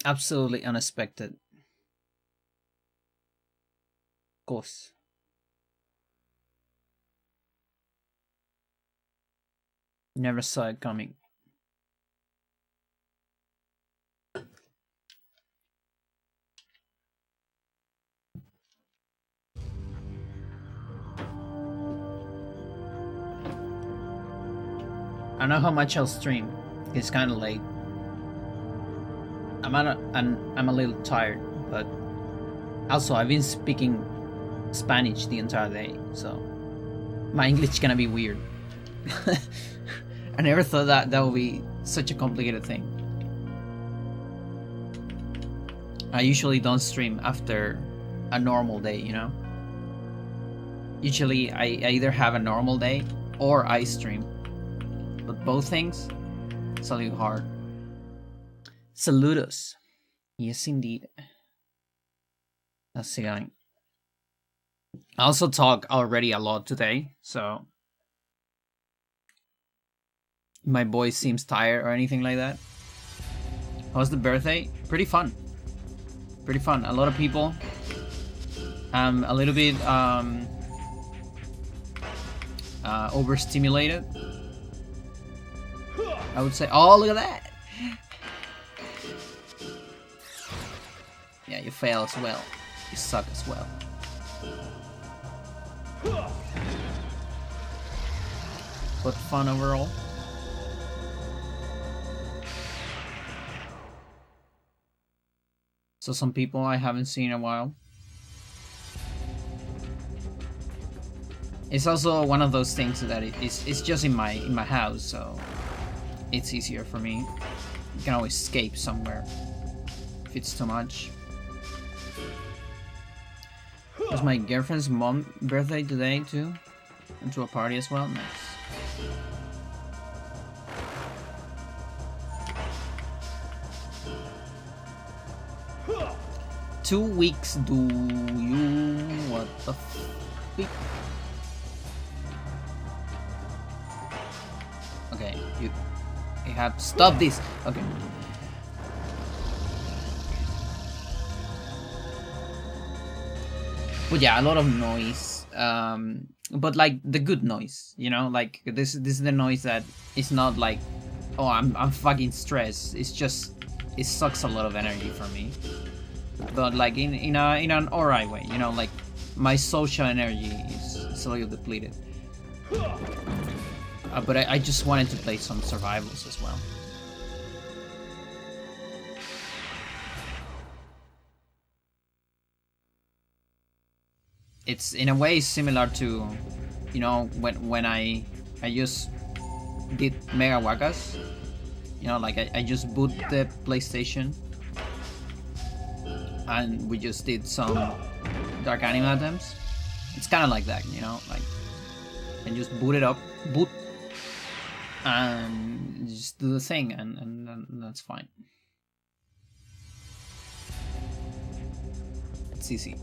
Absolutely unexpected. Of course. Never saw it coming. I don't know how much I'll stream. It's kind of late. I'm a little tired, but also I've been speaking Spanish the entire day, so my English is gonna be weird. I never thought that that would be such a complicated thing. I usually don't stream after a normal day, you know? Usually I either have a normal day or I stream. But both things, it's a little hard. Saludos. Yes, indeed. How's it going? I also talk already a lot today, so my voice seems tired or anything like that. How was the birthday? Pretty fun. Pretty fun. A lot of people. A little bit overstimulated, I would say. Oh, look at that! Yeah, you fail as well. You suck as well. But fun overall. So some people I haven't seen in a while. It's also one of those things that it's just in my house, so it's easier for me. You can always escape somewhere if it's too much. It was my girlfriend's mom's birthday today too. Went to a party as well. Nice. Two weeks do you... What the f... Okay, you have... Stop this! Okay. But yeah, a lot of noise. But like the good noise, you know? Like this is the noise that is not like, oh, I'm fucking stressed. It's just... It sucks a lot of energy from me. But like in an alright way, you know, like my social energy is a little depleted. But I just wanted to play some survivals as well. It's in a way similar to, you know, when I just did Mega Wakas, you know, like I just boot the PlayStation and we just did some Dark Anime attempts. It's kind of like that, you know, like, and just boot it up, boot, and just do the thing, and that's fine. It's easy.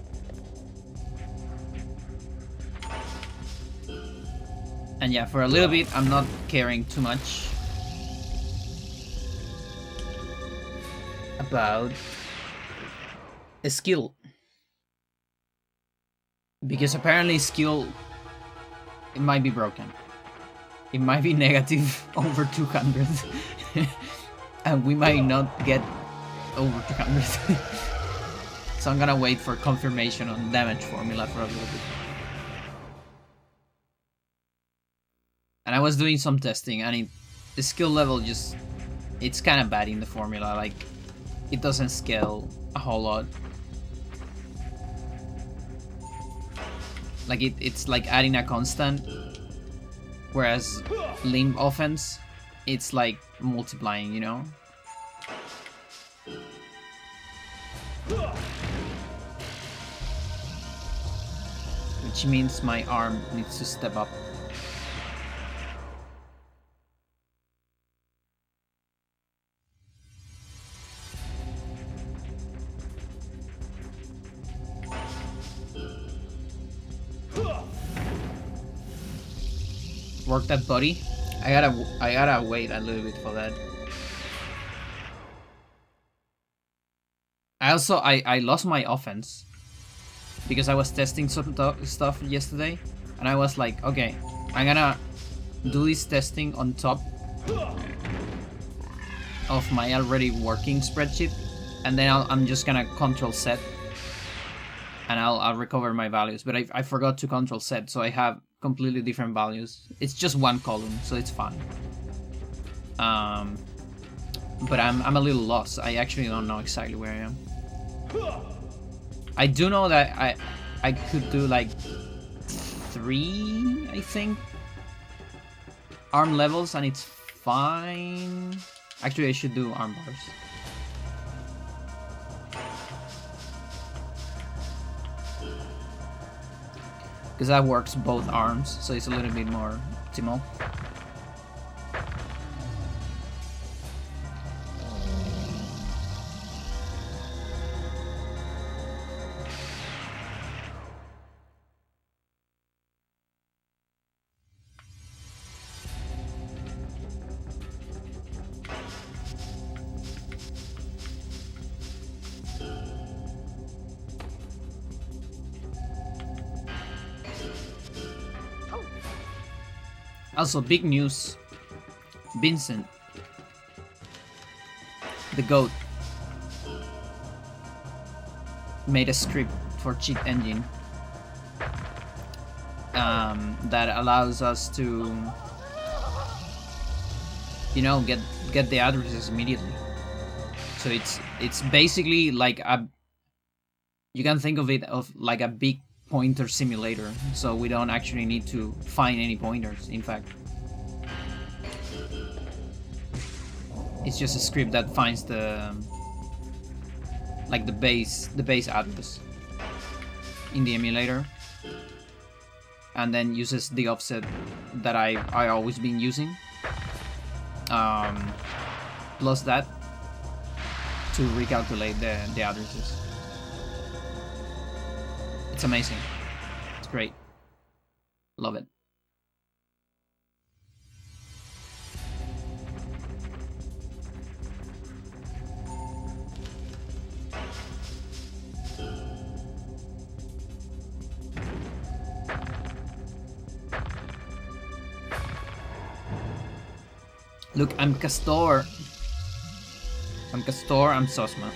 And yeah, for a little bit, I'm not caring too much about a skill, because apparently skill, it might be broken. It might be negative over 200 and we might not get over 200. So I'm gonna wait for confirmation on damage formula for a little bit. And I was doing some testing and the skill level just, it's kind of bad in the formula, like it doesn't scale a whole lot. Like it's like adding a constant, whereas limb offense, it's like multiplying, you know? Which means my arm needs to step up. Work that, buddy. I gotta wait a little bit for that. I lost my offense because I was testing some stuff yesterday, and I was like, okay, I'm gonna do this testing on top of my already working spreadsheet, and then I'm just gonna control set, and I'll recover my values. But I forgot to control set, so I have completely different values. It's just one column, so it's fine. But I'm a little lost. I actually don't know exactly where I am. I do know that I could do like 3, I think, arm levels, and it's fine. Actually, I should do arm bars. Because that works both arms, so it's a little bit more optimal. Also, big news. Vincent, the GOAT, made a script for Cheat Engine that allows us to, you know, get the addresses immediately. So it's basically like you can think of it like a big pointer simulator, so we don't actually need to find any pointers. In fact, it's just a script that finds the base address in the emulator, and then uses the offset that I always been using, plus that to recalculate the addresses. It's amazing. It's great. Love it. Look, I'm Castor. I'm Castor, I'm Sosma.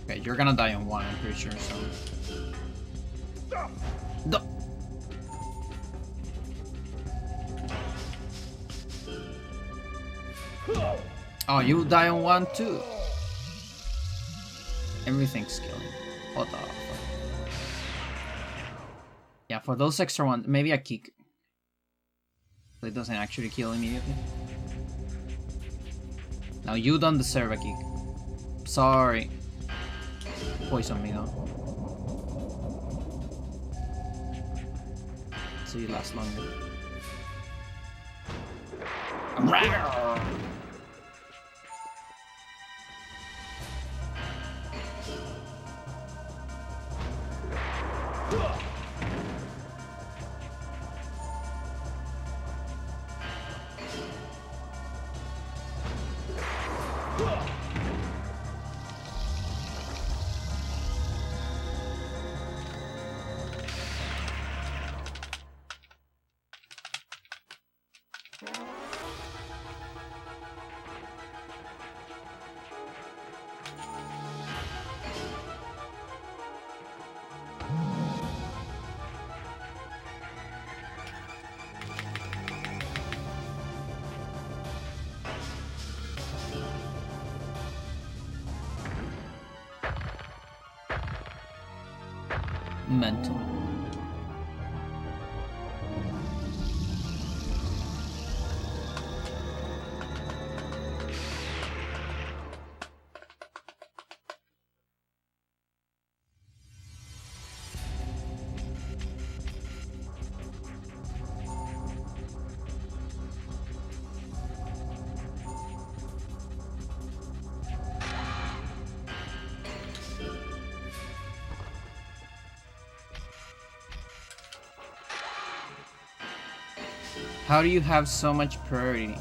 Okay, you're gonna die on 1, I'm pretty sure, so... Oh, you die on 1 too? Everything's killing. What the fuck? Yeah, for those extra ones, maybe a kick. So it doesn't actually kill immediately. Now you don't deserve a kick. Sorry. Poison me though. So you last longer. Mental. How do you have so much priority?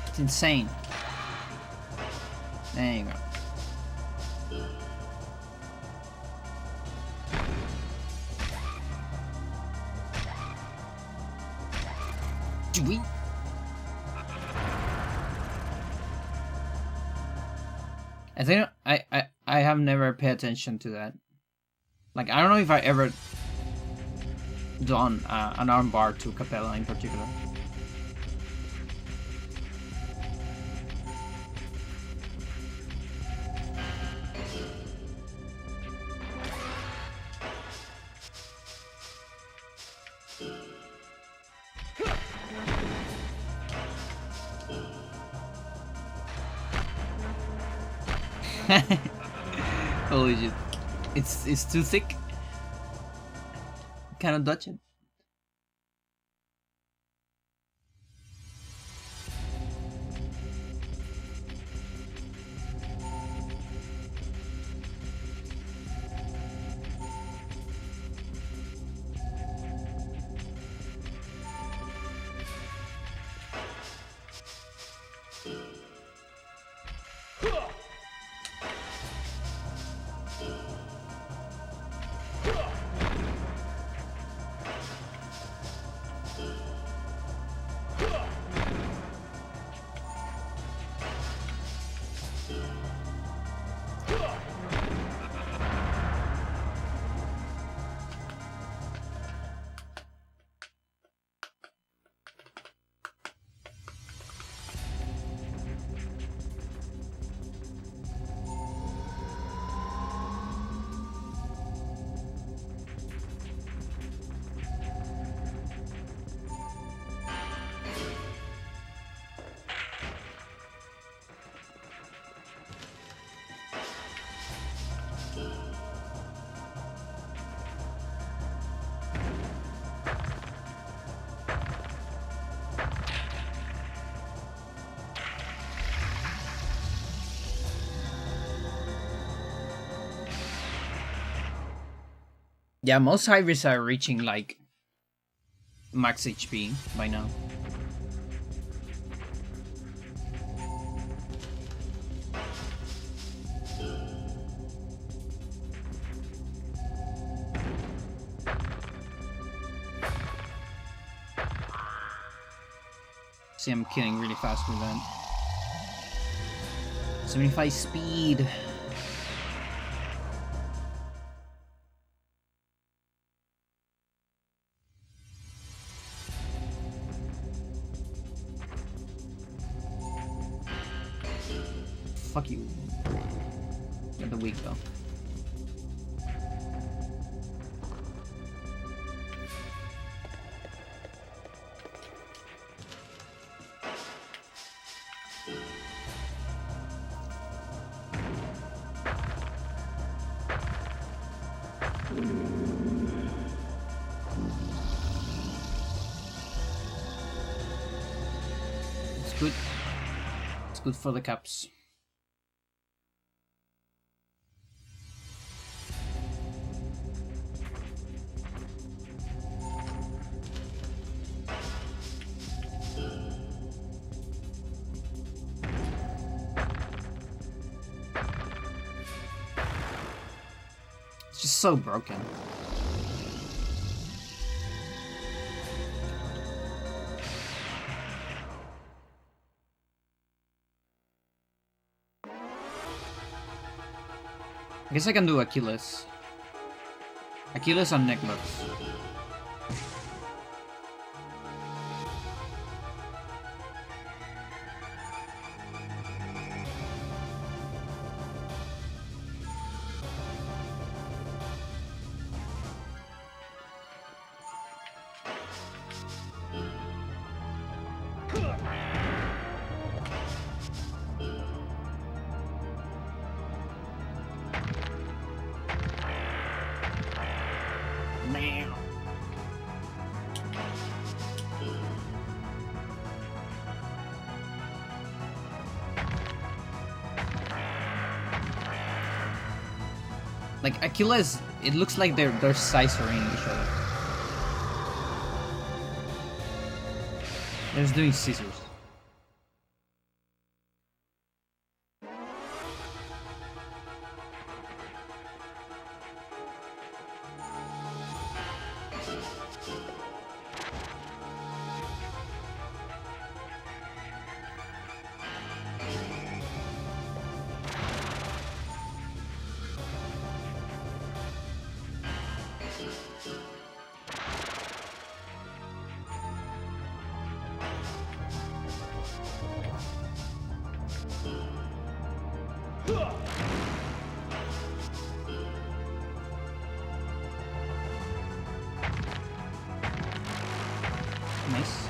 It's insane. There you go. Do we? I think I have never paid attention to that. Like, I don't know if I ever done an armbar to Capella in particular. Holy shit. It's too thick. Cannot dodge it. Yeah, most hybrids are reaching like max HP by now. See, I'm killing really fast with that. 75 speed. Fuck you. Get the weak though. It's good. It's good for the caps. It's just so broken. I guess I can do Achilles. Achilles and Necklocks. Like Achilles, it looks like they're scissoring each other. They're just doing scissors. Nice.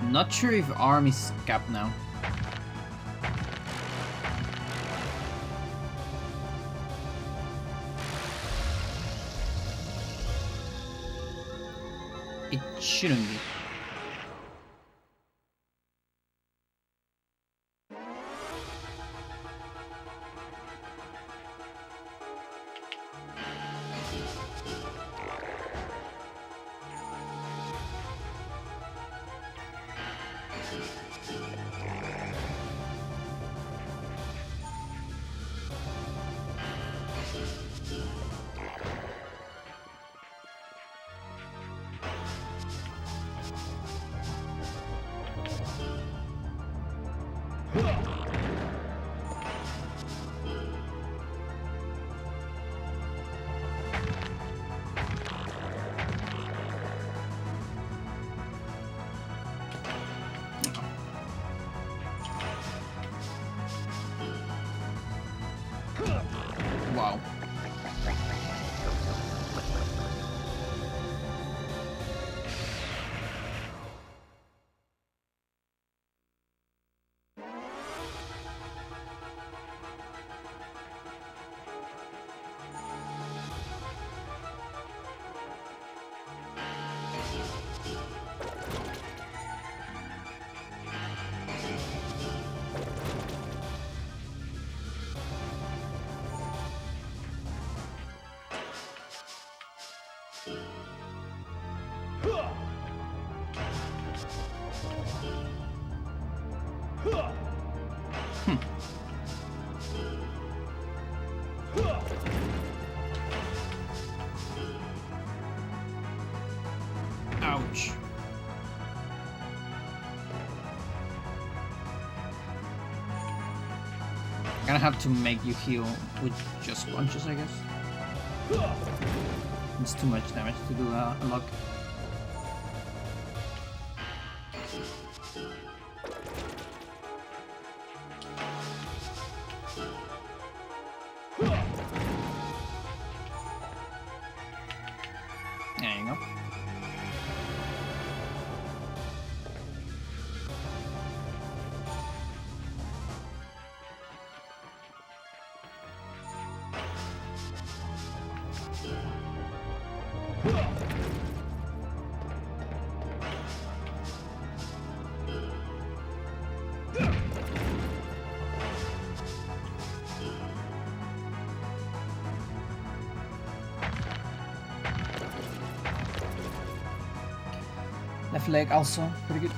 Not sure if arm is capped now. It shouldn't be. Wow. Ouch. I'm gonna have to make you heal with just punches, I guess. It's too much damage to do a lock. There you go. Left leg also pretty good.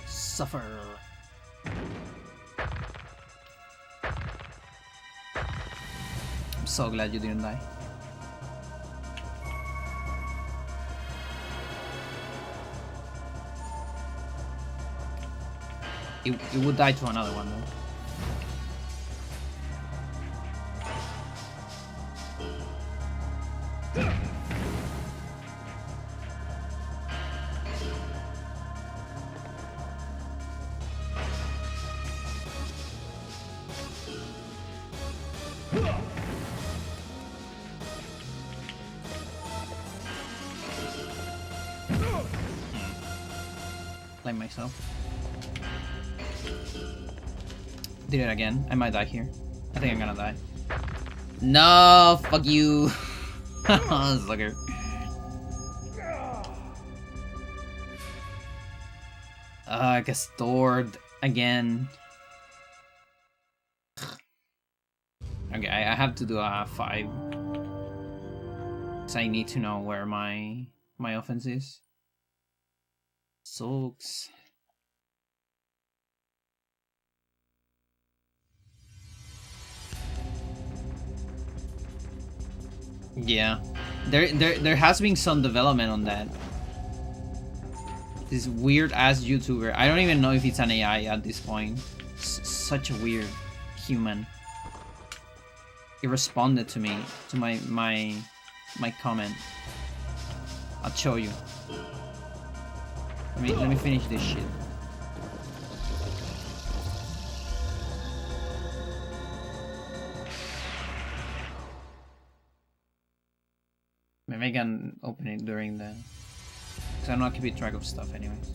Suffer. I'm so glad you didn't die. It would die to another one though. Blame myself. Did it again. I might die here. I think I'm gonna die. No, fuck you. Sucker. Gastord again. Okay, I have to do a 5. So I need to know where my offense is. Sucks. Yeah, there has been some development on that. This weird ass YouTuber. I don't even know if it's an AI at this point. Such a weird human. He responded to me, to my comment. I'll show you. Let me finish this shit. Maybe I can open it during the... Because I'm not keeping track of stuff anyways.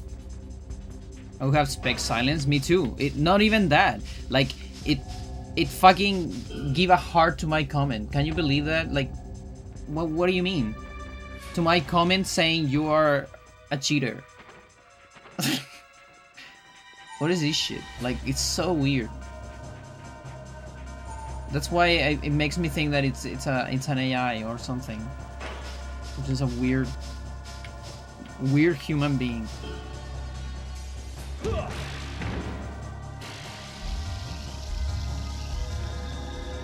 I will have spec silence. Me too. It not even that. Like it fucking give a heart to my comment. Can you believe that? Like, what do you mean? To my comment saying you are a cheater. What is this shit? Like, it's so weird. That's why it makes me think that it's an AI or something. Which is a weird human being.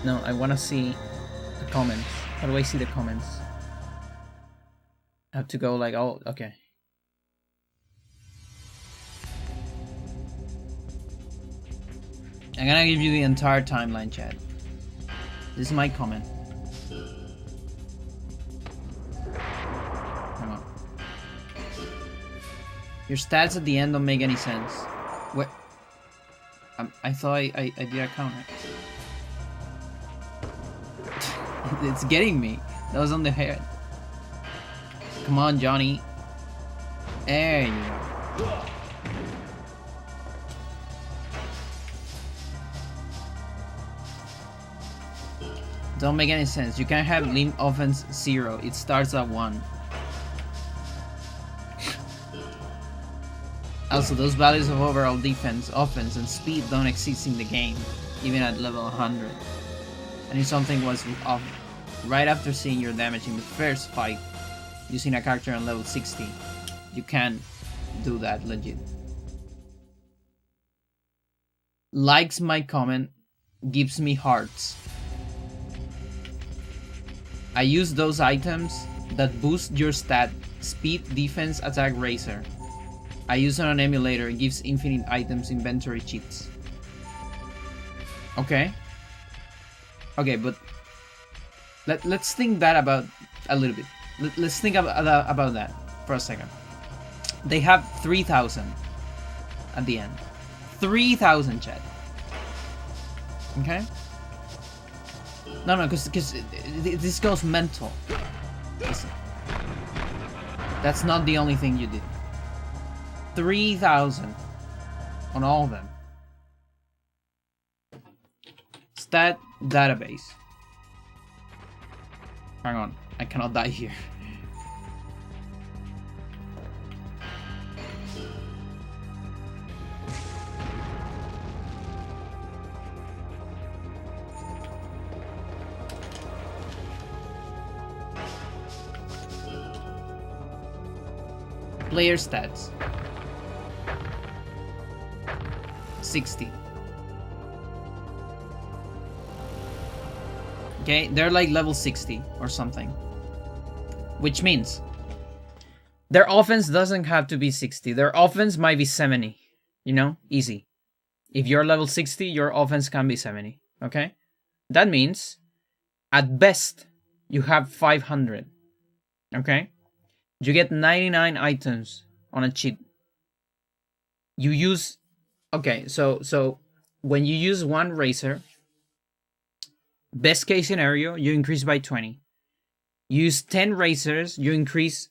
No, I wanna see the comments. How do I see the comments? I have to go like, oh, okay. I'm gonna give you the entire timeline, chat. This is my comment. Hang on. Your stats at the end don't make any sense. What? I thought I did a counter. It's getting me. That was on the head. Come on, Johnny. There you go. Don't make any sense. You can't have lean offense 0. It starts at 1. Also, those values of overall defense, offense, and speed don't exist in the game, even at level 100. And if something was off right after seeing your damage in the first fight, using a character on level 60, you can't do that legit. Likes my comment, gives me hearts. I use those items that boost your stat, speed, defense, attack, razor. I use on an emulator, it gives infinite items, inventory cheats. Okay. Okay, but let's think that about a little bit. Let's think about that for a second. They have 3,000 at the end. 3,000, chat. Okay? No, because this goes mental. Listen. That's not the only thing you did. 3,000 on all of them. Stat database. Hang on, I cannot die here. Player stats. 60. Okay, they're like level 60 or something. Which means their offense doesn't have to be 60. Their offense might be 70. You know? Easy. If you're level 60, your offense can be 70. Okay? That means at best you have 500. Okay? You get 99 items on a cheat. You use... Okay, so when you use one razor, best case scenario, you increase by 20. You use 10 razors, you increase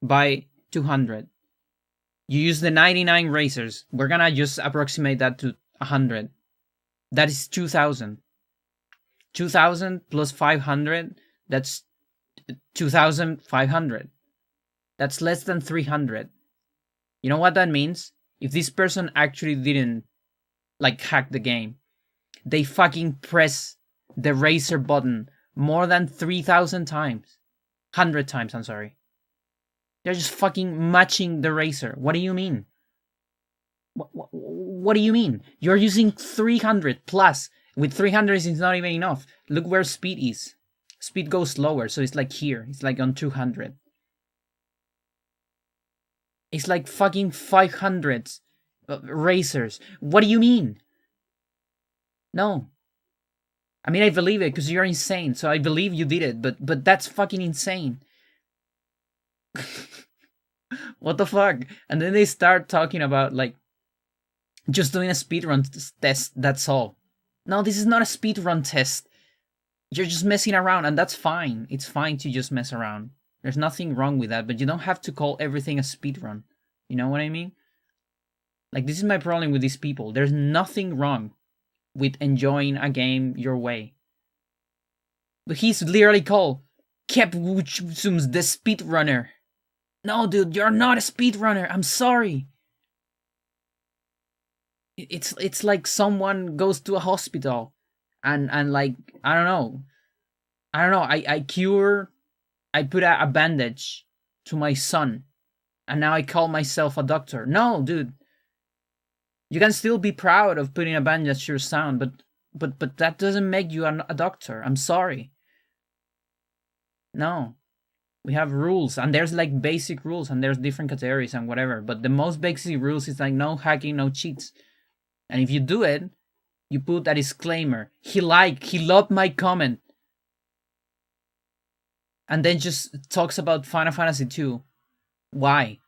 by 200. You use the 99 razors. We're gonna just approximate that to 100. That is 2,000. 2,000 plus 500, that's 2,500. That's less than 300. You know what that means? If this person actually didn't, like, hack the game, they fucking press the Razer button more than 3,000 times. 100 times, I'm sorry. They're just fucking matching the Razer. What do you mean? What do you mean? You're using 300 plus. With 300, it's not even enough. Look where speed is. Speed goes slower, so it's like here. It's like on 200. It's like fucking 500 Razers. What do you mean? No. I mean, I believe it because you're insane, so I believe you did it, but that's fucking insane. What the fuck? And then they start talking about, like, just doing a speedrun test, that's all. No, this is not a speedrun test. You're just messing around, and that's fine. It's fine to just mess around. There's nothing wrong with that, but you don't have to call everything a speedrun. You know what I mean? Like, this is my problem with these people. There's nothing wrong with enjoying a game your way. But he's literally called Kep Wuchum's the speedrunner. No, dude, you're not a speedrunner. I'm sorry. It's like someone goes to a hospital and like, I don't know. I put a bandage to my son, and now I call myself a doctor. No, dude. You can still be proud of putting a bandage to your son, but that doesn't make you a doctor. I'm sorry. No. We have rules, and there's like basic rules, and there's different categories and whatever. But the most basic rules is like no hacking, no cheats. And if you do it, you put a disclaimer. He loved my comment. And then just talks about Final Fantasy 2. Why?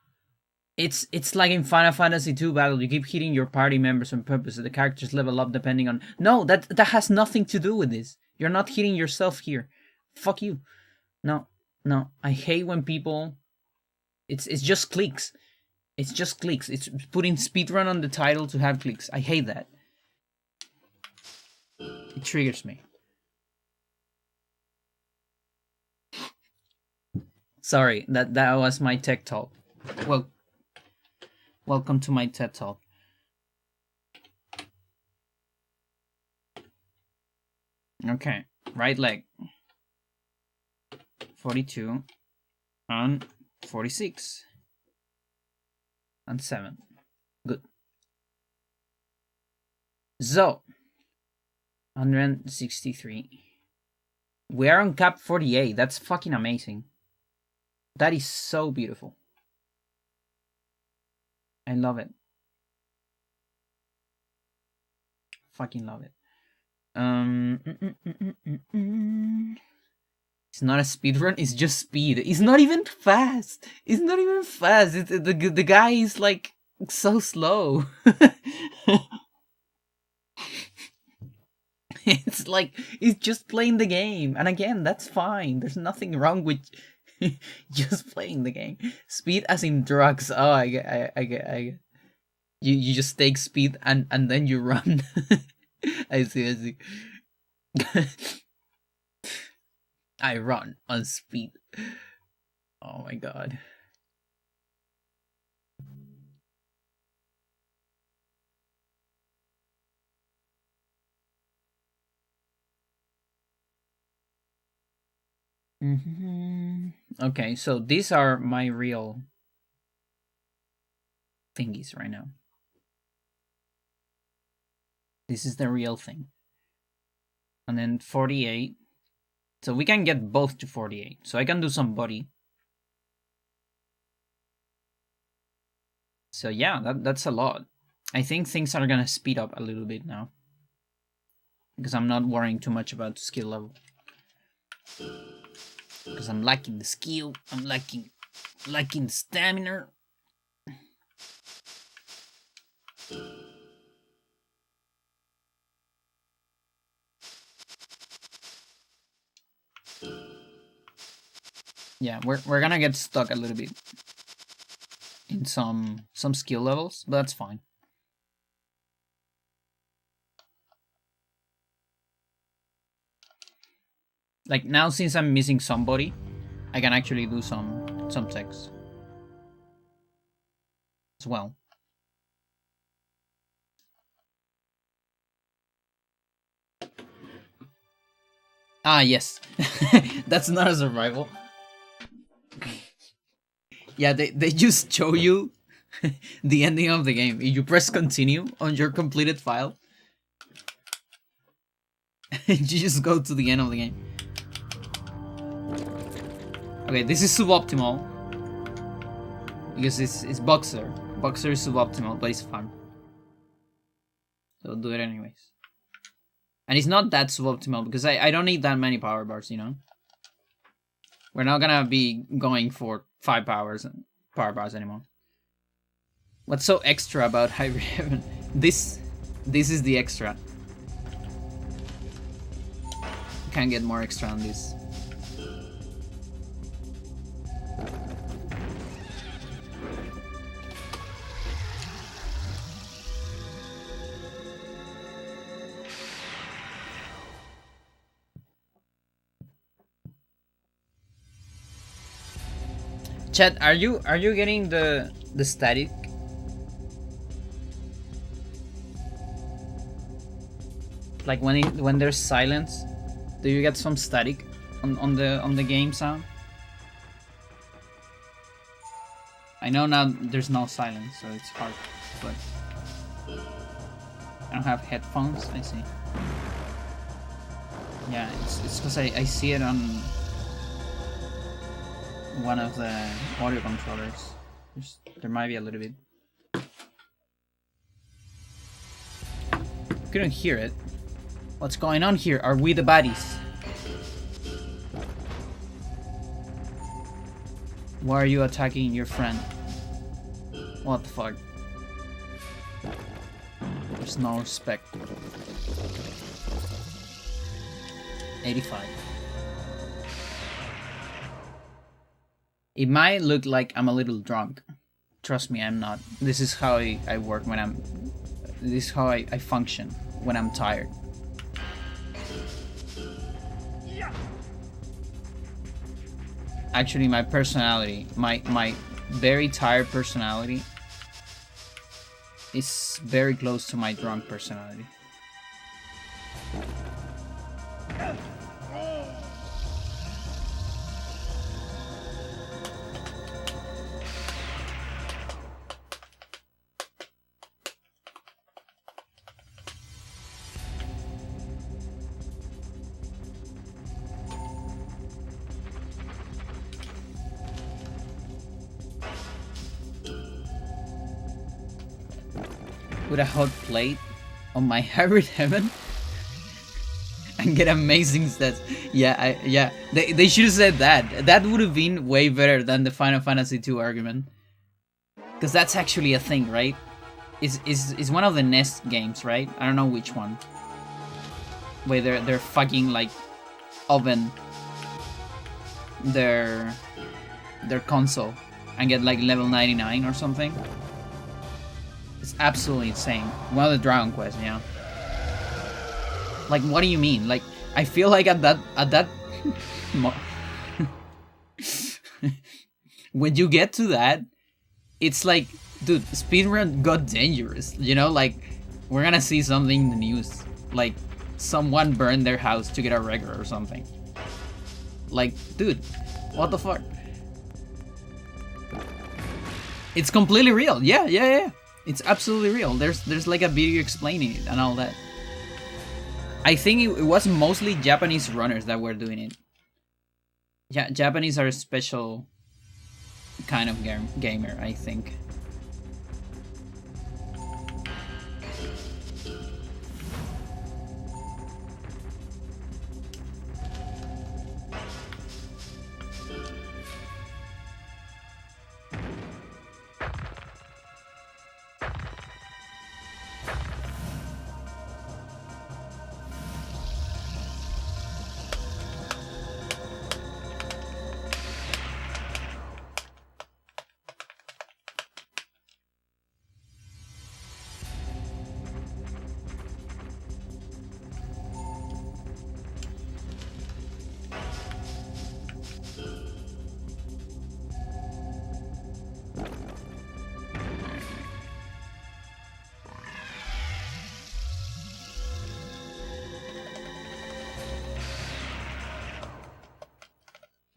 It's like in Final Fantasy 2 battle, you keep hitting your party members on purpose, so the characters level up depending on... No, that has nothing to do with this. You're not hitting yourself here. Fuck you. No, I hate when people... It's just clicks. It's just clicks. It's putting speedrun on the title to have clicks. I hate that. It triggers me. Sorry, that was my tech talk. Well, welcome to my TED talk. Okay, right leg. 42 and 46 and 7. Good. So, 163. We are on cap 48. That's fucking amazing. That is so beautiful. I love it. Fucking love it. It's not a speedrun, it's just speed. It's not even fast. It's not even fast. The guy is like so slow. It's like he's just playing the game. And again, that's fine. There's nothing wrong with just playing the game. Speed as in drugs. Oh, I get. You just take speed and then you run. I see. I run on speed. Oh my god. Okay, so these are my real thingies right now. This is the real thing. And then 48. So we can get both to 48. So I can do some body. So yeah, that's a lot. I think things are gonna speed up a little bit now. Because I'm not worrying too much about skill level. Because I'm lacking the skill. I'm lacking the stamina. Yeah, we're gonna get stuck a little bit in some skill levels, but that's fine. Like now, since I'm missing somebody, I can actually do some text as well. Ah, yes. That's not a survival. Yeah, they just show you the ending of the game. If you press continue on your completed file, you just go to the end of the game. Okay, this is suboptimal because it's Boxer. Boxer is suboptimal, but it's fun. So do it anyways. And it's not that suboptimal because I don't need that many power bars, you know? We're not gonna be going for 5 power bars anymore. What's so extra about Hybrid Heaven? This is the extra. Can't get more extra on this. Chat, are you getting the static? Like when there's silence, do you get some static on the game sound? I know now there's no silence, so it's hard, but I don't have headphones. I see. Yeah, it's because I see it on one of the audio controllers. There might be a little bit. Couldn't hear it. What's going on here? Are we the baddies? Why are you attacking your friend? What the fuck? There's no respect. 85. It might look like I'm a little drunk. Trust me, I'm not. This is how I work when I'm... This is how I function when I'm tired. Actually, my personality, my very tired personality is very close to my drunk personality. With a hot plate on my Hybrid Heaven and get amazing stats. Yeah, they should have said that. That would have been way better than the Final Fantasy II argument. Because that's actually a thing, right? Is one of the Nest games, right? I don't know which one. Where they're fucking like oven their console and get like level 99 or something. It's absolutely insane. One of the Dragon Quest, you know. Like, what do you mean? Like, I feel like at that when you get to that, it's like, dude, speedrun got dangerous. You know, like, we're gonna see something in the news, like someone burned their house to get a record or something. Like, dude, what the fuck? It's completely real. Yeah. It's absolutely real. There's like a video explaining it and all that. I think it was mostly Japanese runners that were doing it. Yeah, Japanese are a special kind of gamer, I think.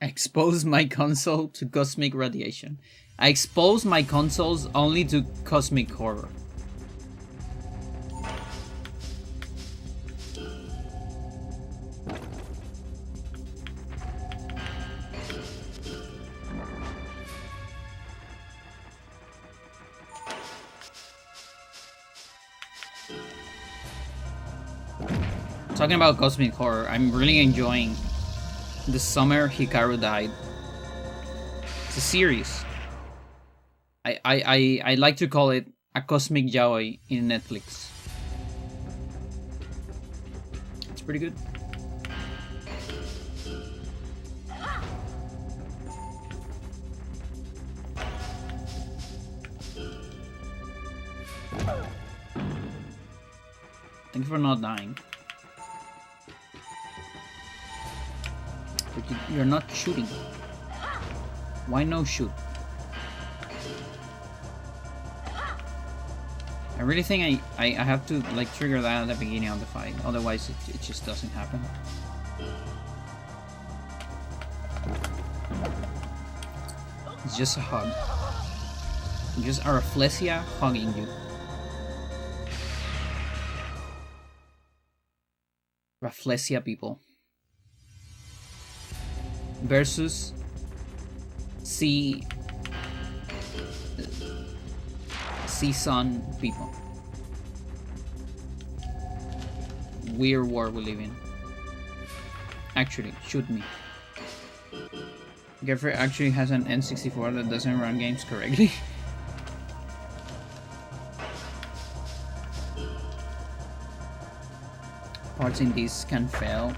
I expose my console to cosmic radiation. I expose my consoles only to cosmic horror. Talking about cosmic horror, I'm really enjoying The Summer Hikaru Died. It's a series. I like to call it a cosmic yaoi in Netflix. It's pretty good. Thank you for not dying. But you're not shooting. Why no shoot? I really think I have to like trigger that at the beginning of the fight, otherwise it just doesn't happen. It's just a hug. Just Araflesia hugging you. Rafflesia people versus Sea Sun people. Weird world we live in. Actually, shoot me. Geoffrey actually has an N64 that doesn't run games correctly. Parts in these can fail.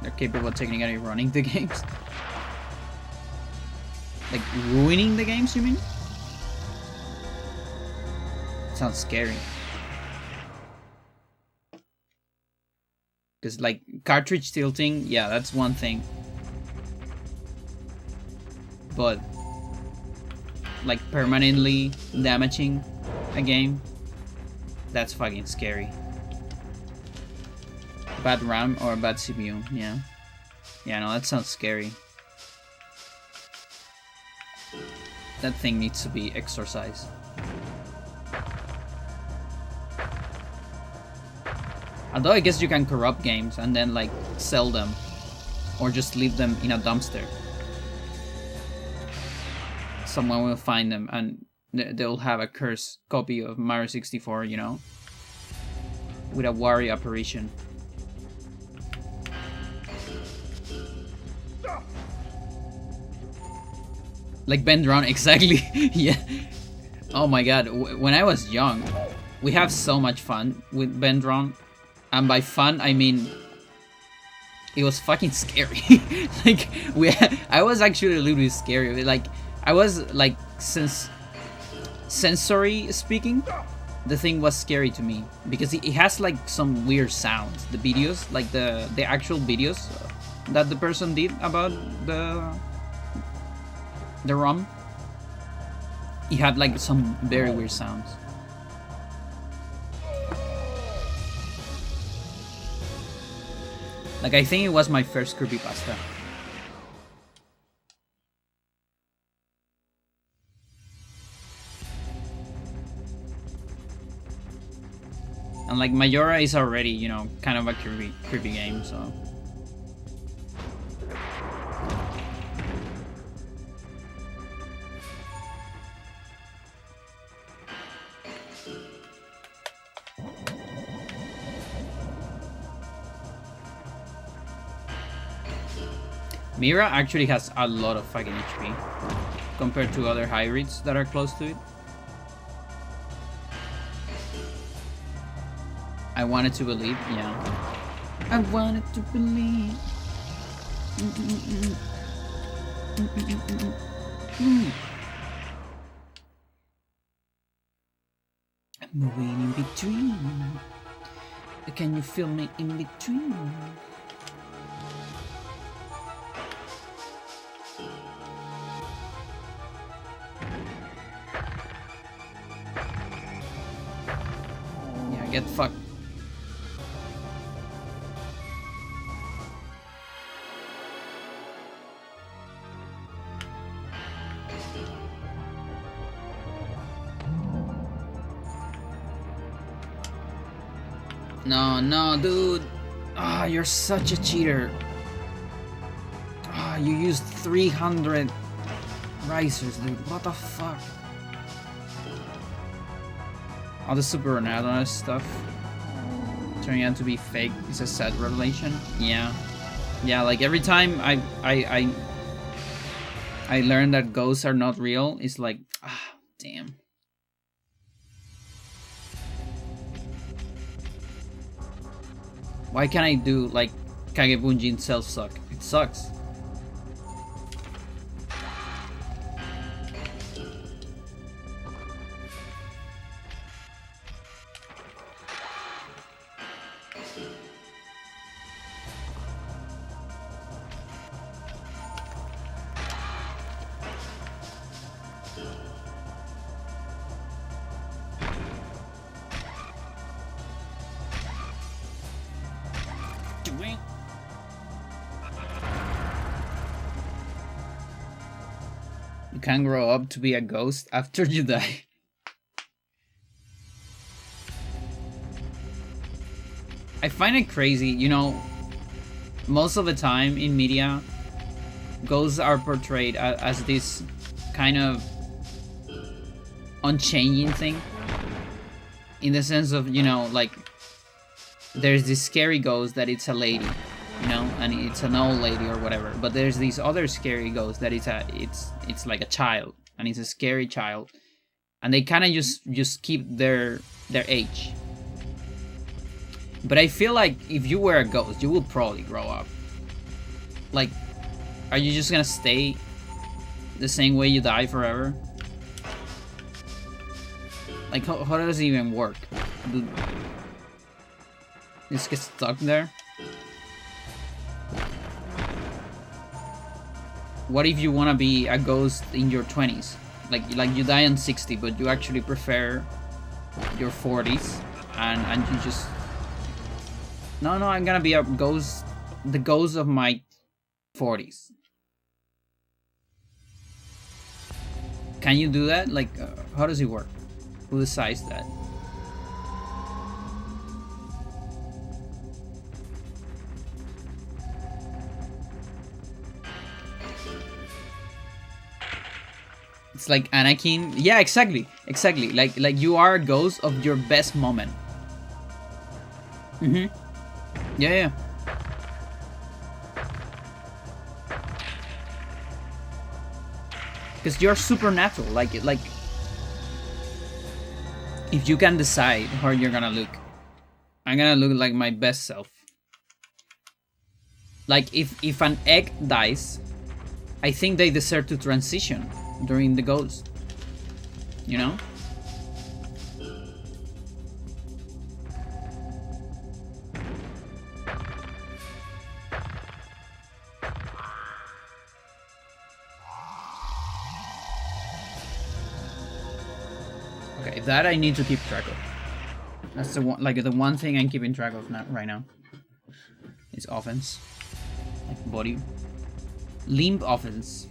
They're capable of technically running the games. Like ruining the games, you mean? Sounds scary. Because like cartridge tilting, yeah, that's one thing. But like permanently damaging a game, that's fucking scary. Bad RAM or a bad CPU, yeah. Yeah, no, that sounds scary. That thing needs to be exorcised. Although I guess you can corrupt games and then like sell them or just leave them in a dumpster. Someone will find them and they'll have a cursed copy of Mario 64, you know, with a Wari apparition. Like Ben Dron, exactly. Yeah. Oh my god, when I was young, we have so much fun with Ben Dron. And by fun, I mean it was fucking scary. Like I was actually a little bit scary. Like I was like, since sensory speaking, the thing was scary to me because it has like some weird sounds. The videos, like the actual videos that the person did about the ROM, it had like some very weird sounds. Like I think it was my first creepypasta. And like Majora is already, you know, kind of a creepy game, so. Mira actually has a lot of fucking HP compared to other hybrids that are close to it. I wanted to believe, yeah. I wanted to believe. I'm moving in between. Can you feel me in between? Yeah, get fucked. No, no, dude. Ah, you're such a cheater. Ah, you used 300 risers, dude. What the fuck? All the Super Ronaldo stuff turning out to be fake is a sad revelation. Yeah. Yeah, like every time I learn that ghosts are not real, it's like, ah, damn. Why can't I do like Kagebunjin self-suck? It sucks. You can grow up to be a ghost after you die. I find it crazy, you know, most of the time in media, ghosts are portrayed as this kind of unchanging thing. In the sense of, you know, like, there's this scary ghost that it's a lady, you know, and it's an old lady or whatever. But there's these other scary ghosts that it's like a child, and it's a scary child, and they kind of just keep their age. But I feel like if you were a ghost, you will probably grow up. Like, are you just gonna stay the same way you die forever? Like, how does it even work? Just get stuck there? What if you wanna be a ghost in your 20s? Like you die on 60, but you actually prefer your 40s, and you just... No, I'm gonna be a ghost, the ghost of my 40s. Can you do that? Like, how does it work? Who decides that? It's like Anakin. Yeah, exactly. Like you are a ghost of your best moment. Mm-hmm. Yeah. Because you're supernatural. Like if you can decide how you're gonna look, I'm gonna look like my best self. Like if an egg dies, I think they deserve to transition during the ghost. You know? Okay, that I need to keep track of. That's the one, like the one thing I'm keeping track of right now. Is offense, like body, limp offense,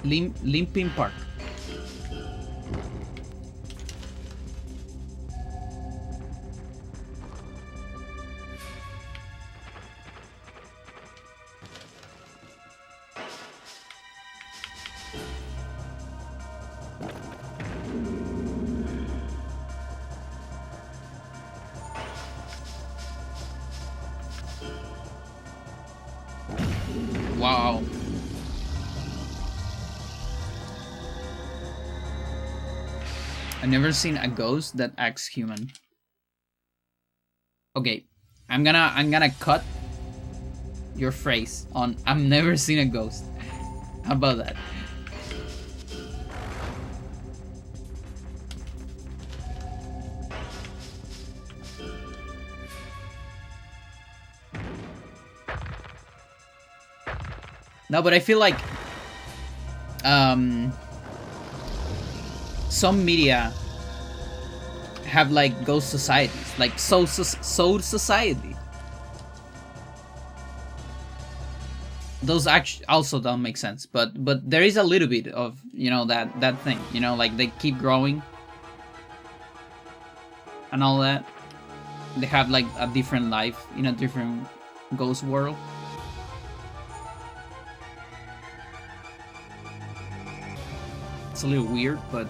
limping park. Wow. I've never seen a ghost that acts human. Okay, I'm gonna cut your phrase on I've never seen a ghost. How about that? No, but I feel like some media have like ghost societies, like soul society. Those actually also don't make sense, but there is a little bit of, you know, that thing, you know, like they keep growing and all that. they have like a different life in a different ghost world. It's a little weird, but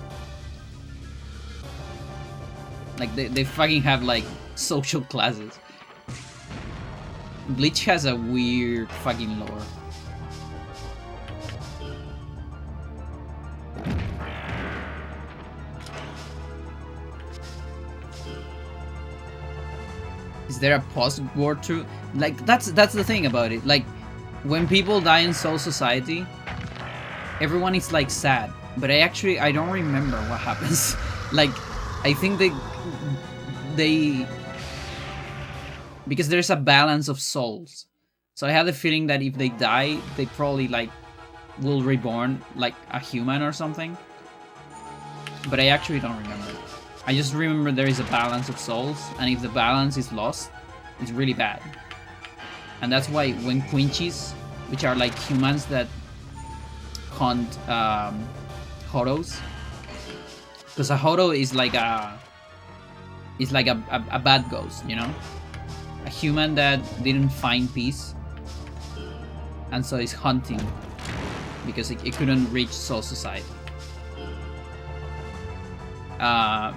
like they fucking have like social classes. Bleach has a weird fucking lore. Is there a post-war truth? Like that's the thing about it. Like when people die in Soul Society, everyone is like sad. But I don't remember what happens. Like I think they because there's a balance of souls. So I have the feeling that if they die, they probably like will reborn like a human or something. But I actually don't remember. I just remember there is a balance of souls, and if the balance is lost, it's really bad. And that's why when Quinchis, which are like humans that hunt Horos, because a Horo is like a bad ghost, you know, a human that didn't find peace, and so is hunting because it couldn't reach Soul Society.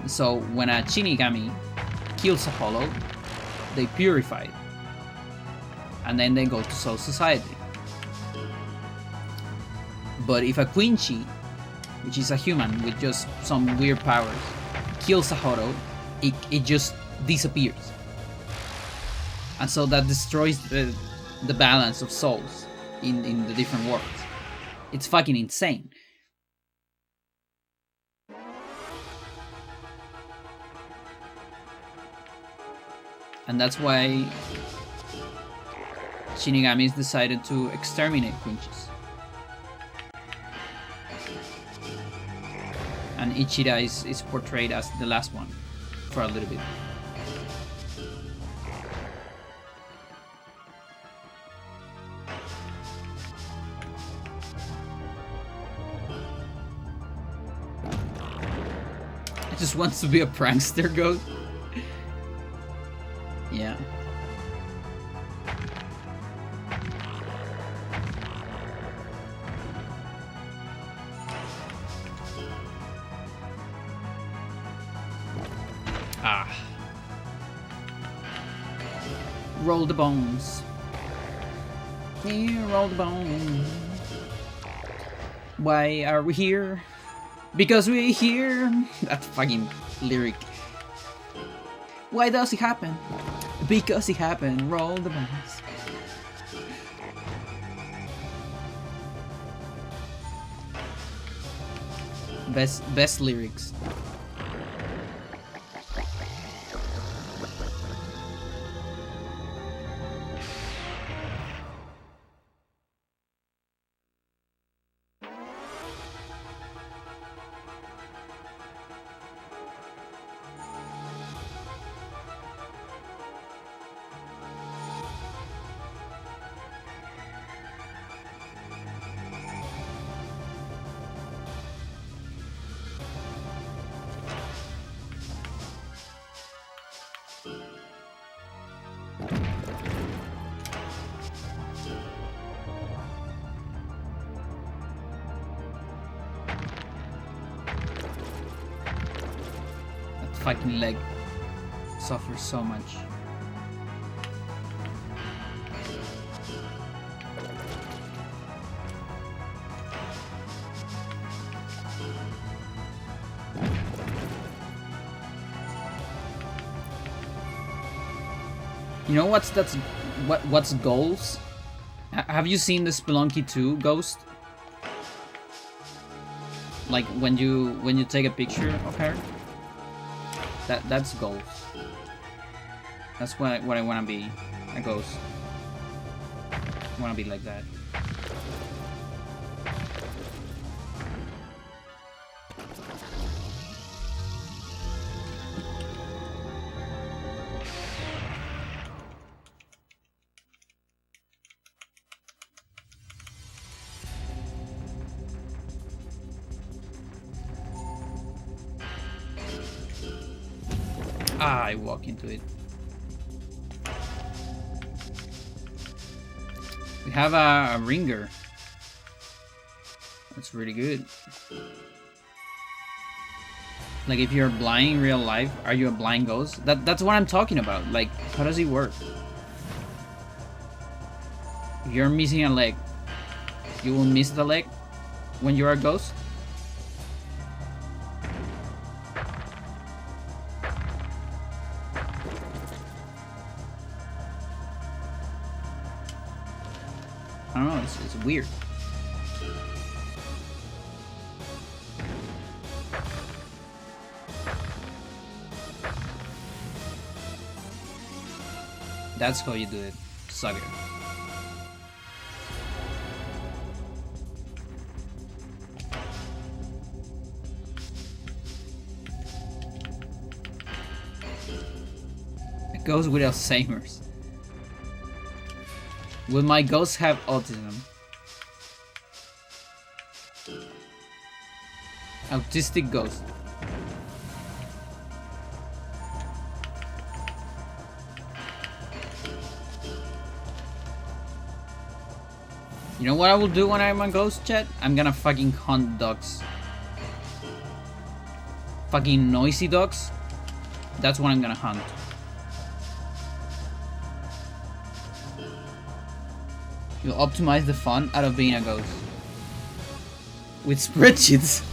So when a Shinigami kills a Hollow, they purify it, and then they go to Soul Society. But if a Quincy, which is a human with just some weird powers, kills a Horo, it just disappears. And so that destroys the balance of souls in the different worlds. It's fucking insane. And that's why Shinigamis decided to exterminate Quinchis. And Ichida is portrayed as the last one for a little bit. It just wants to be a prankster ghost. Yeah. Ah. Roll the bones. Yeah, roll the bones. Why are we here? Because we're here. That fucking lyric. Why does it happen? Because it happened. Roll the bones. Best lyrics. Fucking leg suffers so much. You know what's goals? Have you seen the Spelunky 2 ghost? Like when you take a picture of her? That's goals. That's what I wanna be, a ghost. I wanna be like that. Ah, I walk into it. We have a ringer. That's really good. Like, if you're blind in real life, are you a blind ghost? That's what I'm talking about. Like, how does it work? If you're missing a leg, you will miss the leg when you're a ghost? I don't know, it's weird. That's how you do it, sucker. It goes with Alzheimer's. Will my ghost have autism? Autistic ghost. You know what I will do when I'm a ghost, chat? I'm gonna fucking hunt dogs. Fucking noisy dogs. That's what I'm gonna hunt. You'll optimize the fun out of being a ghost. With spreadsheets.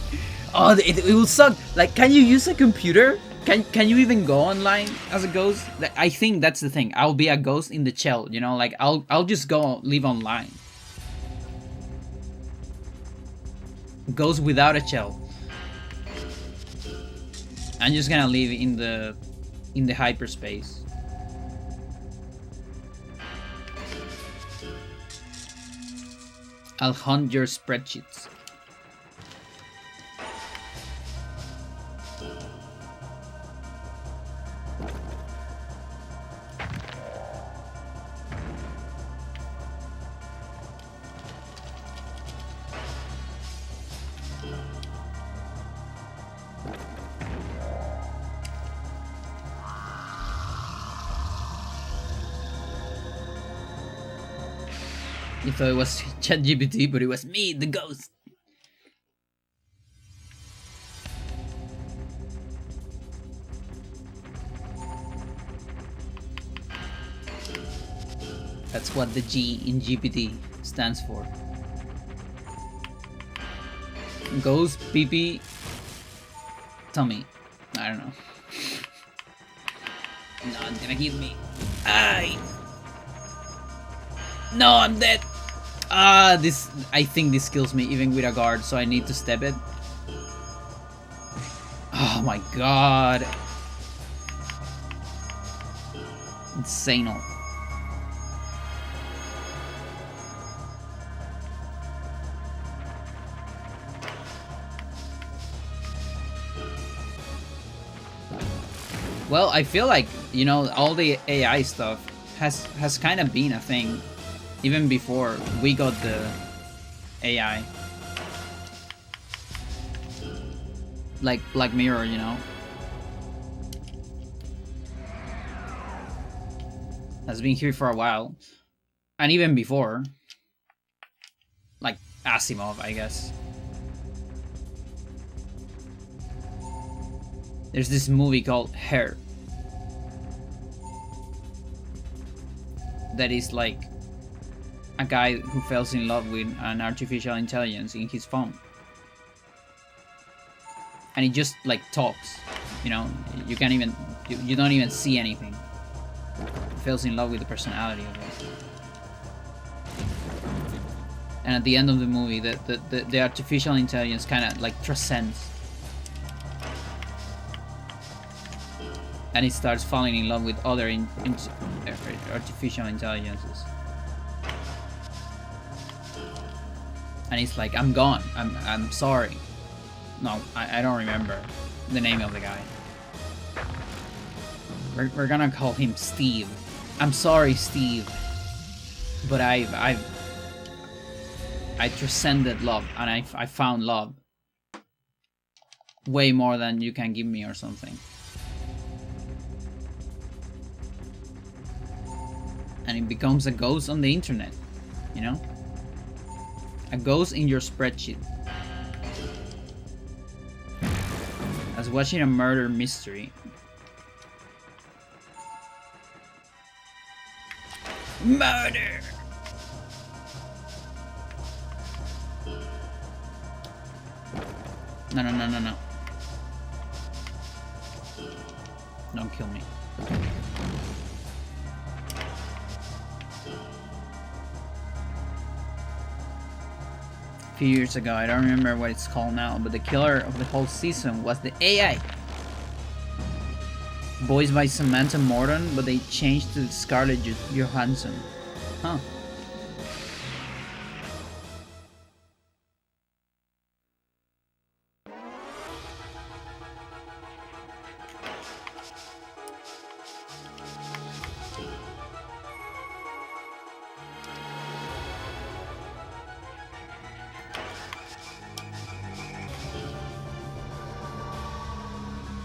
Oh, it will suck. Like, can you use a computer? Can you even go online as a ghost? I think that's the thing. I'll be a ghost in the shell, you know? Like, I'll just go live online. Ghost without a shell. I'm just gonna live in the hyperspace. I'll hunt your spreadsheets. You thought it was ChatGPT, but it was me, the ghost. That's what the G in GPT stands for. Ghost, PP, tummy. I don't know. No, it's gonna hit me. Aye! No, I'm dead! This... I think this kills me even with a guard, so I need to step it. Oh my god. Insane. Well, I feel like, you know, all the AI stuff has kind of been a thing even before we got the AI. Like Black Mirror, you know. Has been here for a while. And even before. Like Asimov, I guess. There's this movie called Hair. That is like a guy who falls in love with an artificial intelligence in his phone. And he just like talks, you know, you can't even, you don't even see anything. He falls in love with the personality of it. And at the end of the movie, the artificial intelligence kind of like transcends. And he starts falling in love with other artificial intelligences. And he's like, I'm gone. I'm sorry. No, I don't remember the name of the guy. We're gonna call him Steve. I'm sorry, Steve. But I transcended love, and I found love. Way more than you can give me or something. And it becomes a ghost on the internet. you know? A ghost in your spreadsheet. As watching a murder mystery. Murder! No, no, no, no, no. Don't kill me. A few years ago, I don't remember what it's called now, but the killer of the whole season was the AI. Voiced by Samantha Morton, but they changed to Scarlett Johansson. Huh.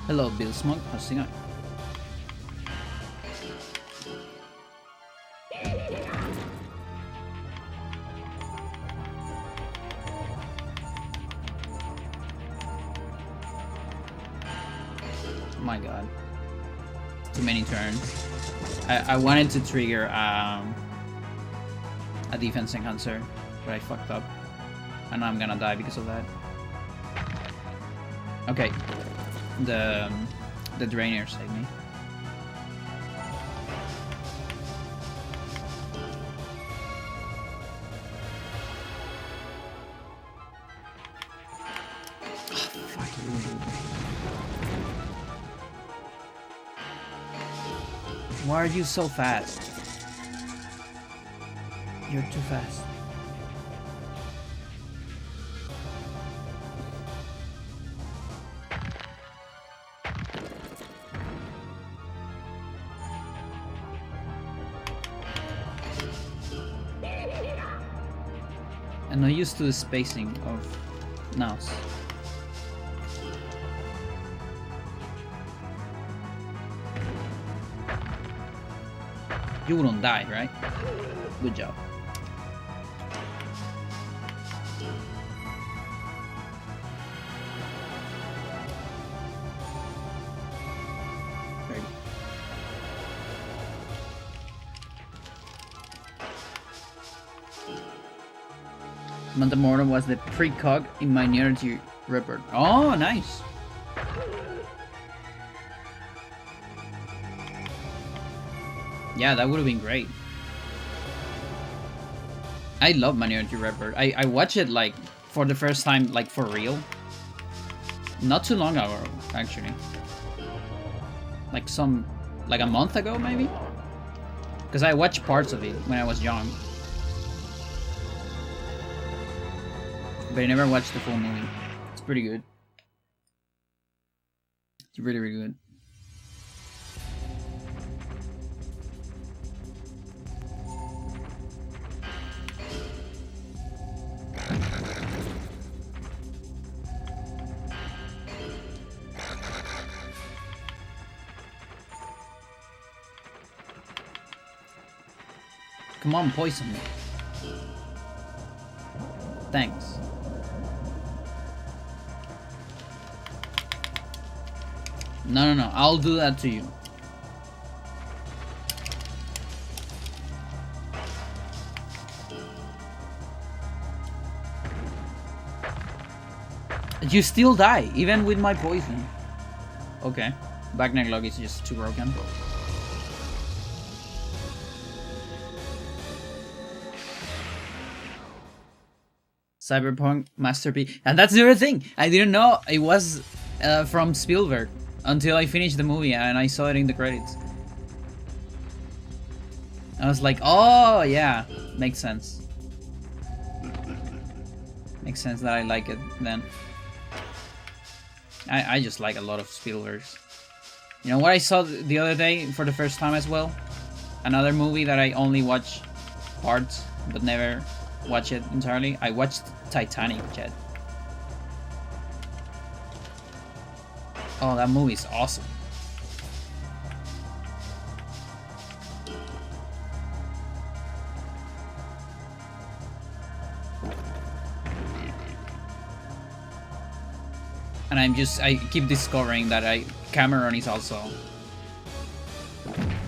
Hello, Bill Smoke. How's it going? Oh my god. Too many turns. I wanted to trigger a defense enhancer, but I fucked up. And now I'm gonna die because of that. Okay. The Drainer saved me. Why are you so fast? You're too fast. I'm not used to the spacing of nows. You wouldn't die, right? Good job. Very good. Manta Morton was the precog in Minority Report. Oh, nice. Yeah, that would have been great. I love Minority Report. I watched it like for the first time, like for real. Not too long ago, actually. Like a month ago, maybe? Because I watched parts of it when I was young. But I never watched the full movie. It's pretty good. It's really, really good. Come on, poison me. Thanks. No, no, no. I'll do that to you. You still die, even with my poison. Okay. Back neck log is just too broken. Cyberpunk masterpiece. And that's the other thing. I didn't know it was from Spielberg until I finished the movie and I saw it in the credits. I was like, oh yeah, makes sense. Makes sense that I like it then. I just like a lot of Spielberg's. You know what I saw the other day for the first time as well? Another movie that I only watch parts but never watch it entirely. I watched Titanic, Jed. Oh, that movie is awesome. And I keep discovering that Cameron is also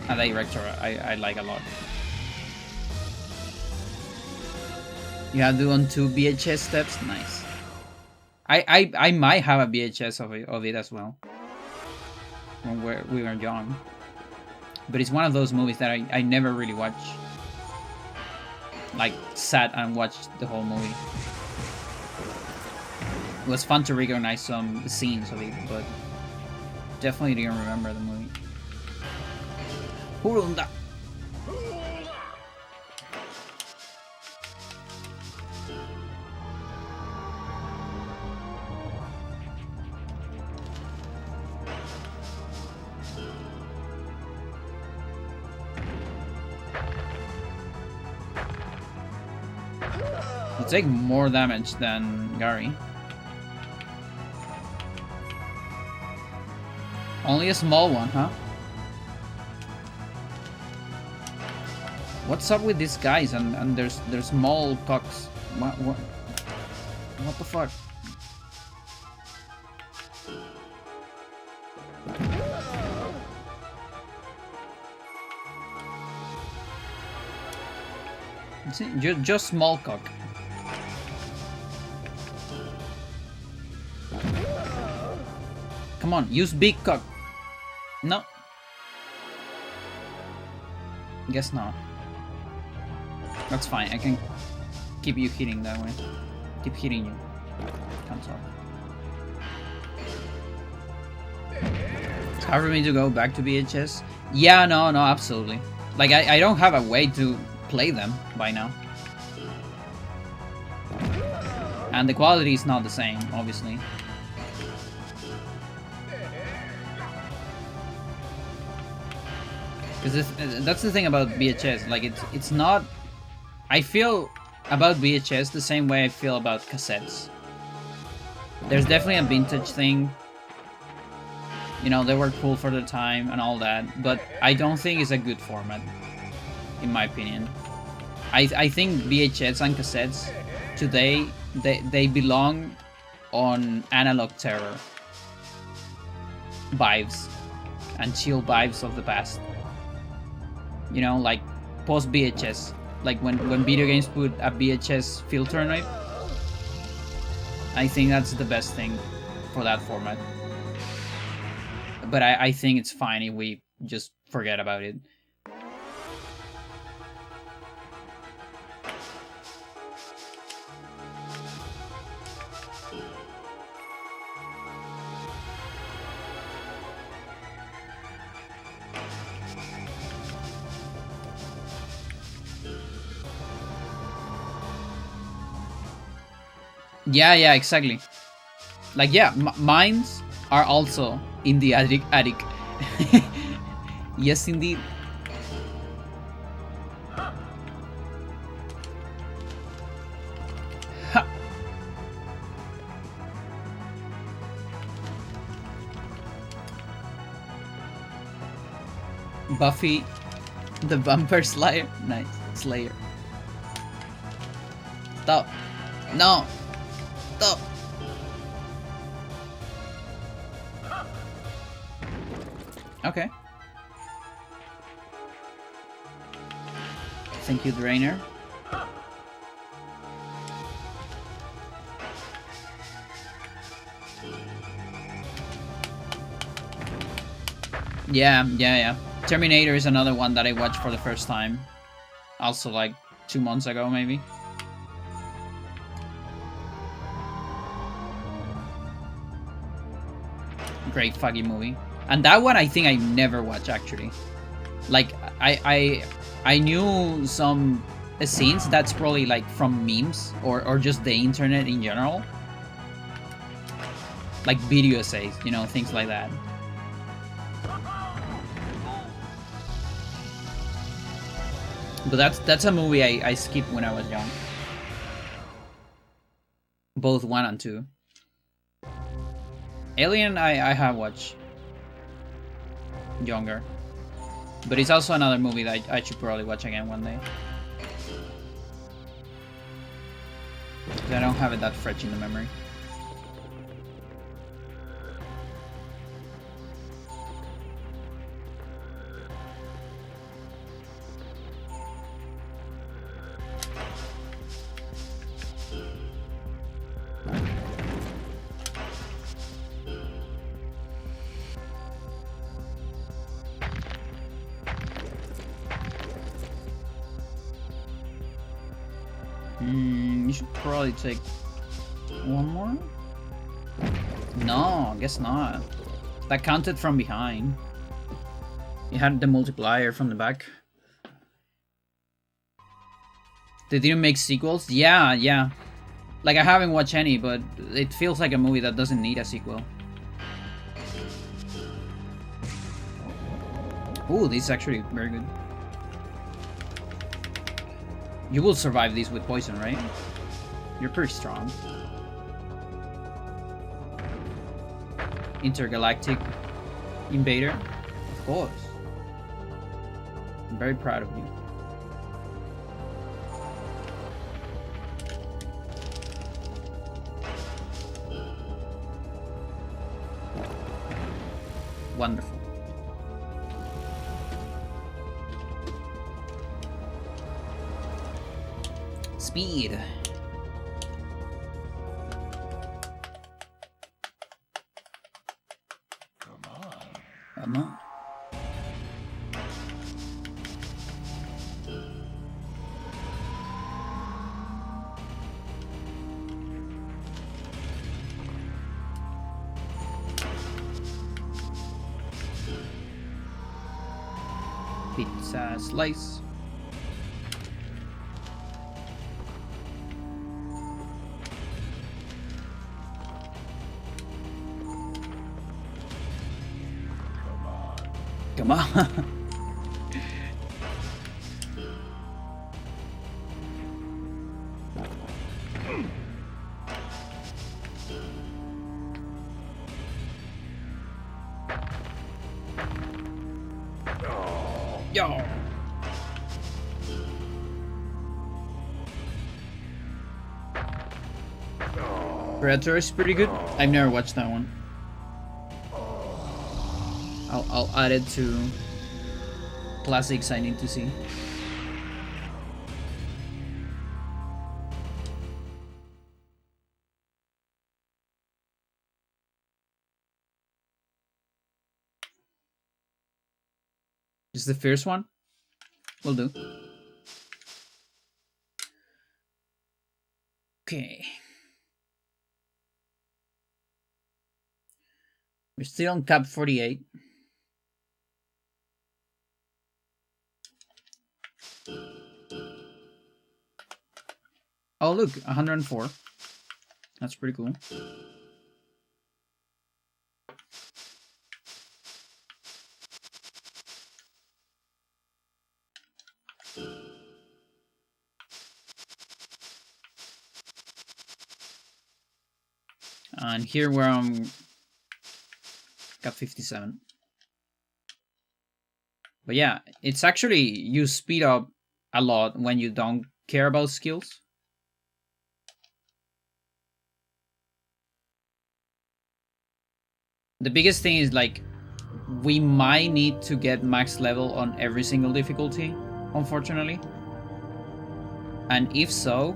a director I like a lot. You have to on 2 VHS steps? Nice. I might have a VHS of it as well. When we were young. But it's one of those movies that I never really watched. Like, sat and watched the whole movie. It was fun to recognize some scenes of it, but definitely didn't remember the movie. Hurunda! You take more damage than Gary. Only a small one, huh? What's up with these guys and there's small cocks? What the fuck? Just small cock. Come on, use big cock. No. Guess not. That's fine, I can keep you hitting that way. Keep hitting you. Comes up. It's hard for me to go back to VHS. Yeah, no, absolutely. Like, I don't have a way to play them by now. And the quality is not the same, obviously. Because that's the thing about VHS. Like, it's not... I feel about VHS the same way I feel about cassettes. There's definitely a vintage thing. You know, they were cool for the time and all that, but I don't think it's a good format, in my opinion. I think VHS and cassettes today, they belong on analog terror vibes and chill vibes of the past. You know, like post VHS, like when video games put a VHS filter on it. I think that's the best thing for that format. But I think it's fine if we just forget about it. Yeah, exactly. Like, yeah, mines are also in the attic. Yes, indeed. Ha. Buffy the Vampire Slayer. Nice. Slayer. Stop. No. Stop. Okay. Thank you, Drainer. Yeah. Terminator is another one that I watched for the first time. Also like 2 months ago, maybe. Great fucking movie. And that one I think I never watched, actually. Like, I knew some scenes that's probably like from memes or just the internet in general. Like video essays, you know, things like that. But that's a movie I skipped when I was young. Both 1 and 2. Alien I have watched younger. But it's also another movie that I should probably watch again one day. Because I don't have it that fresh in the memory. You should probably take one more? No, I guess not. That counted from behind. You had the multiplier from the back. They didn't make sequels? Yeah. Like, I haven't watched any, but it feels like a movie that doesn't need a sequel. Ooh, this is actually very good. You will survive these with poison, right? You're pretty strong. Intergalactic Invader? Of course. I'm very proud of you. Wonderful. Speed. Come on. Pizza slice. Come on. Yo. Predator is pretty good. I've never watched that one. I'll add it to classics I need to see. Is the first one? Will do. Okay. We're still on cap 48. Oh look, 104. That's pretty cool. And here where I'm got 57. But yeah, it's actually, you speed up a lot when you don't care about skills. The biggest thing is, like, we might need to get max level on every single difficulty, unfortunately. And if so,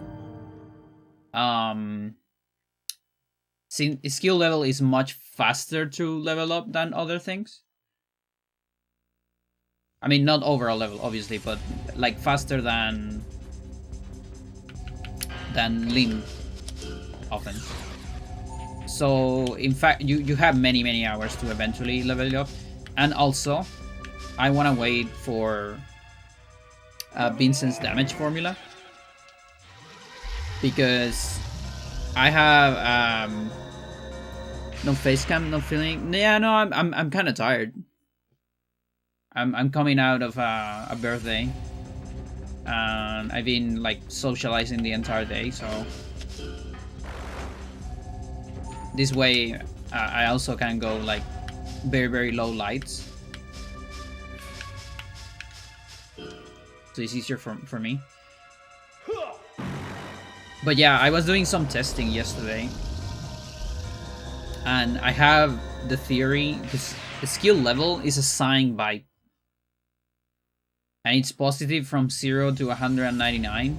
skill level is much faster to level up than other things. I mean, not overall level, obviously, but like faster than Lim often. So in fact, you have many hours to eventually level up. And also, I want to wait for Vincent's damage formula, because I have no face cam, no feeling. Yeah, no, I'm kind of tired. I'm coming out of a birthday, and I've been like socializing the entire day, so this way I also can go like very low lights, so it's easier for me. But yeah, I was doing some testing yesterday, and I have the theory, because the skill level is assigned by, and it's positive from 0 to 199,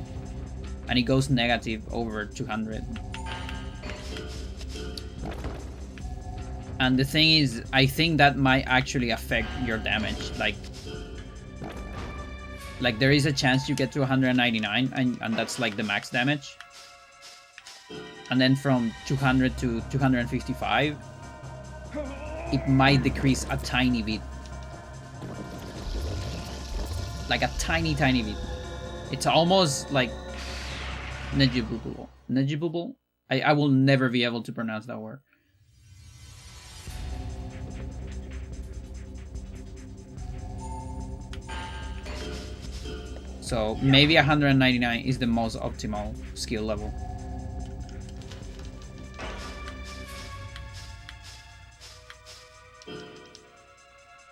and it goes negative over 200. And the thing is, I think that might actually affect your damage. Like, Like there is a chance you get to 199 and that's like the max damage. And then from 200 to 255, it might decrease a tiny bit. Like a tiny bit. It's almost like negligible. Negligible? I will never be able to pronounce that word. So maybe 199 is the most optimal skill level.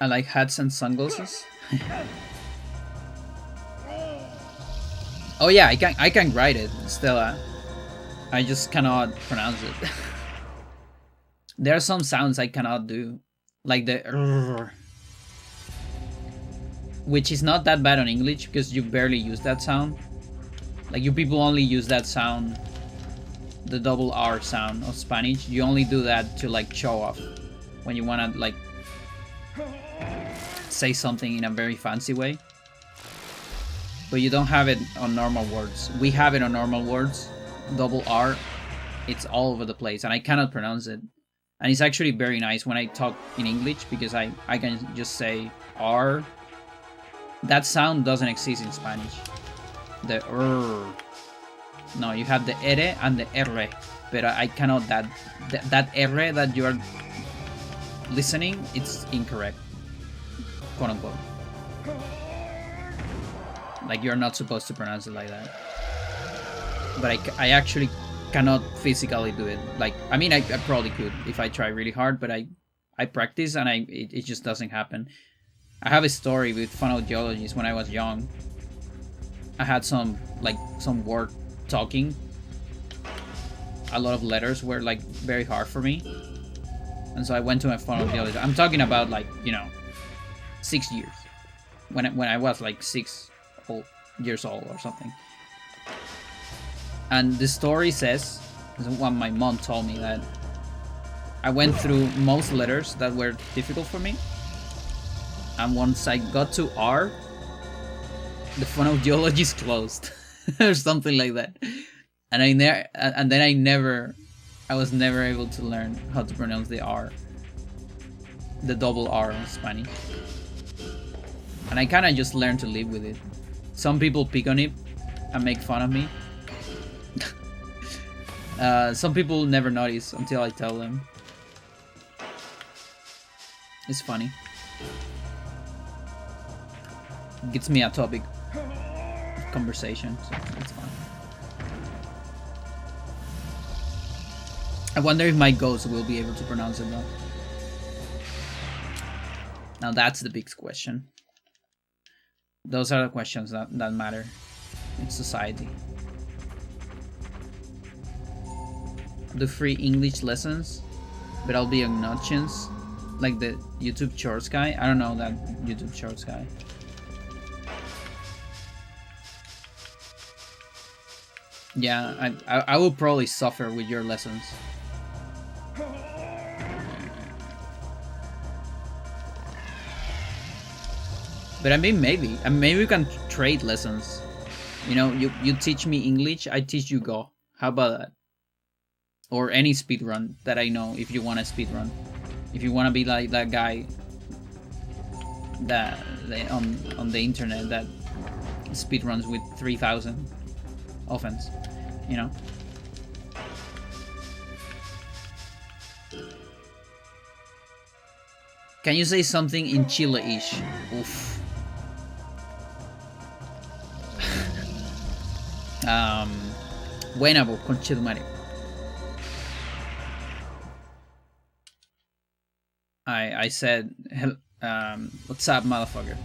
I like hats and sunglasses. Oh yeah, I can write it, Stella. I just cannot pronounce it. There are some sounds I cannot do, like the which is not that bad on English because you barely use that sound. Like you people only use that sound, the double R sound of Spanish. You only do that to like show off when you wanna like say something in a very fancy way. But you don't have it on normal words. We have it on normal words. Double R, it's all over the place and I cannot pronounce it. And it's actually very nice when I talk in English because I can just say R. That sound doesn't exist in Spanish. The R. No, you have the R and the R. But I cannot, that R that you are listening, it's incorrect. Quote unquote. Like you're not supposed to pronounce it like that. But I actually cannot physically do it. Like, I mean, I probably could if I try really hard, but I practice and it just doesn't happen. I have a story with phonoaudiologists when I was young. I had some word talking. A lot of letters were like very hard for me. And so I went to my phonoaudiologist. I'm talking about like, 6 years. When I was like 6 years old or something. And the story says, what my mom told me, that I went through most letters that were difficult for me. And once I got to R, the phonoaudiologist closed. Or something like that. And I was never able to learn how to pronounce the R. The double R in Spanish. And I kinda just learned to live with it. Some people pick on it and make fun of me. Some people never notice until I tell them. It's funny. It gets me a topic of conversation, so it's fun. I wonder if my ghost will be able to pronounce it though. Now that's the big question. Those are the questions that matter in society. Do free English lessons, but I'll be obnoxious, like the YouTube Shorts guy. I don't know that YouTube Shorts guy. Yeah, I will probably suffer with your lessons. But I mean, maybe we can trade lessons. You teach me English, I teach you Go. How about that? Or any speedrun that I know, if you want a speedrun. If you want to be like that guy that on the internet that speedruns with 3,000 offense, Can you say something in Chile-ish? Oof. Buena, po, conchetumare. I said, what's up, motherfucker?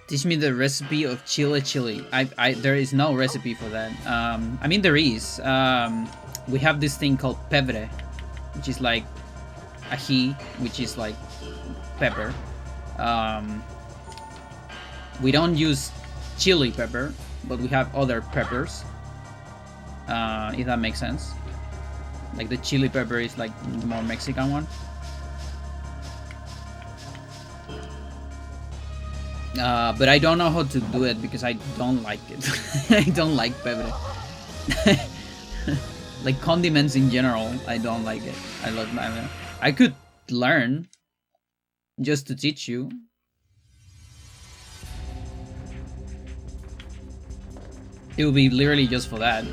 Teach me the recipe of chili. There is no recipe for that. I mean, there is. We have this thing called pebre, which is like ají, which is like pepper. We don't use chili pepper, but we have other peppers. If that makes sense. Like the chili pepper is like the more Mexican one. But I don't know how to do it because I don't like it. I don't like pepper. Like condiments in general, I don't like it. I could learn just to teach you. It will be literally just for that.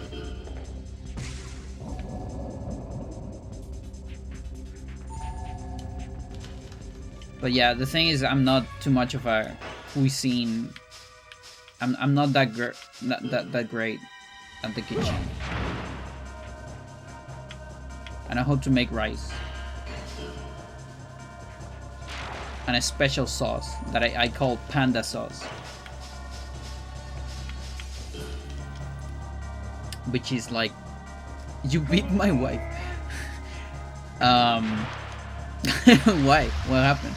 But yeah, the thing is, I'm not too much of a cuisine. I'm not that great at the kitchen. I know how to make rice and a special sauce that I call panda sauce, which is like, you beat my wife. Why? What happened?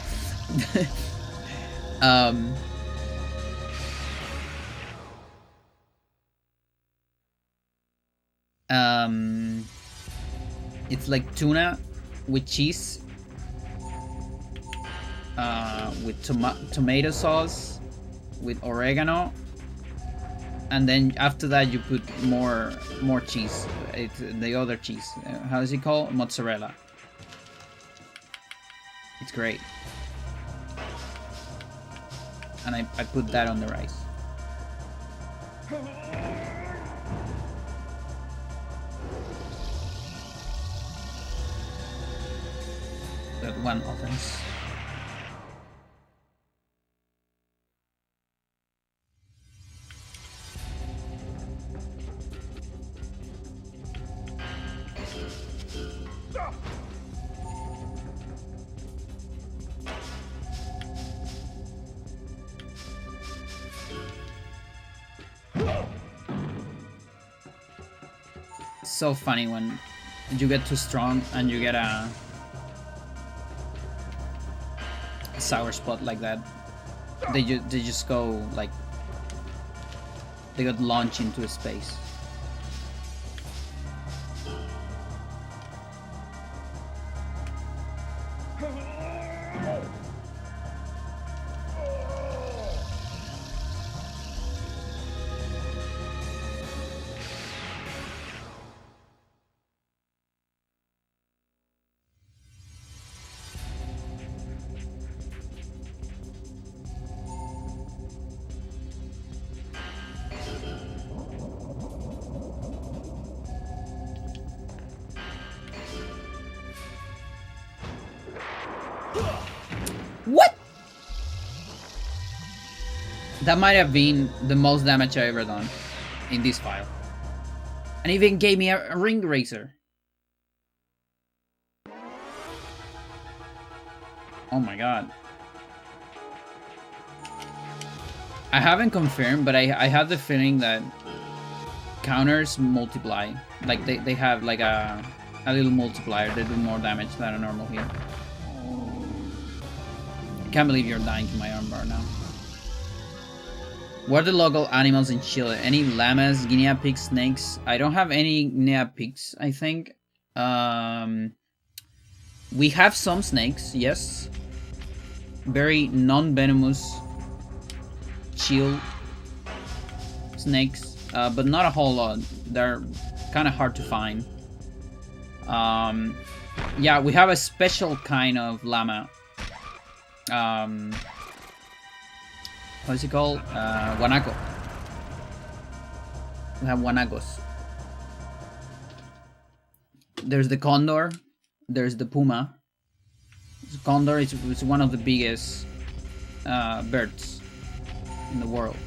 It's like tuna with cheese, with tomato sauce, with oregano, and then after that you put more cheese. It's the other cheese. How is it called? Mozzarella. It's great. And I put that on the rice. That one offense. So funny when you get too strong and you get a sour spot like that. They just go like, they got launched into space. What? That might have been the most damage I ever done in this file. And even gave me a ring racer. Oh my god. I haven't confirmed, but I have the feeling that counters multiply. Like they have like a little multiplier. They do more damage than a normal hit. I can't believe you're dying to my armbar now. What are the local animals in Chile? Any llamas, guinea pigs, snakes? I don't have any guinea pigs, I think. We have some snakes, yes. Very non-venomous, chill snakes, but not a whole lot. They're kind of hard to find. Yeah, we have a special kind of llama. What is it called? Guanaco. We have guanacos. There's the condor. There's the puma. The condor is one of the biggest birds in the world.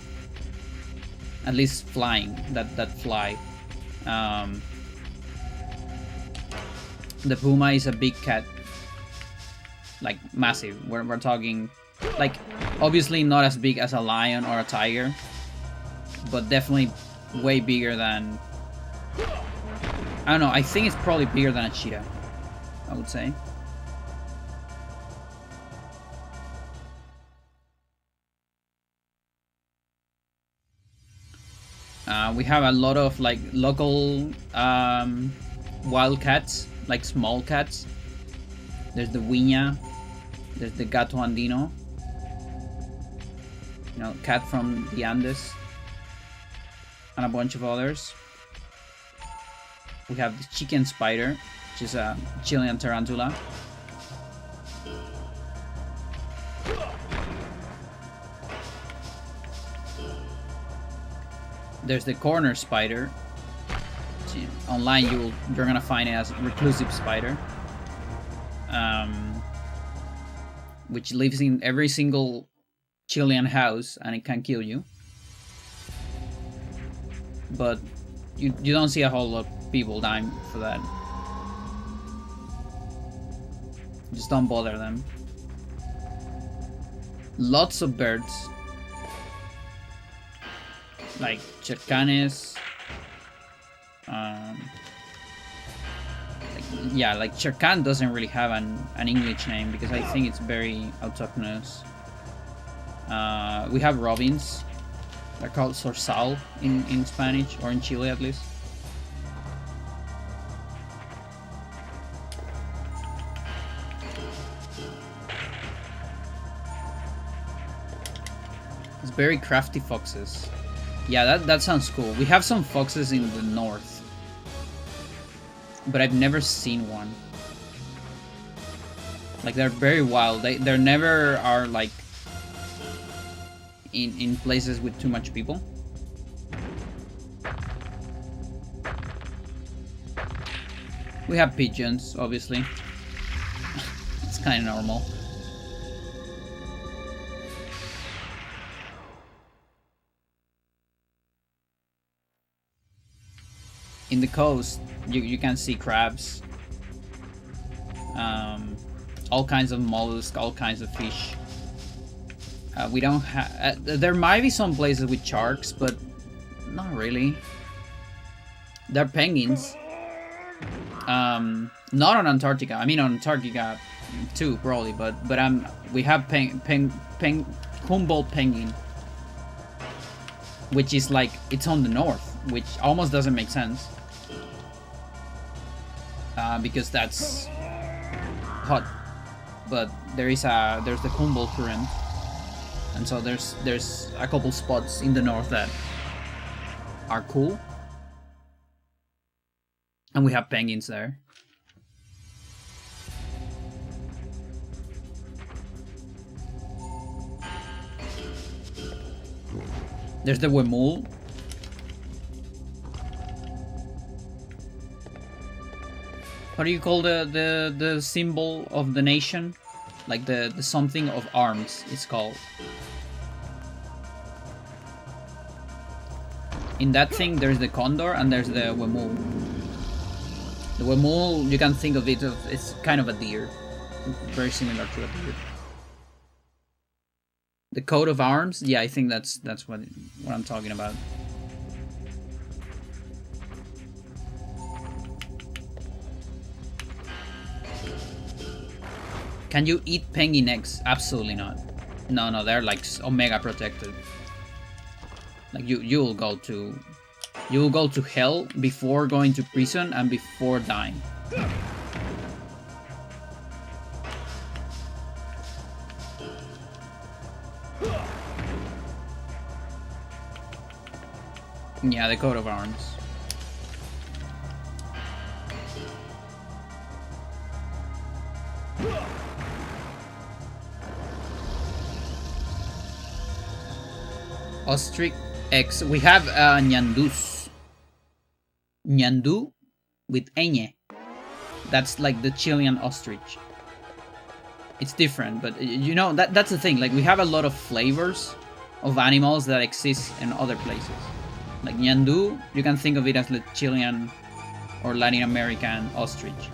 At least flying, that fly. The puma is a big cat. Like massive. We're talking, like, obviously not as big as a lion or a tiger, but definitely way bigger than, I don't know, I think it's probably bigger than a cheetah, I would say. We have a lot of like local wild cats, like small cats. There's the Huiña, there's the Gato Andino, you know, cat from the Andes, and a bunch of others. We have the chicken spider, which is a Chilean tarantula. There's the corner spider. Online, you're gonna find it as reclusive spider, which lives in every single Chilean house and it can kill you. But you don't see a whole lot of people dying for that. Just don't bother them. Lots of birds. Like chercanes. Like chercan doesn't really have an English name because I think it's very autochthonous. We have robins. They're called zorzal in Spanish, or in Chile at least. It's very crafty foxes. Yeah, that sounds cool. We have some foxes in the north, but I've never seen one. Like, they're very wild. They never are like in places with too much people. We have pigeons, obviously. It's kind of normal. In the coast, you can see crabs, all kinds of mollusks, all kinds of fish. We don't have. There might be some places with sharks, but not really. There are penguins. Not on Antarctica. I mean, on Antarctica too, probably. But we have Humboldt penguin, which is like it's on the north, which almost doesn't make sense. Because that's hot, but there's the Humboldt current, and so there's a couple spots in the north that are cool, and we have penguins there. There's the Huemul. What do you call the symbol of the nation? Like the something of arms, it's called. In that thing, there's the condor and there's the Huemul. The Huemul, you can think of it, it's kind of a deer. Very similar to a deer. The coat of arms? Yeah, I think that's what I'm talking about. Can you eat penguin eggs? Absolutely not. No, they're like omega protected. Like you will go to hell before going to prison and before dying. Yeah, the coat of arms. Ostrich X. We have Ñandús. Ñandú with ñ. That's like the Chilean ostrich. It's different, but you know that's the thing. Like we have a lot of flavors of animals that exist in other places. Like Ñandú, you can think of it as the Chilean or Latin American ostrich.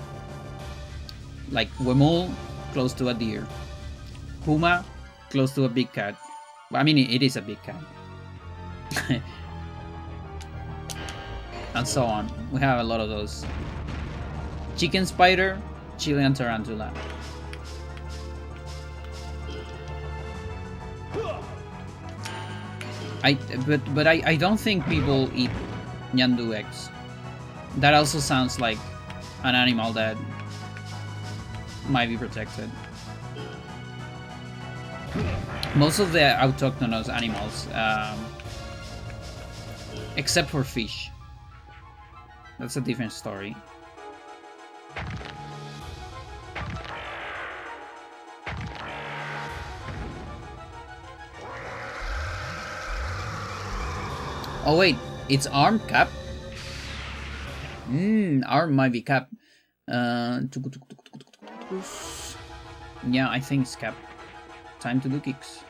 Like Huemul, close to a deer. Puma, close to a big cat. I mean, it is a big cat. And so on. We have a lot of those. Chicken spider, Chilean tarantula. I but I don't think people eat Nyandu eggs. That also sounds like an animal that might be protected. Most of the autochthonous animals, except for fish, that's a different story. Oh wait, it's arm cap? Arm might be cap. Yeah, I think it's cap. Time to do kicks.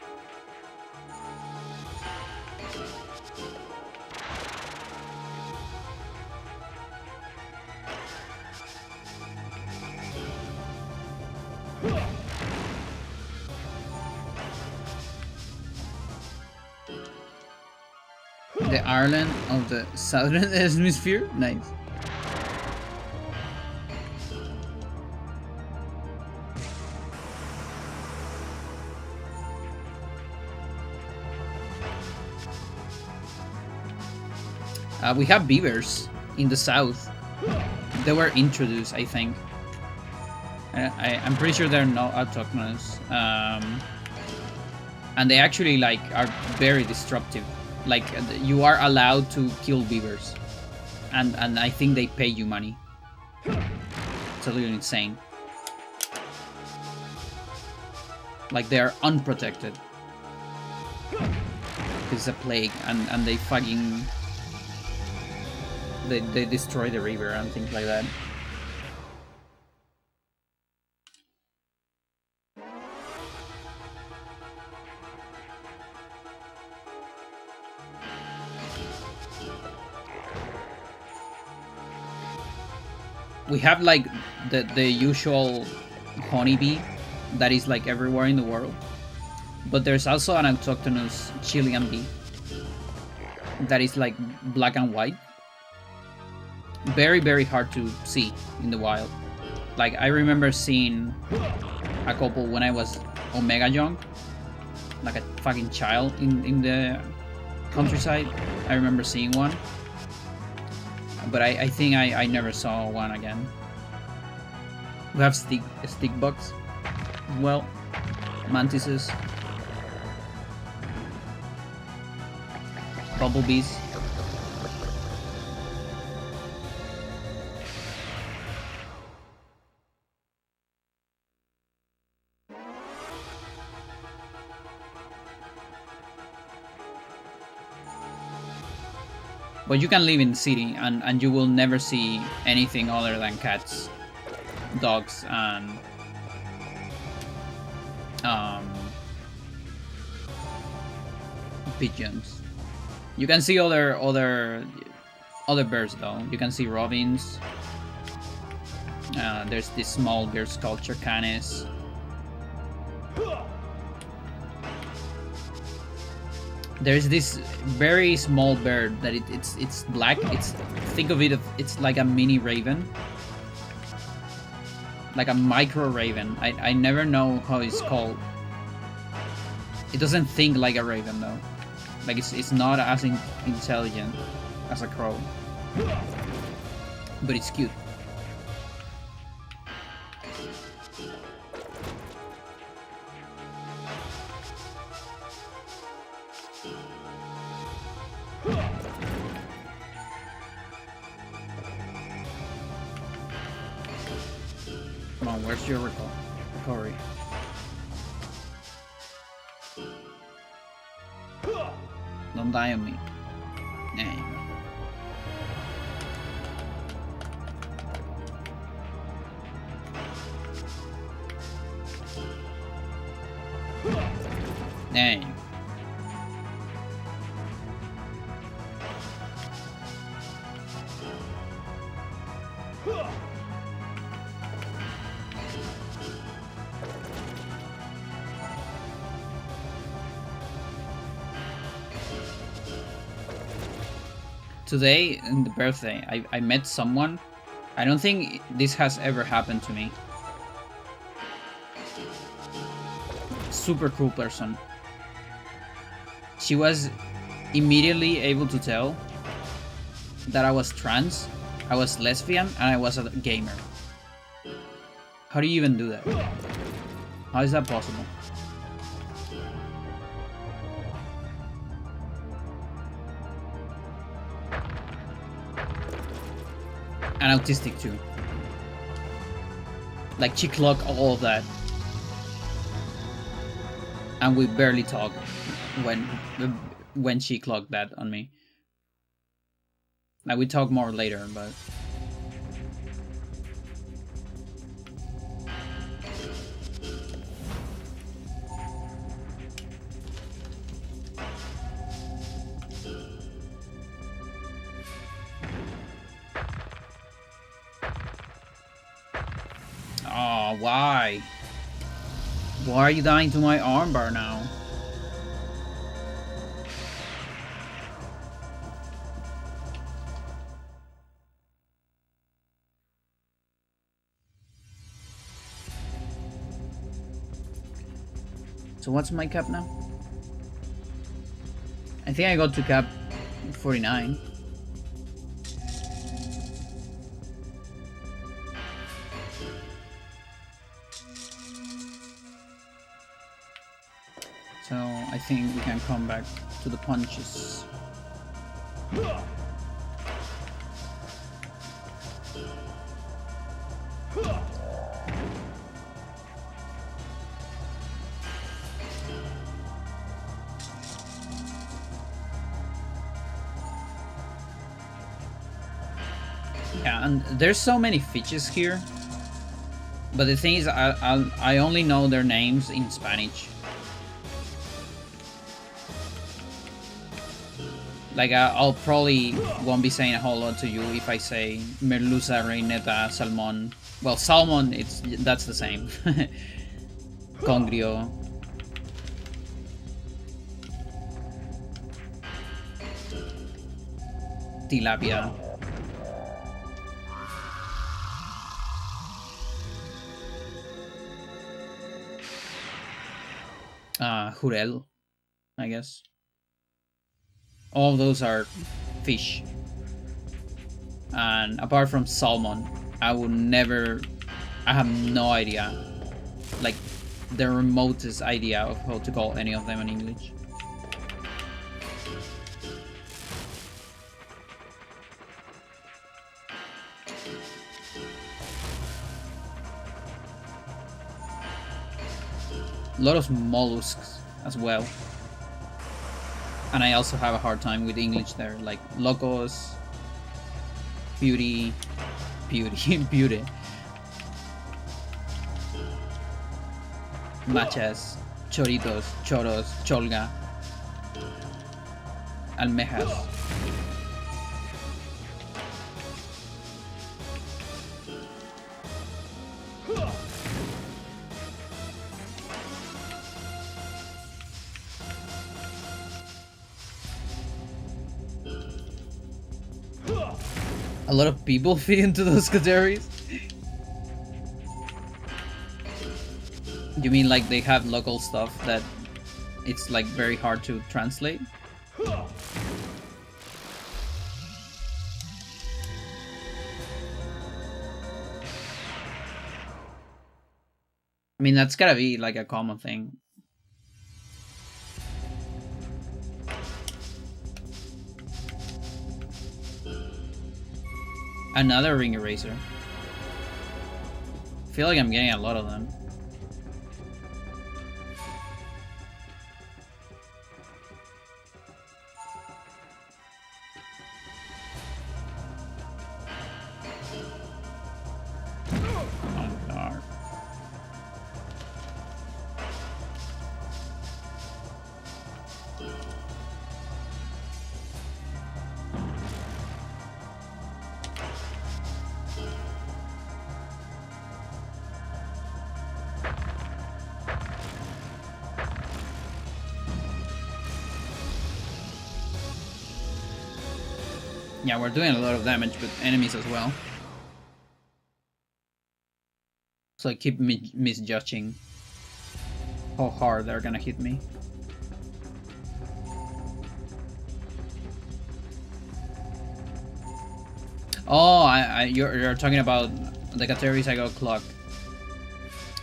The Ireland of the Southern Hemisphere? Nice. We have beavers in the south. They were introduced, I think. I'm pretty sure they're not autochthonous. And they actually like are very disruptive. Like you are allowed to kill beavers, and I think they pay you money. It's a little insane. Like they are unprotected. It's a plague, and they fucking they destroy the river and things like that. We have like the usual honeybee that is like everywhere in the world, but there's also an autochthonous Chilean bee that is like black and white. Very, very hard to see in the wild. Like I remember seeing a couple when I was Omega young, like a fucking child in the countryside. I remember seeing one. But I think I never saw one again. We have stick bugs. Well, mantises. Bumblebees. But you can live in the city and you will never see anything other than cats, dogs, and pigeons. You can see other birds though. You can see robins. There's this small bird called Canis. There's this very small bird that it's black. Think of it. It's like a mini raven, like a micro raven. I never know how it's called. It doesn't think like a raven though. Like it's not as intelligent as a crow, but it's cute. Come on, where's your recovery? Don't die on me. Nah. Nah. Today, in the birthday, I met someone. I don't think this has ever happened to me. Super cool person. She was immediately able to tell that I was trans, I was lesbian, and I was a gamer. How do you even do that? How is that possible? And autistic too. Like she clocked all of that. And we barely talk when she clocked that on me. Like we talk more later, but oh, why? Why are you dying to my armbar now? So what's my cap now? I think I got to cap 49. So I think we can come back to the punches. Yeah, and there's so many features here. But the thing is, I only know their names in Spanish. Like, I'll probably won't be saying a whole lot to you if I say Merluza, Reineta, Salmon. Well, Salmon, that's the same. Congrio. Tilapia. Jurel, I guess. All of those are fish. And apart from salmon, I would never... I have no idea. Like, the remotest idea of how to call any of them in English. A lot of mollusks as well. And I also have a hard time with English there, like locos, beauty, beauty, machas, choritos, choros, cholga, almejas. A lot of people fit into those categories? You mean like they have local stuff that it's like very hard to translate? I mean, that's gotta be like a common thing. Another ring eraser. I feel like I'm getting a lot of them. Oh god. Yeah, we're doing a lot of damage with enemies as well. So I keep misjudging how hard they're gonna hit me. Oh, you're talking about the Kateris I got clock.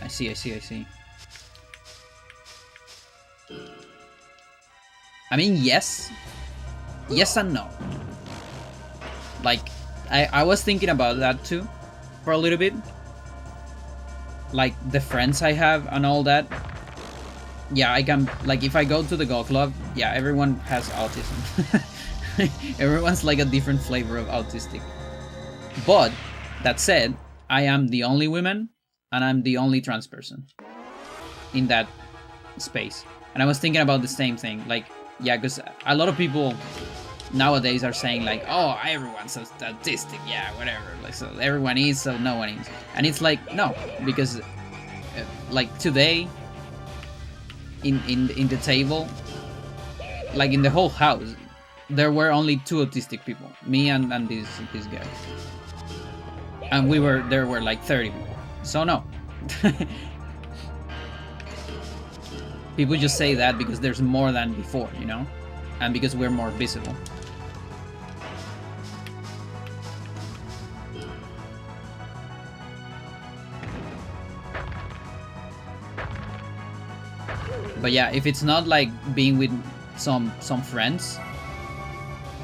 I see. I mean, yes and no. Like, I was thinking about that too for a little bit. Like the friends I have and all that. Yeah, I can, like, if I go to the Go Club, yeah, everyone has autism. Everyone's like a different flavor of autistic. But that said, I am the only woman and I'm the only trans person in that space. And I was thinking about the same thing. Like, yeah, because a lot of people nowadays are saying like, oh, everyone's autistic, yeah, whatever. Like, so everyone is, so no one is. And it's like, no, because like today in the table, like in the whole house, there were only 2 autistic people, me and this guy, and there were like 30 people. So no. People just say that because there's more than before, you know, and because we're more visible. But yeah, if it's not like being with some friends,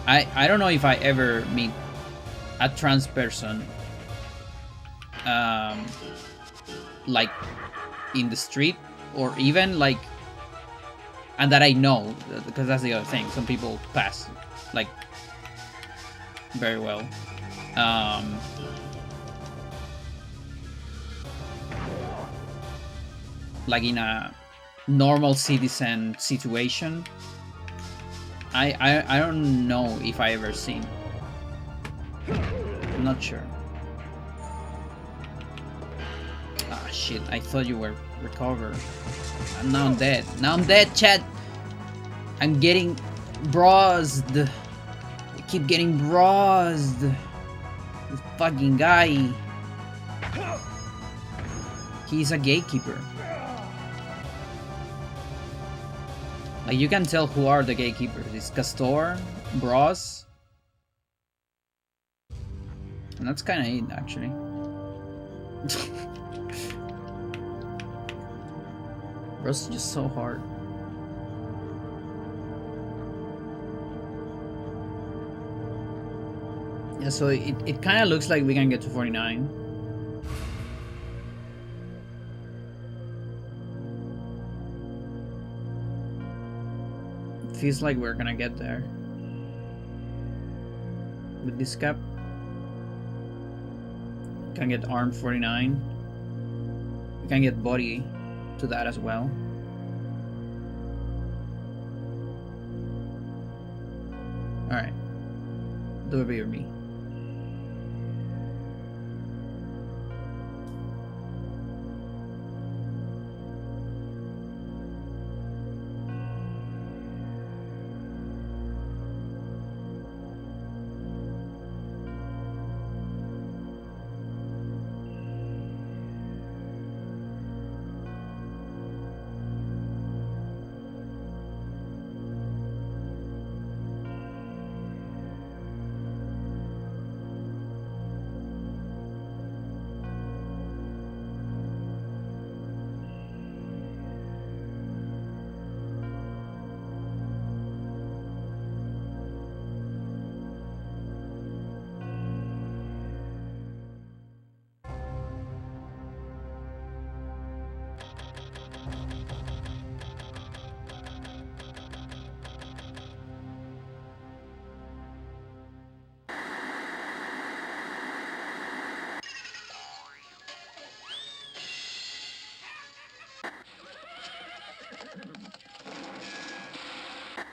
I don't know if I ever meet a trans person like in the street, or even like, and that I know, because that's the other thing, some people pass like very well. Like in a normal citizen situation, I don't know if I ever seen. I'm not sure. Ah, shit, I thought you were recovered. And now I'm dead. Now I'm dead, chat. I'm getting brozed. I keep getting brozed. This fucking guy. He's a gatekeeper. Like, you can tell who are the gatekeepers. It's Castor, Bros. And that's kind of it, actually. Bros is just so hard. Yeah, so it kind of looks like we can get to 49. Feels like we're gonna get there with this cap. Can get armed 49. We can get body to that as well. Alright, do it or me.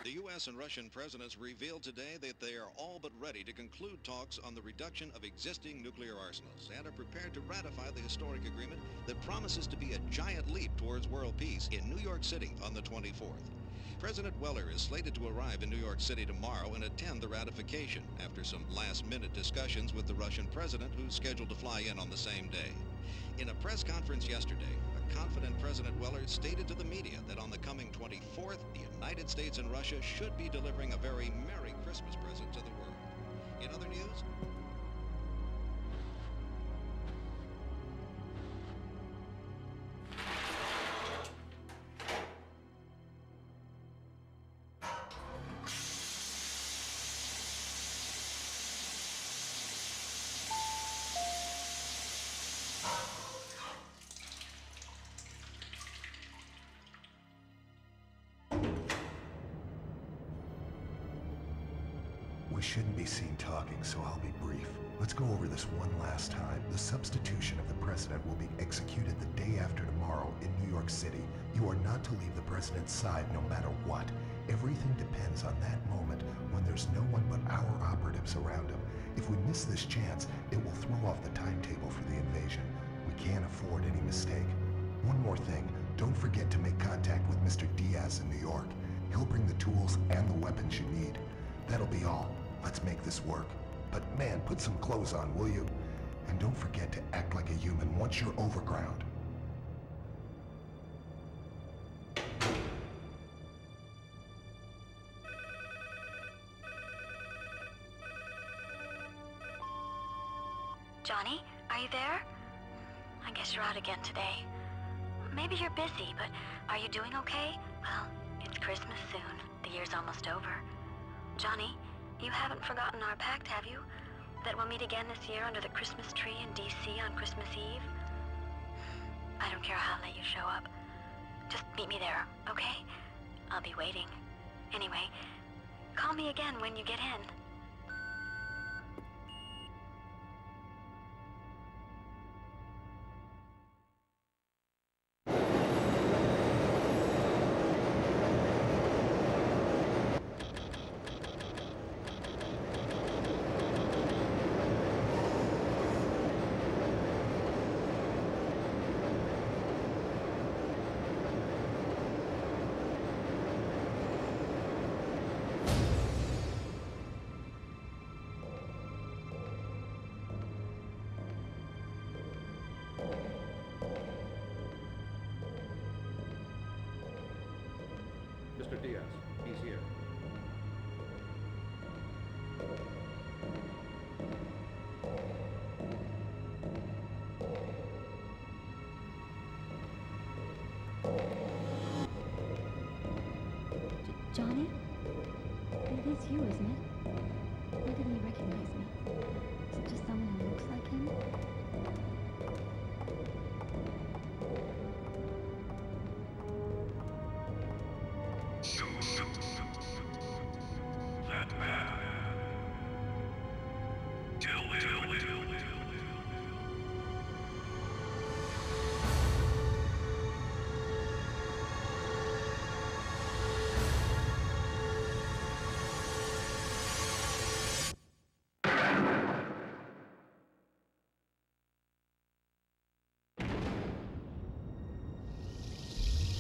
The U.S. and Russian presidents revealed today that they are all but ready to conclude talks on the reduction of existing nuclear arsenals and are prepared to ratify the historic agreement that promises to be a giant leap towards world peace in New York City on the 24th. President Weller is slated to arrive in New York City tomorrow and attend the ratification after some last-minute discussions with the Russian president, who's scheduled to fly in on the same day. In a press conference yesterday, confident President Weller stated to the media that on the coming 24th, the United States and Russia should be delivering a very Merry Christmas present to the world. In other news, shouldn't be seen talking, so I'll be brief. Let's go over this one last time. The substitution of the president will be executed the day after tomorrow in New York City. You are not to leave the president's side no matter what. Everything depends on that moment when there's no one but our operatives around him. If we miss this chance, it will throw off the timetable for the invasion. We can't afford any mistake. One more thing, don't forget to make contact with Mr. Diaz in New York. He'll bring the tools and the weapons you need. That'll be all. Let's make this work. But man, put some clothes on, will you? And don't forget to act like a human once you're overground. Johnny, are you there? I guess you're out again today. Maybe you're busy, but are you doing okay? Well, it's Christmas soon. The year's almost over. Johnny, you haven't forgotten our pact, have you? That we'll meet again this year under the Christmas tree in D.C. on Christmas Eve? I don't care how late you show up. Just meet me there, okay? I'll be waiting. Anyway, call me again when you get in. Mr. Diaz, he's here. Johnny? It is you, isn't it? Why didn't he recognize me? Is it just someone who looks like him? That man.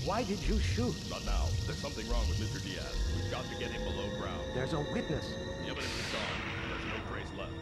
Why did you shoot? Not now. There's something wrong with Mr. Diaz. We've got to get him below ground. There's a witness. The evidence is gone. There's no trace left.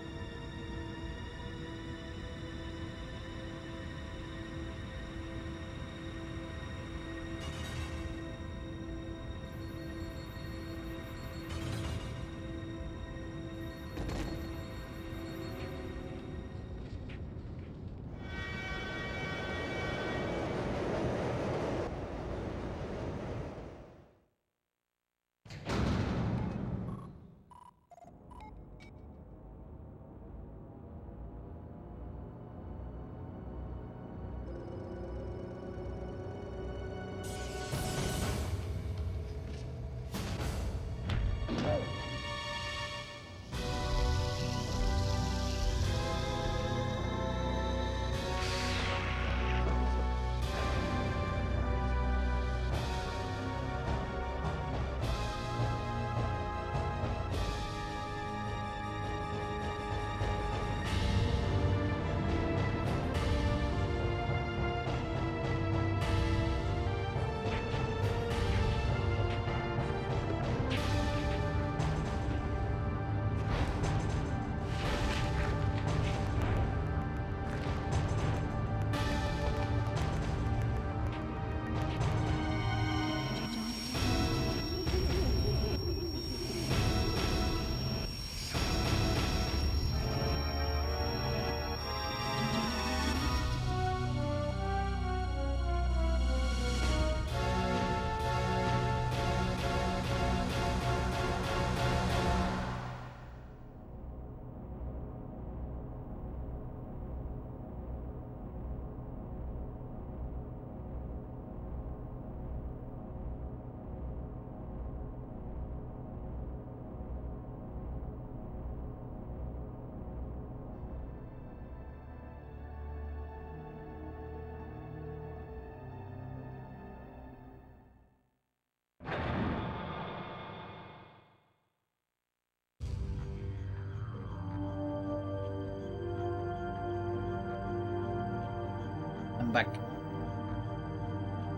back.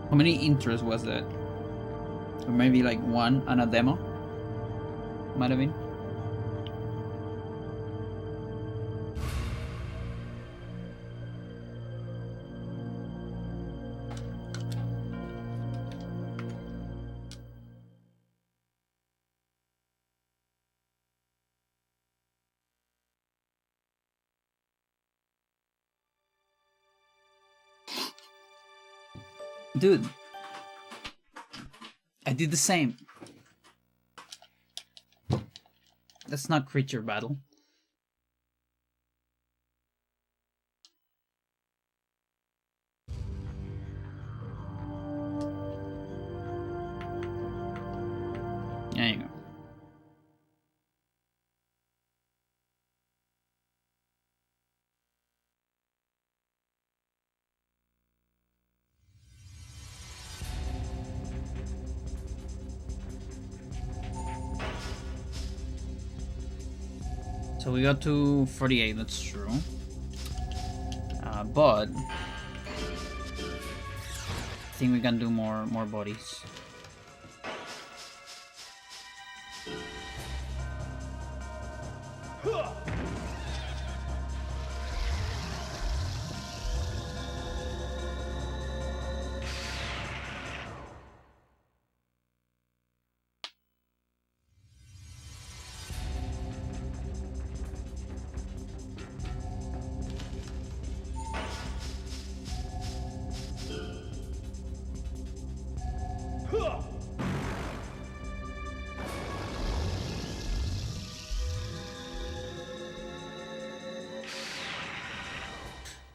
How many intros was that? Or maybe like one and a demo? Might have been. Dude, I did the same. That's not creature battle. There you go. So we got to 48, that's true. But I think we can do more bodies.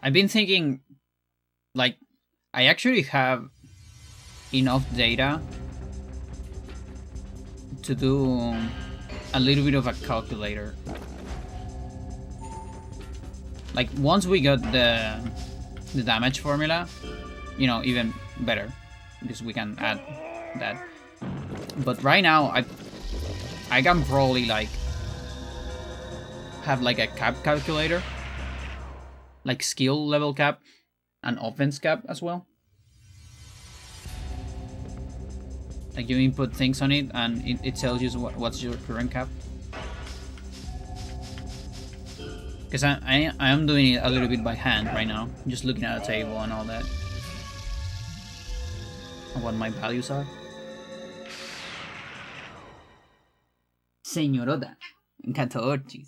I've been thinking, like, I actually have enough data to do a little bit of a calculator. Like, once we got the damage formula, you know, even better, because we can add that. But right now, I can probably, like, have, like, a cap calculator. Like skill level cap and offense cap as well. Like you input things on it and it tells you what's your current cap. Because I am doing it a little bit by hand right now. Just looking at a table and all that. And what my values are. Señorota, 14.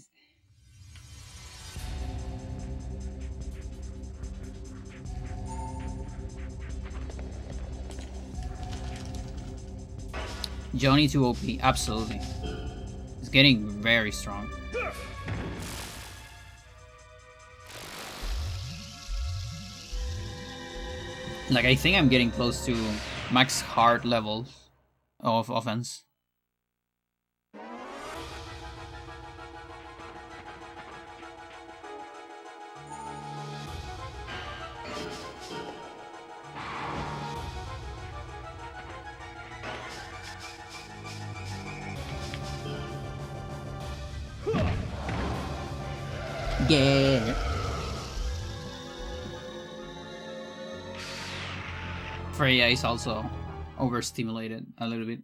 Johnny to OP, absolutely. He's getting very strong. Like, I think I'm getting close to max hard levels of offense. Yeah. Freya is also overstimulated a little bit.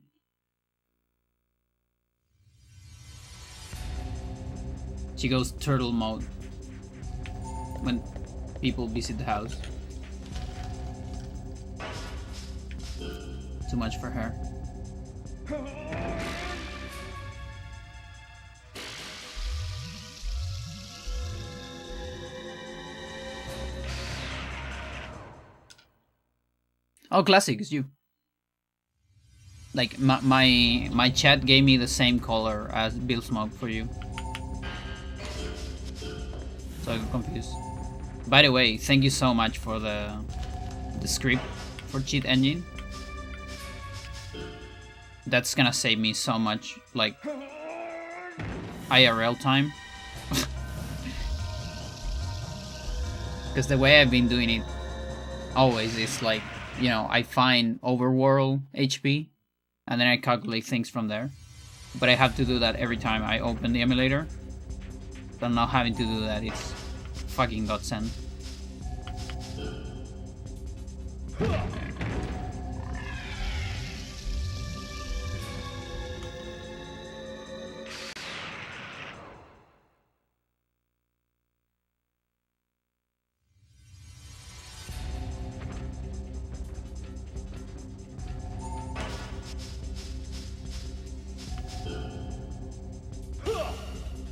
She goes turtle mode when people visit the house. Too much for her. Oh, classic, it's you. Like, my chat gave me the same color as Bill Smoke for you. So I got confused. By the way, thank you so much for the script for Cheat Engine. That's gonna save me so much, like, IRL time. Because the way I've been doing it always is like, you know, I find overworld HP and then I calculate things from there. But I have to do that every time I open the emulator. But not having to do that, it's fucking godsend.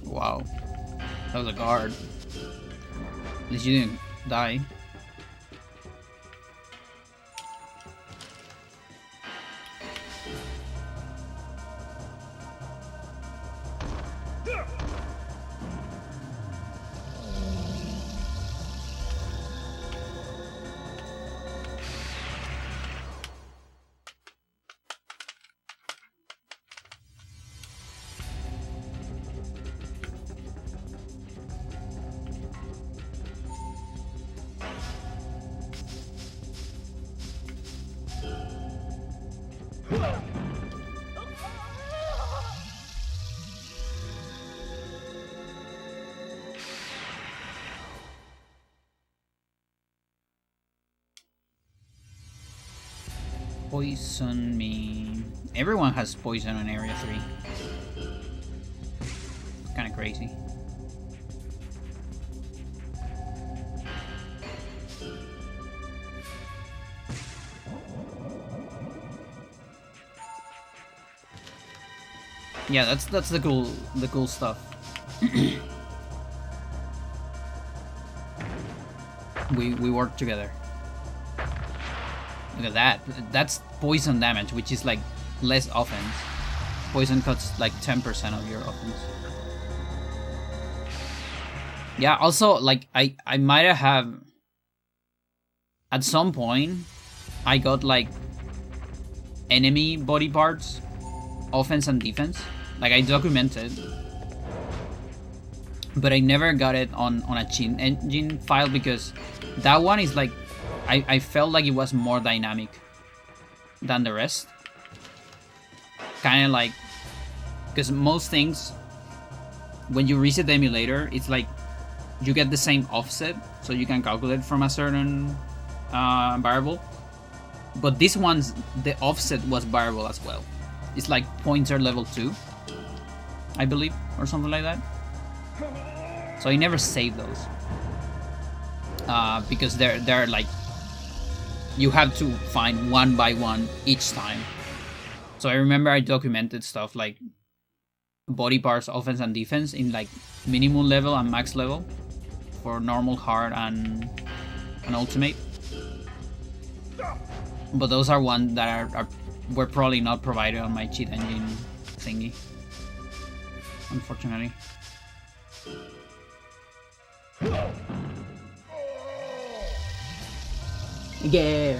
Wow. That was a guard. At least you didn't die. Poison me. Everyone has poison on Area 3. Kind of crazy. Yeah, that's the cool stuff. we work together. Look at that. That's poison damage, which is like less offense. Poison cuts like 10% of your offense. Yeah, also like I might have at some point I got like enemy body parts, offense and defense. Like I documented, but I never got it on a cheat engine file because that one is like I felt like it was more dynamic than the rest. Kind of like, because most things, when you reset the emulator, it's like you get the same offset, so you can calculate from a certain variable. But this one's, the offset was variable as well. It's like pointer level 2, I believe, or something like that. So I never saved those. Because they're like, you have to find one by one each time. So I remember I documented stuff like body parts, offense and defense in like minimum level and max level for normal, hard, and ultimate. But those are ones that were probably not provided on my cheat engine thingy, unfortunately. Yeah.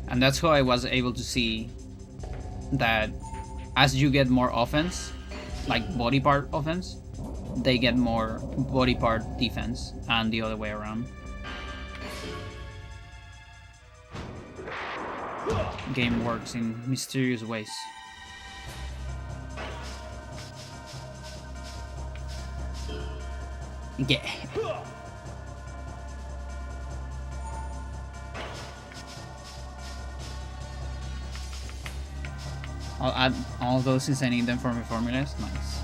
And that's how I was able to see that as you get more offense, like body part offense, they get more body part defense, and the other way around. Game works in mysterious ways. Yeah. I'll add all those since I need them for my formulas. Nice.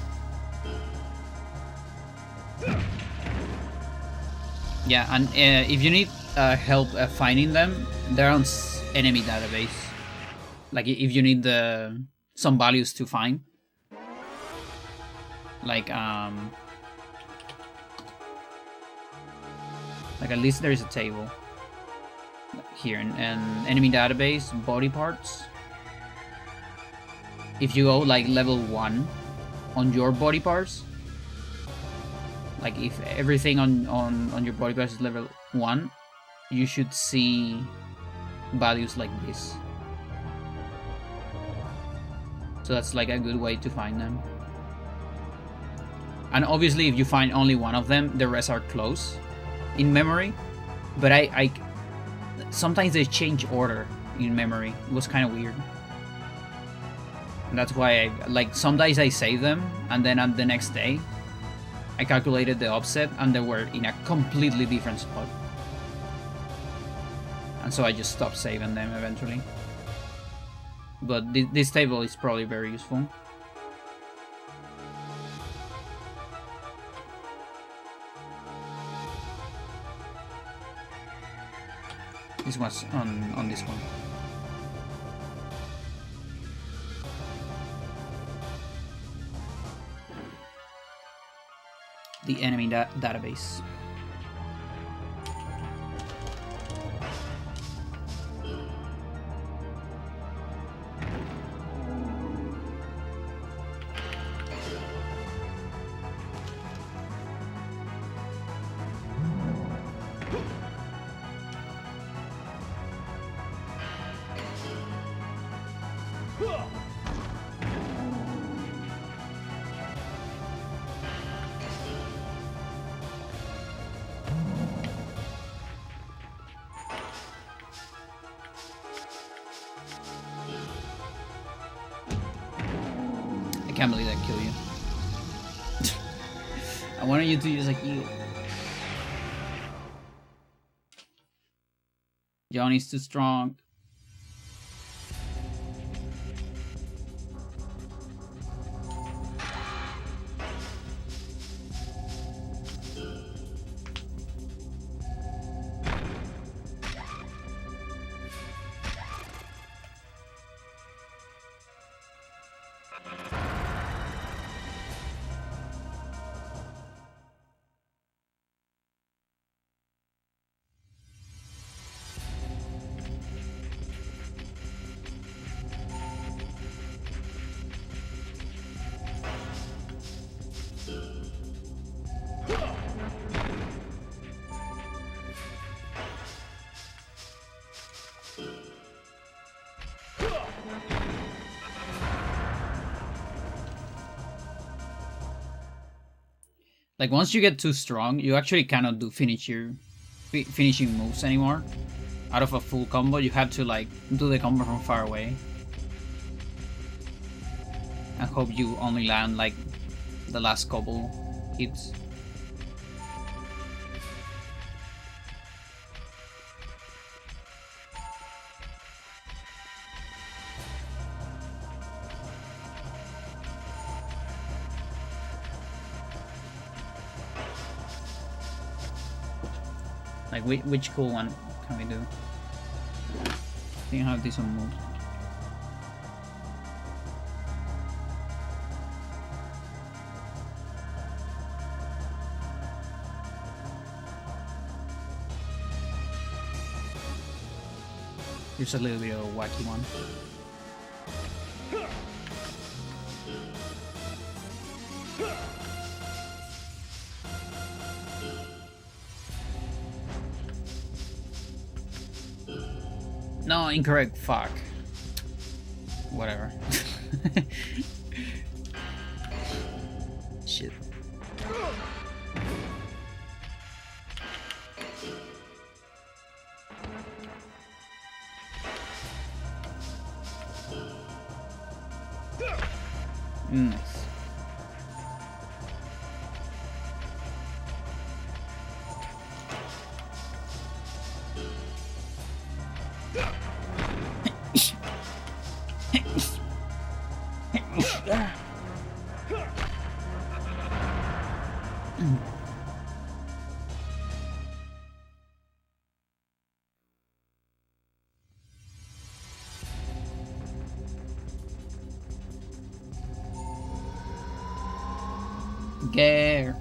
Yeah, and if you need help finding them, they're on enemy database. Like if you need some values to find, like at least there is a table here in enemy database, body parts. If you go like level 1 on your body parts, like if everything on your body parts is level 1, you should see values like this. So that's like a good way to find them. And obviously if you find only one of them, the rest are close in memory. But I sometimes they change order in memory. It was kind of weird. That's why I, like, some days I save them, and then on the next day, I calculated the offset, and they were in a completely different spot. And so I just stopped saving them eventually. But this table is probably very useful. This was on this one. The enemy database. I can't believe that killed you. I wanted you to use a heal. Johnny's too strong. Like, once you get too strong, you actually cannot do finishing moves anymore. Out of a full combo, you have to, like, do the combo from far away. And hope you only land, like, the last couple hits. Like, which cool one can we do? I think I have this one moved. Here's a little bit of a wacky one. No, incorrect. Fuck. Whatever. Shit. Nice. Gare.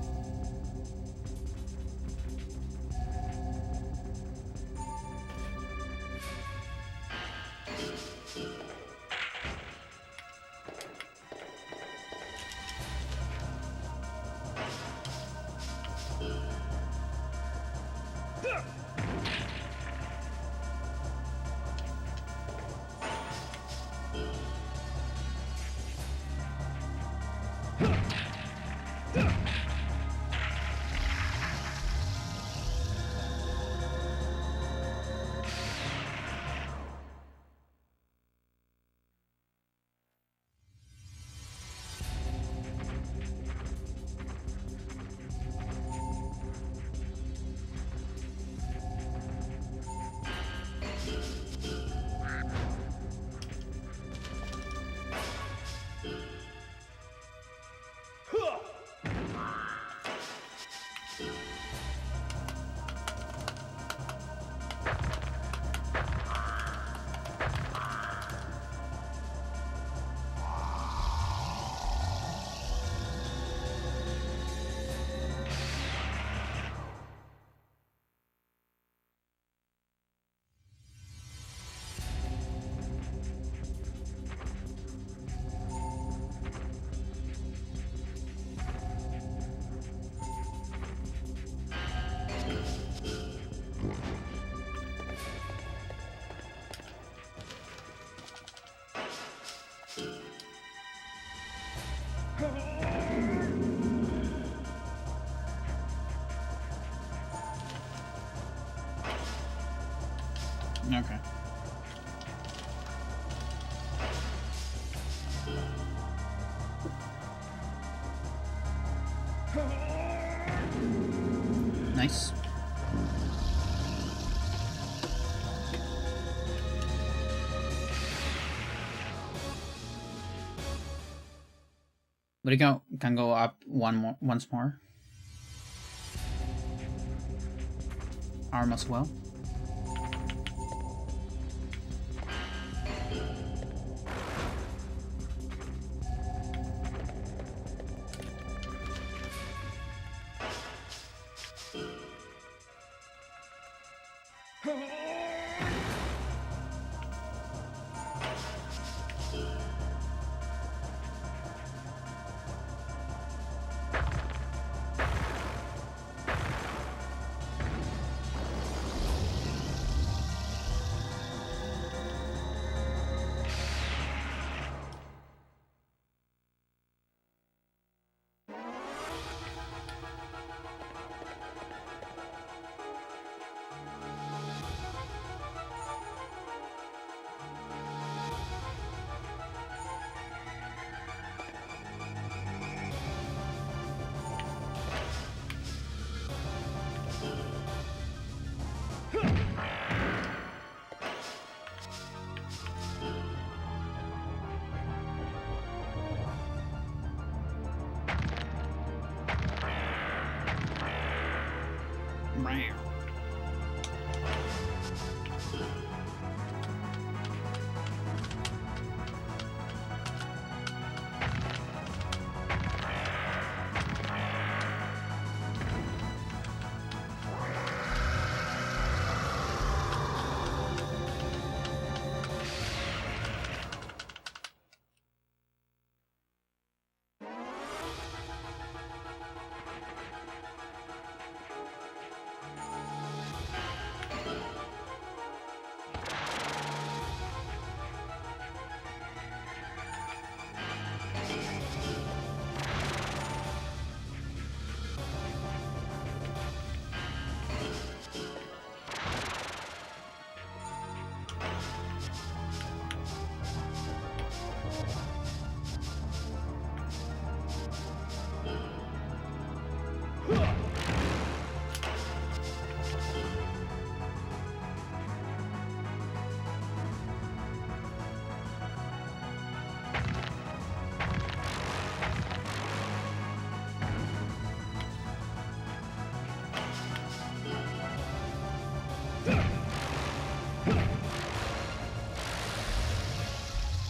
Nice. But it can go up once more. Arm as well.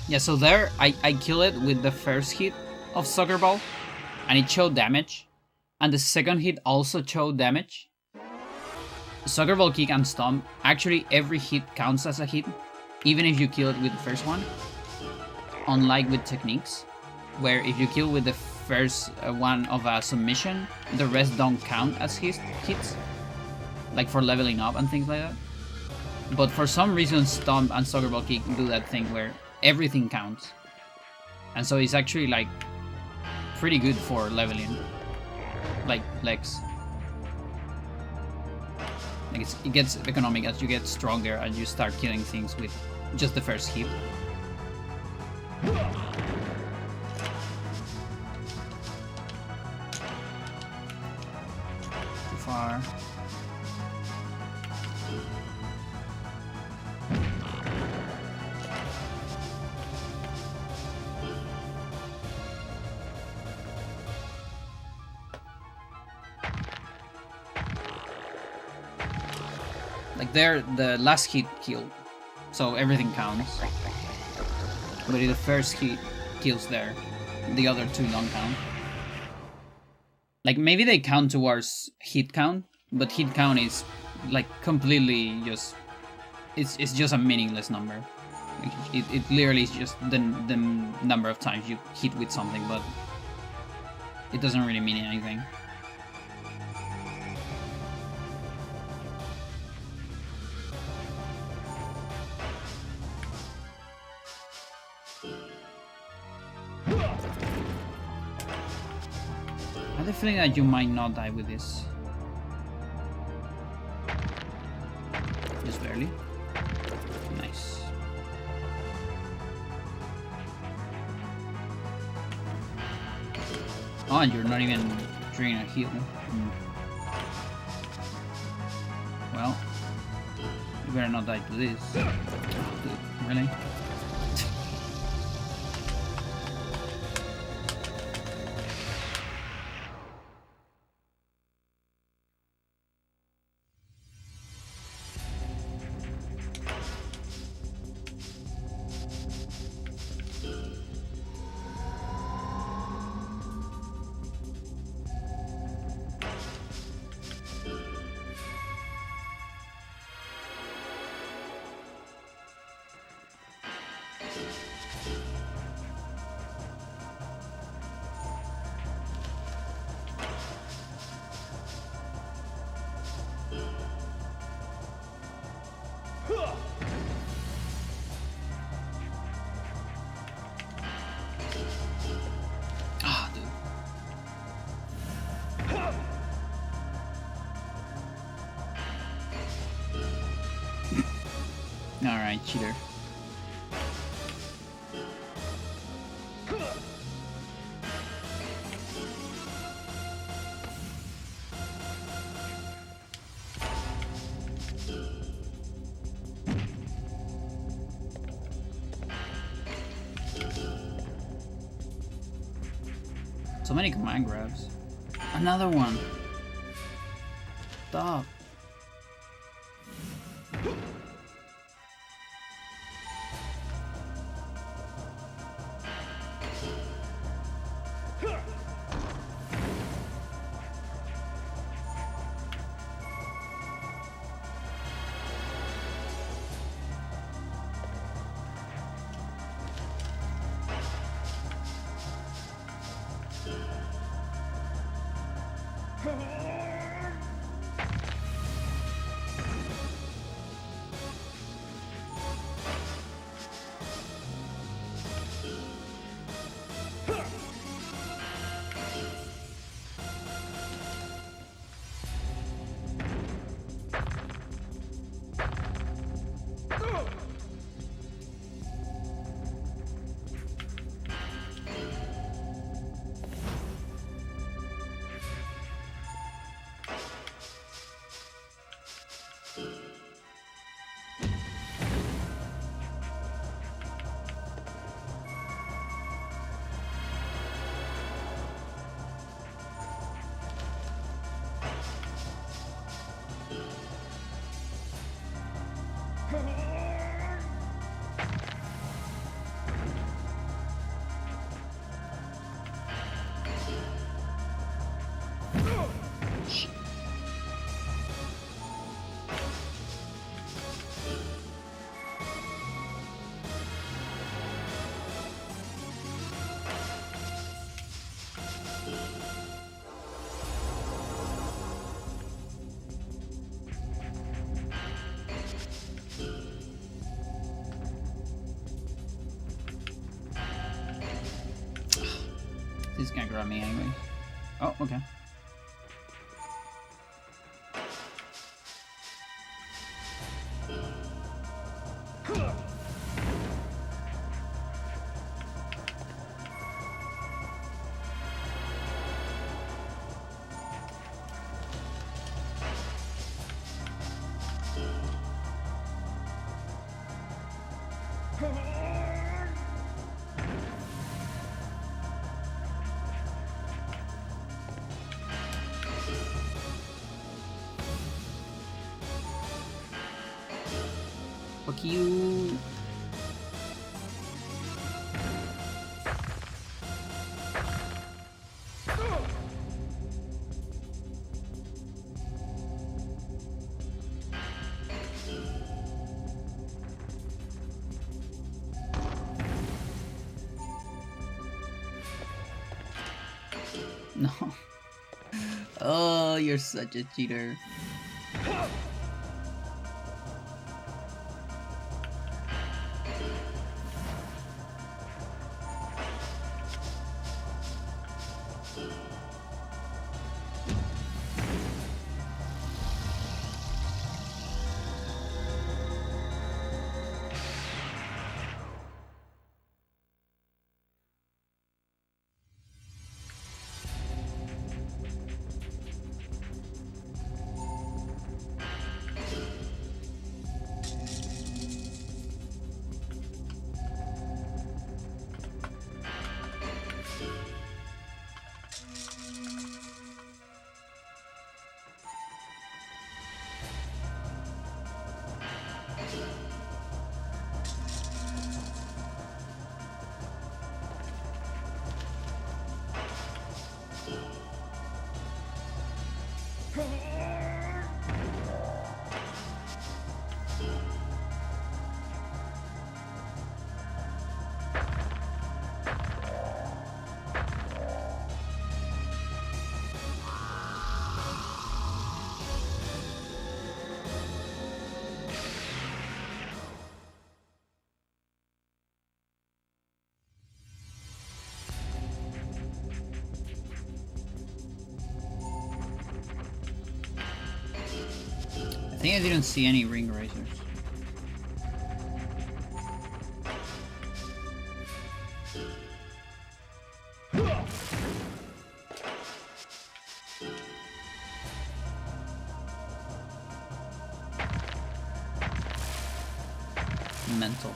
Yeah, so there, I kill it with the first hit of Soccer Ball, and it showed damage. And the second hit also showed damage. Soccer Ball, Kick, and Stomp, actually every hit counts as a hit, even if you kill it with the first one. Unlike with techniques, where if you kill with the first one of a submission, the rest don't count as hits, like for leveling up and things like that. But for some reason, Stomp and Soccer Ball Kick do that thing where everything counts. And so it's actually like pretty good for leveling, like legs. Like it gets economic as you get stronger and you start killing things with just the first hit. Too far. Like there, the last hit killed, so everything counts. But if the first hit kills there, the other two don't count. Like maybe they count towards hit count, but hit count is like completely just, it's just a meaningless number. Like it literally is just the number of times you hit with something, but it doesn't really mean anything. I have the feeling that you might not die with this. Just barely. Nice. Oh, and you're not even triggering a heal. You better not die to this. Oh, dude, really? Ah, dude. Alright, cheater. So many command grabs. Another one. Stop. He's gonna grab me anyway. Oh, okay. Fuck you. No. Oh, you're such a cheater. think I didn't see any ring racers. Mental.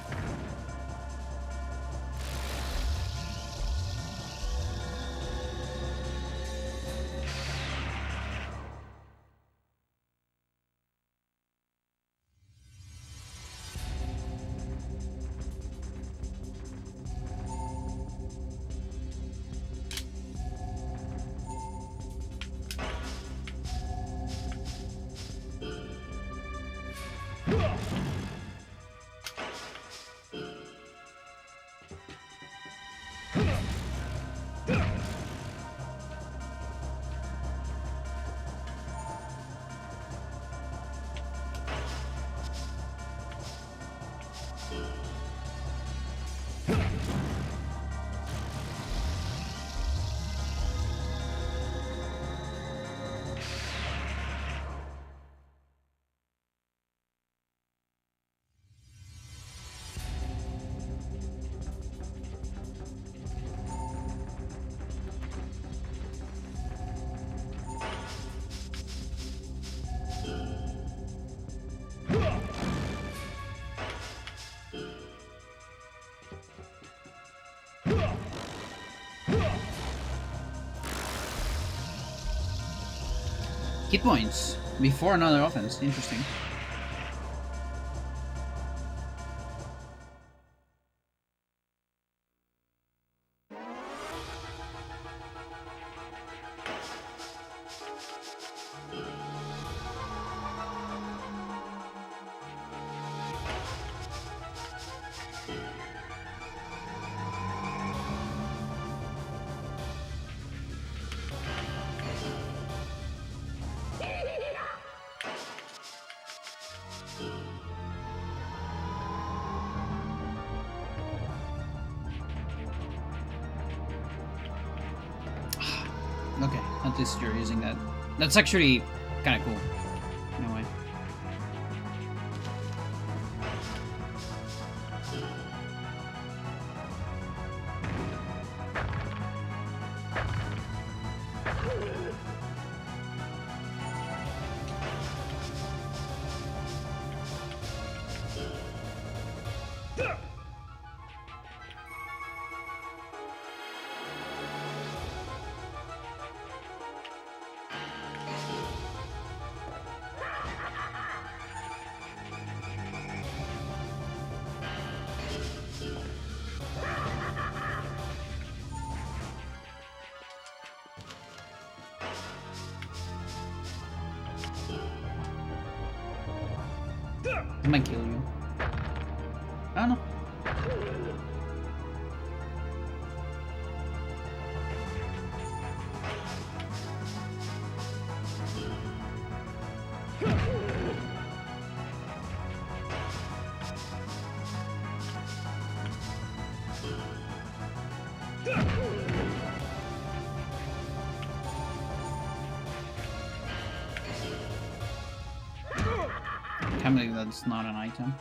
Hit points before another offense. Interesting. Okay, at least you're using that. That's actually kind of cool, in a way. It might kill you. I don't know. Can't believe that's not an item.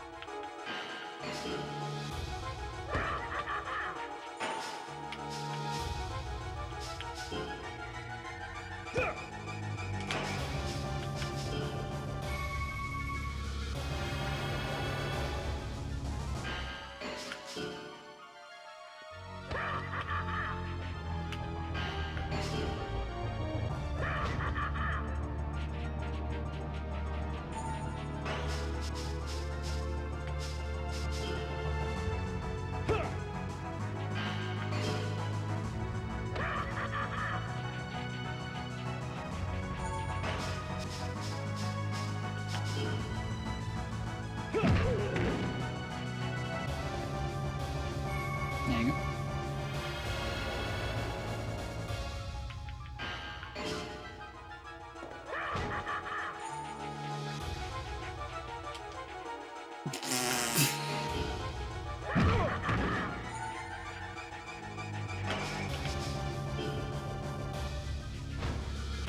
There you go.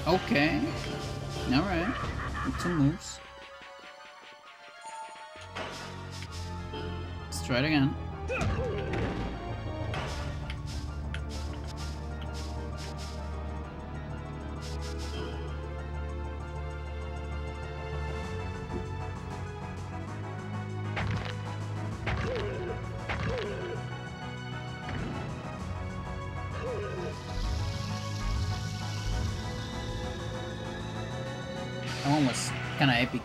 Okay. Alright. Some moves. try it again. That one was kind of epic.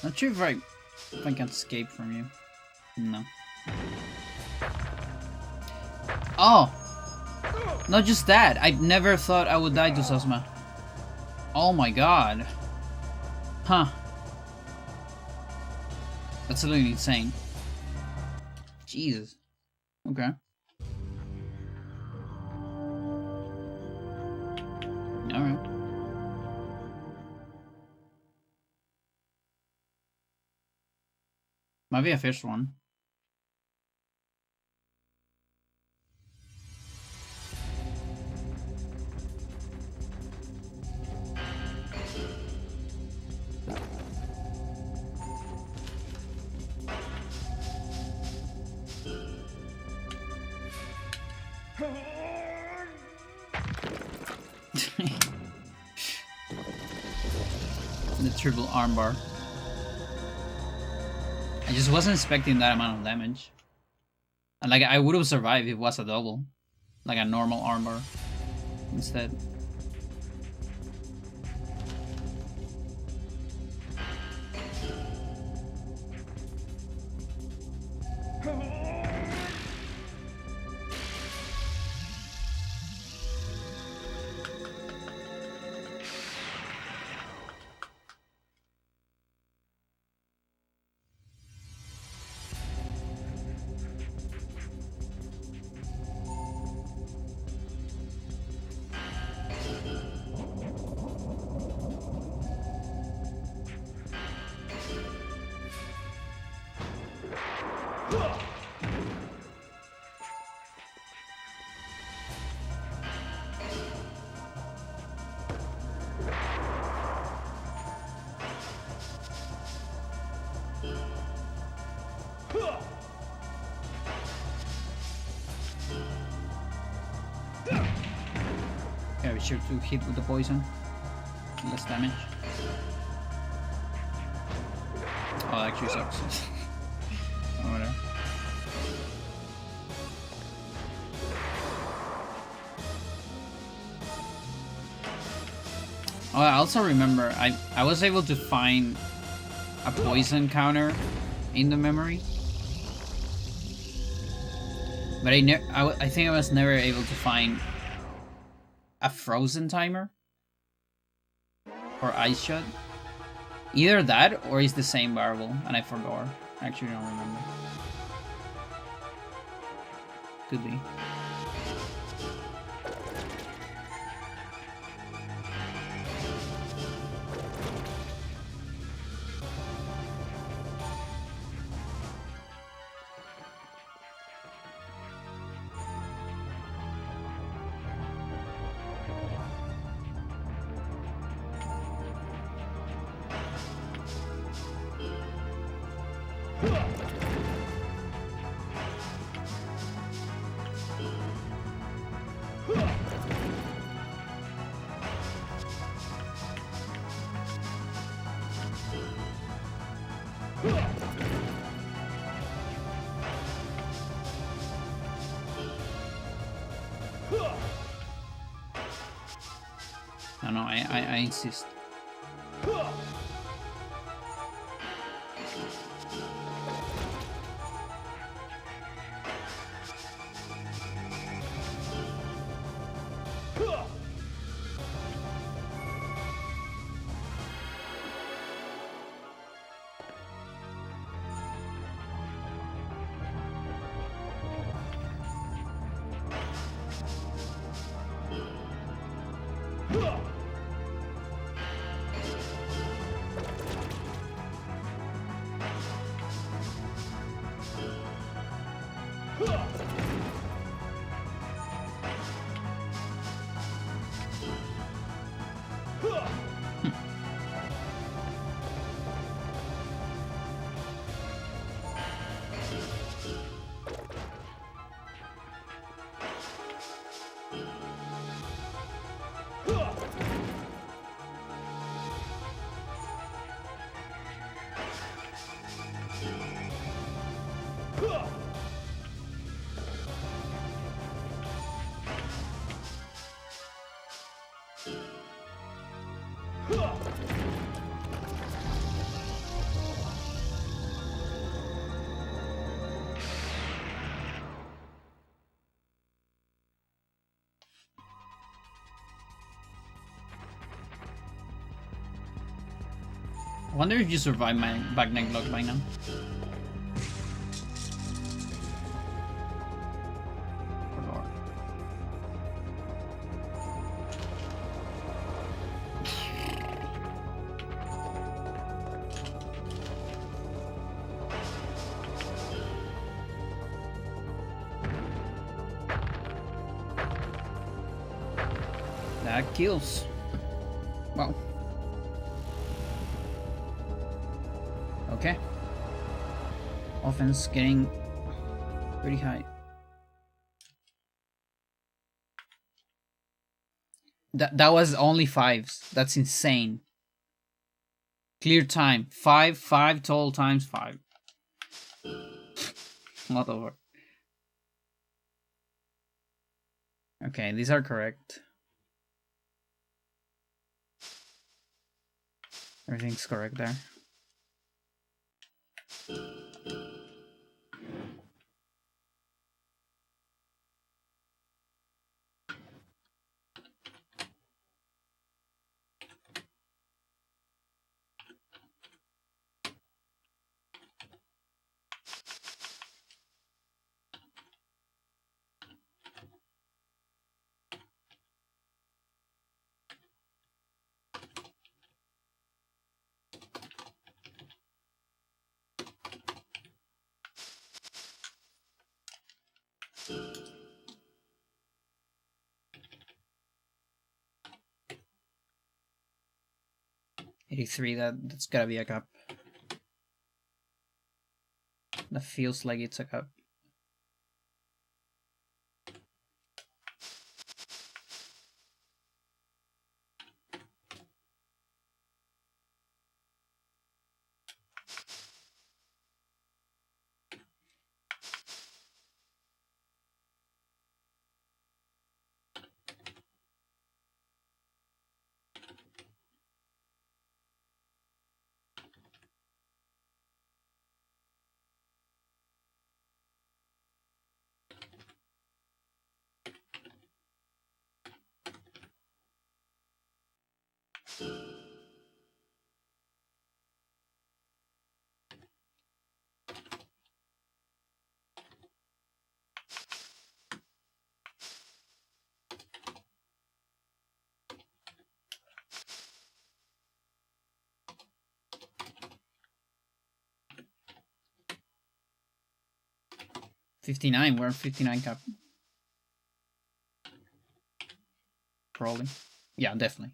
Not sure if I can escape from you. No. Oh! Not just that, I never thought I would die to Sosma. Oh my god. Huh. That's literally insane. Jesus. Okay. Alright. Might be a first one. The triple armbar. I just wasn't expecting that amount of damage. And like I would have survived if it was a double. Like a normal armbar instead. Yeah, be sure to hit with the poison. Less damage. Oh, that actually sucks. Oh, whatever. Oh, I also remember I was able to find a poison counter in the memory, but I think I was never able to find a frozen timer or ice shot. Either that or it's the same variable, and I forgot. I actually don't remember. Could be. No, I insist. I wonder if you survived my back neck lock by now. Oh, Lord. That kills. Wow. Okay. Offense getting pretty high. That was only 5s. That's insane. Clear time. 5 total times 5. Lot over. Okay, these are correct. Everything's correct there. $83, that's gotta be a cup. That feels like it's a cup. $59, we're at 59 cup. Probably. Yeah, definitely.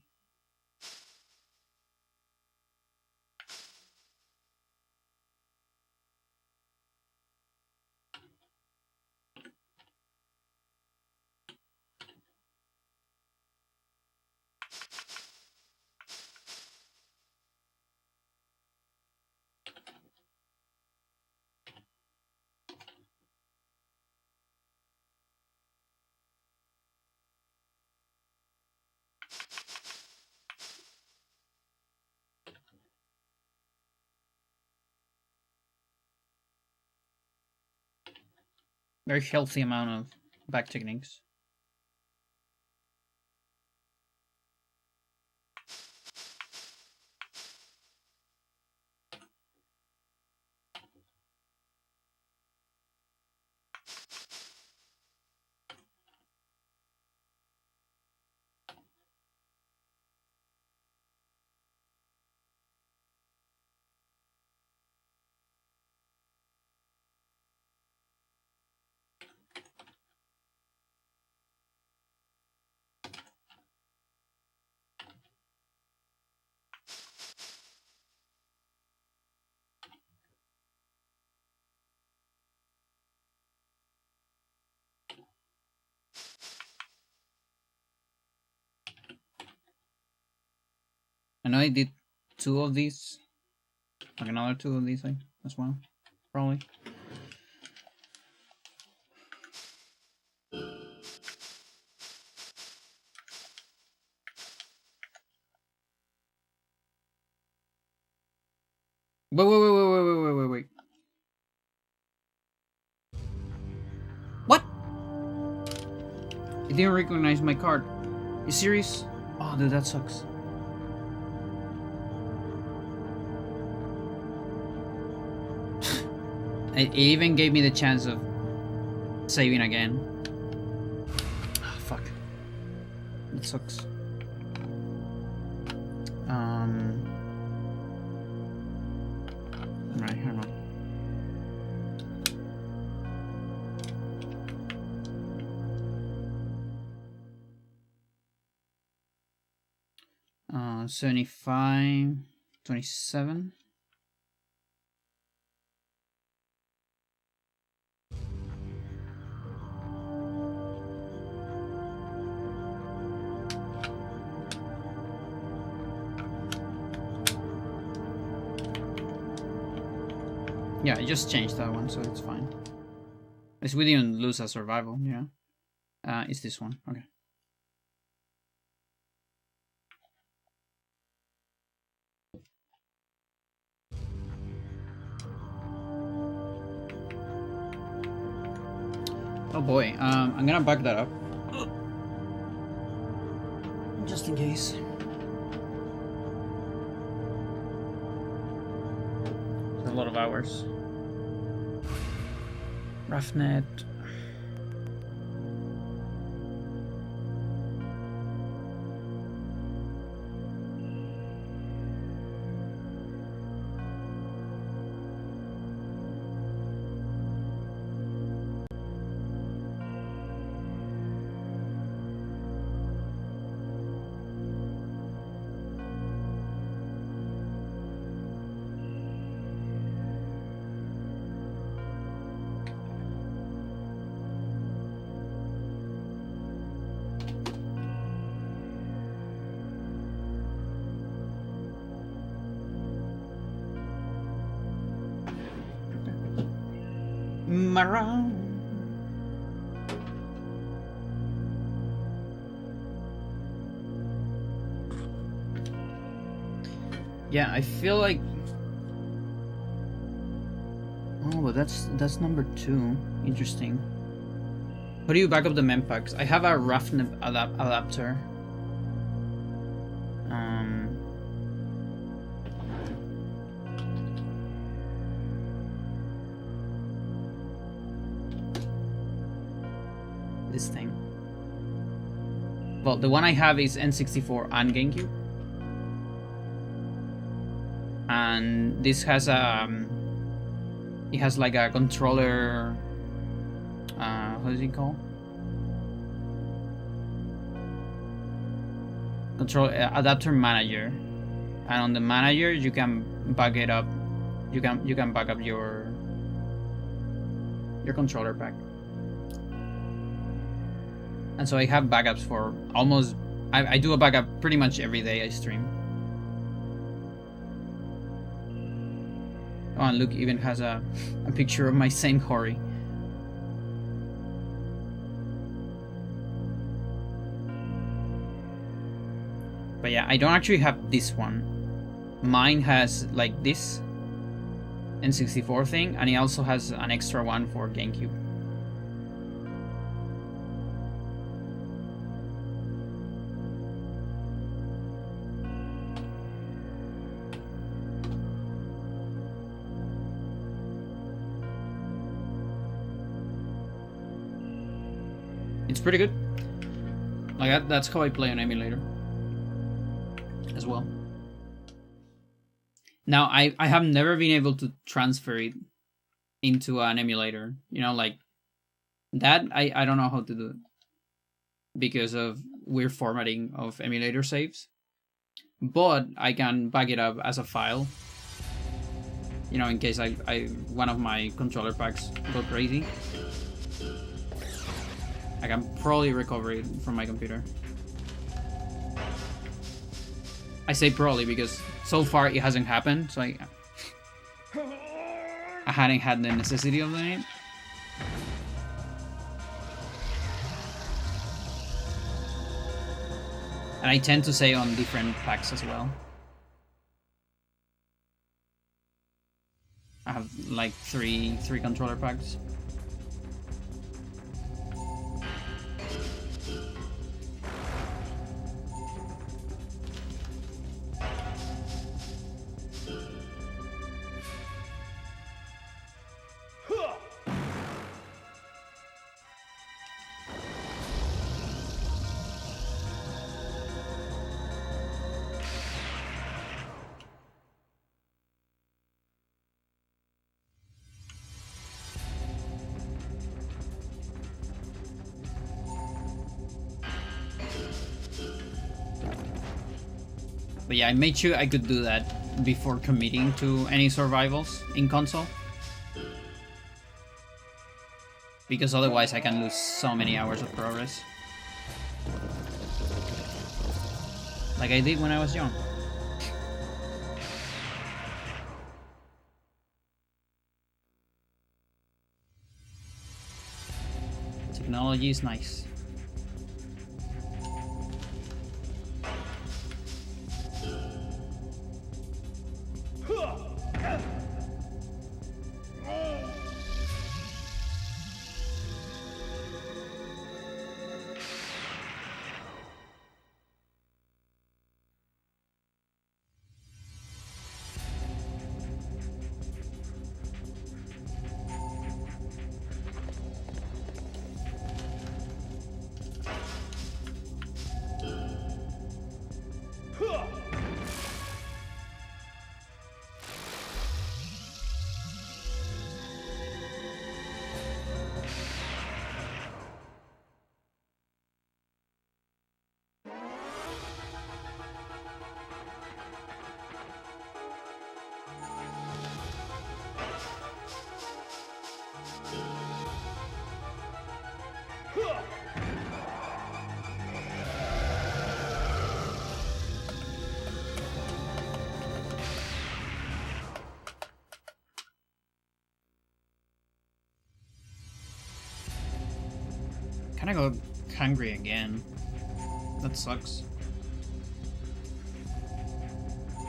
Very healthy amount of back techniques. I know I did 2 of these. Like another 2 of these as well. Probably. Wait. What? It didn't recognize my card. You serious? Oh, dude, that sucks. It even gave me the chance of saving again. Oh, fuck. That sucks. Right, hold on. Uh, 75, 27. Yeah, I just changed that one, so it's fine. As we didn't lose a survival, yeah. It's this one, okay. Oh boy, I'm gonna back that up. Just in case. It's a lot of hours. Roughnet. Maroon. Yeah, I feel like. Oh, but that's number 2. Interesting. How do you back up the mempacks? I have a roughness adapter. This thing. Well, the one I have is N64 and GameCube, and this has it has like a controller. What is it called? Control adapter manager, and on the manager you can back it up. You can back up your controller pack. And so I have backups for almost... I do a backup pretty much every day I stream. Oh, and look, even has a picture of my same Hori. But yeah, I don't actually have this one. Mine has like this N64 thing, and it also has an extra one for GameCube. It's pretty good. Like that's how I play an emulator as well. Now I have never been able to transfer it into an emulator. You know, like that I don't know how to do it because of weird formatting of emulator saves. But I can back it up as a file. You know, in case I one of my controller packs go crazy. I can probably recover it from my computer. I say probably because so far it hasn't happened, so I hadn't had the necessity of doing it. And I tend to say on different packs as well. I have like three controller packs. But yeah, I made sure I could do that before committing to any survivals in console. Because otherwise I can lose so many hours of progress. Like I did when I was young. Technology is nice. Kinda got hungry again. That sucks.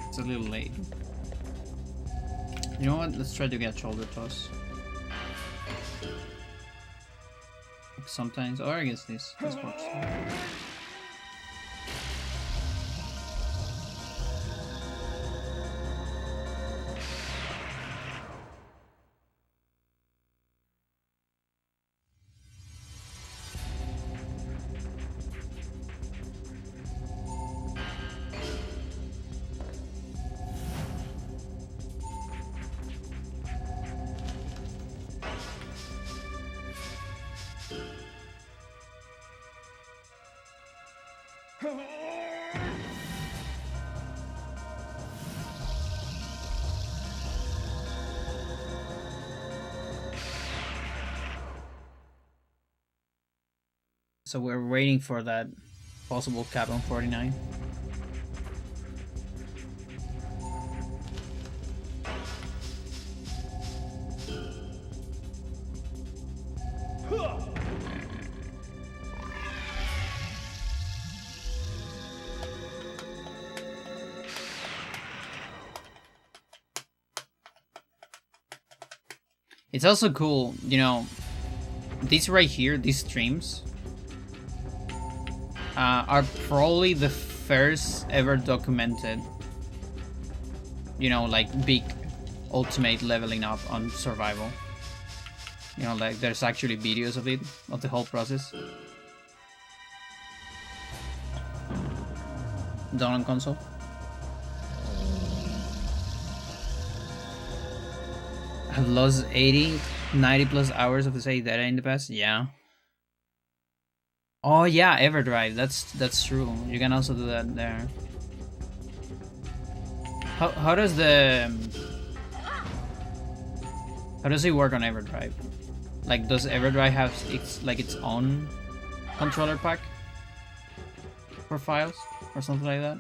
It's a little late. You know what? Let's try to get shoulder toss. Sometimes, or I guess this works. So we're waiting for that possible cap on 49. It's also cool, you know, these right here, these streams, are probably the first ever documented, you know, like big ultimate leveling up on survival. You know, like there's actually videos of it, of the whole process. Done on console. I've lost 80, 90 plus hours of the same data in the past. Yeah. Oh yeah, EverDrive. That's true. You can also do that there. How does it work on EverDrive? Like, does EverDrive have its own controller pack for files or something like that?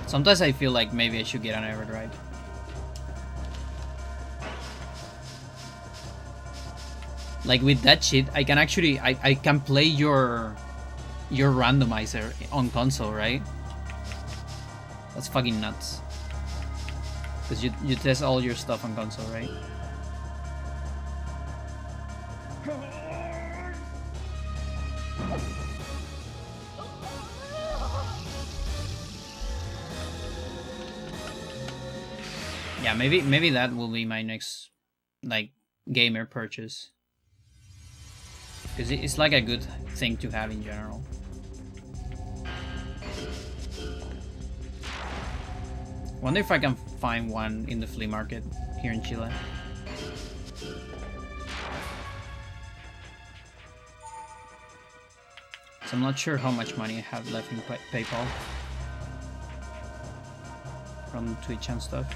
Sometimes I feel like maybe I should get on EverDrive. Like with that shit, I can actually I can play your randomizer on console, right? That's fucking nuts. Because you test all your stuff on console, right? Yeah, maybe that will be my next like gamer purchase. Because it's like a good thing to have in general. Wonder if I can find one in the flea market here in Chile. So I'm not sure how much money I have left in PayPal from Twitch and stuff.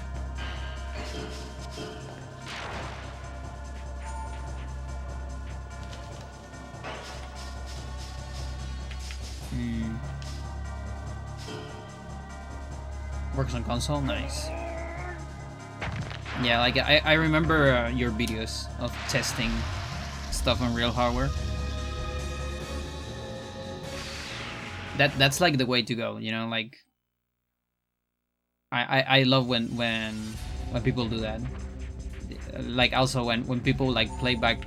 Works on console, nice. Yeah, like I remember your videos of testing stuff on real hardware. That's like the way to go, you know. Like I love when people do that. Like also when people like play back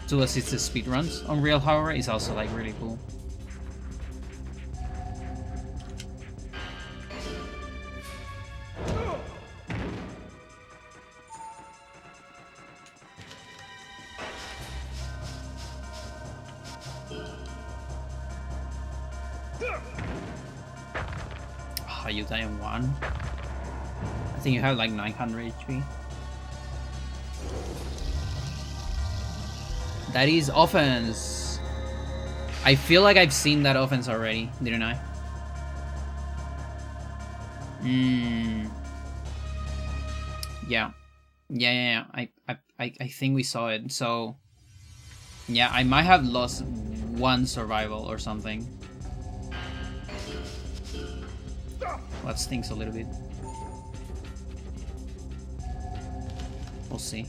to assisted speedruns on real hardware is also like really cool. You die in one. I think you have like 900 HP. That is offense. I feel like I've seen that offense already, didn't I? Yeah. I think we saw it. So yeah, I might have lost one survival or something. That stinks a little bit. We'll see.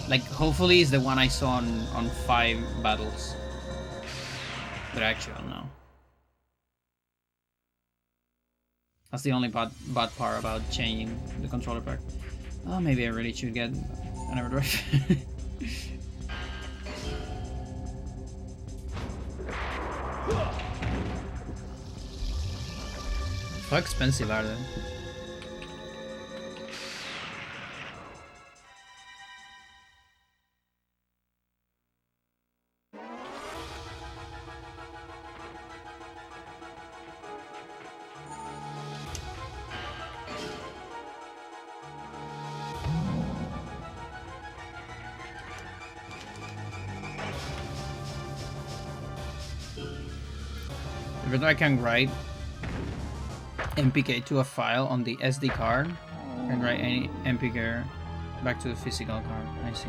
Like, hopefully it's the one I saw on 5 battles. But actually, I don't know. That's the only bad part about changing the controller pack. Oh, maybe I really should get an overdrive. How expensive are they? Even though I can write MPK to a file on the SD card and write any MPK back to the physical card. I see.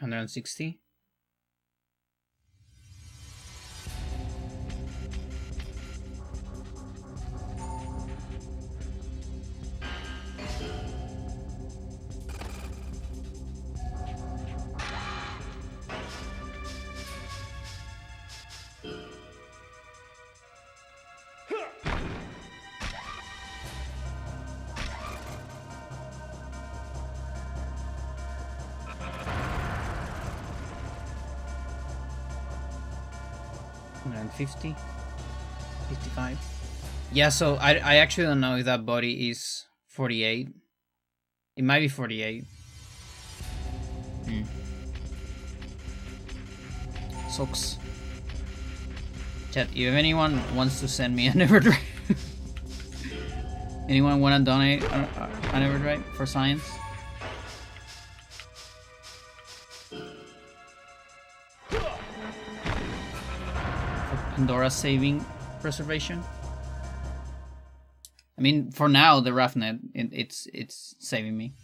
$160. $150, $55. Yeah, so I actually don't know if that body is 48. It might be 48. Sucks. Chat, if anyone wants to send me an overdrive, anyone wanna donate an overdrive for science? Pandora saving preservation. I mean, for now, the RAFnet, it's saving me.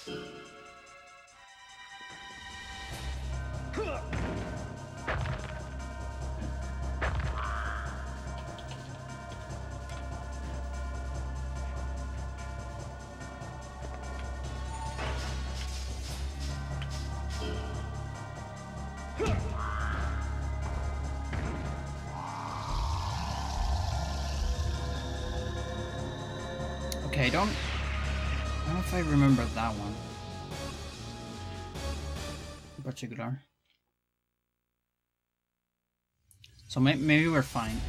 Okay, I don't know if I remember that one in particular. So maybe we're fine.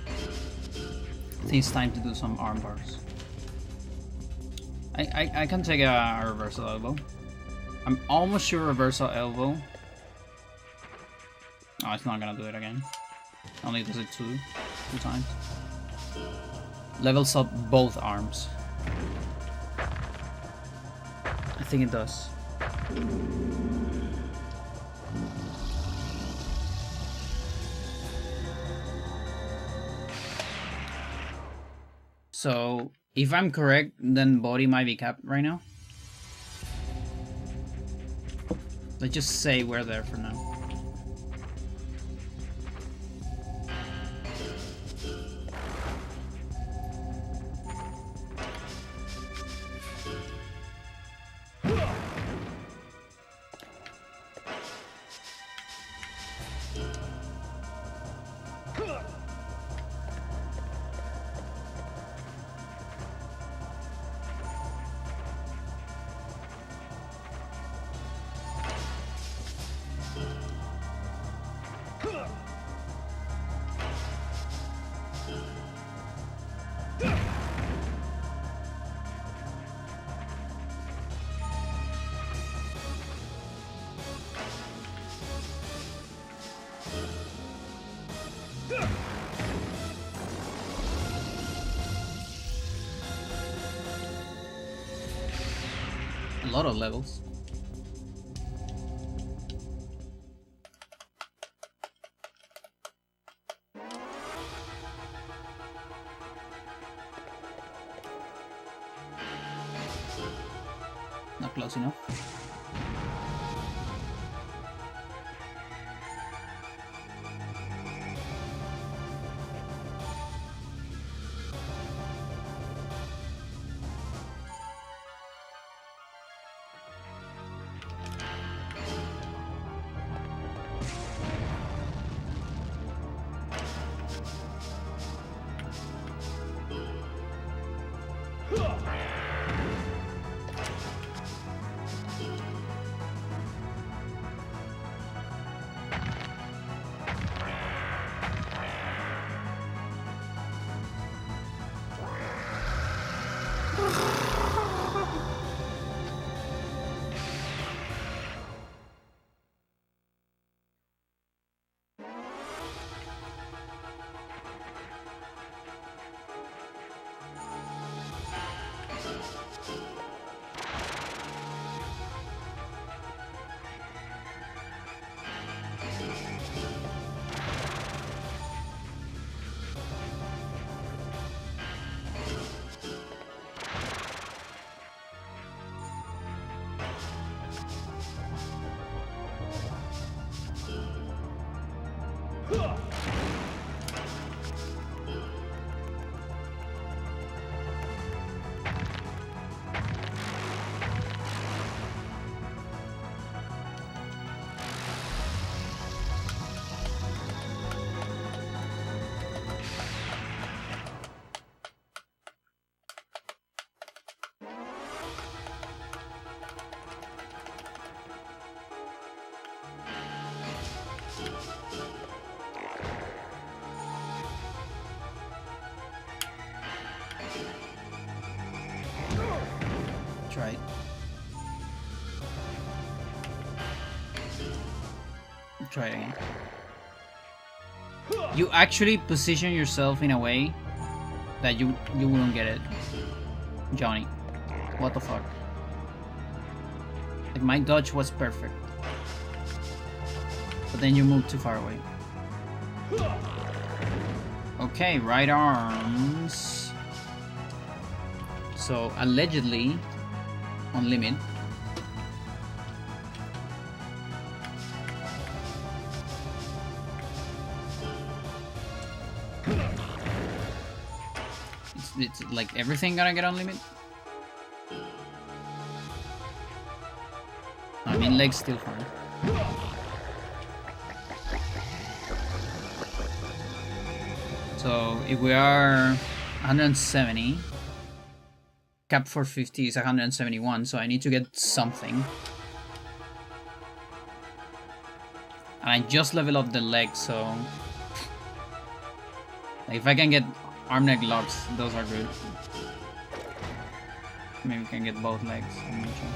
I think it's time to do some arm bars. I can take a reversal elbow. I'm almost sure reversal elbow. Oh, it's not gonna do it again. Only does it two times. Levels up both arms. I think it does. So, if I'm correct, then body might be capped right now. Let's just say we're there for now. A lot of levels. Not close enough. Try it. Try it again. You actually position yourself in a way that you wouldn't get it, Johnny. What the fuck? Like my dodge was perfect, but then you moved too far away. Okay, right arms. So allegedly on limit. It's like everything gonna get on limit. I mean, legs still fine. So if we are 170, cap for 50 is 171, so I need to get something. And I just level up the leg, so like, if I can get arm neck locks, those are good. Maybe we can get both legs. I'm not sure.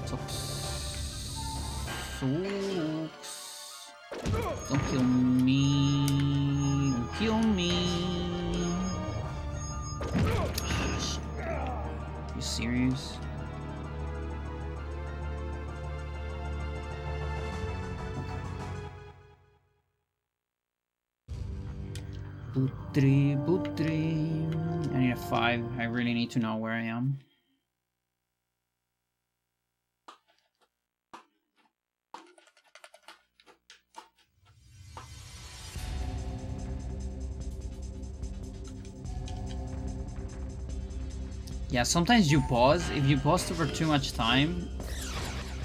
Sucks. Don't kill me. Don't kill me. Ah, shit. You serious? Putri. I need a 5. I really need to know where I am. Yeah, sometimes you pause. If you pause for too much time,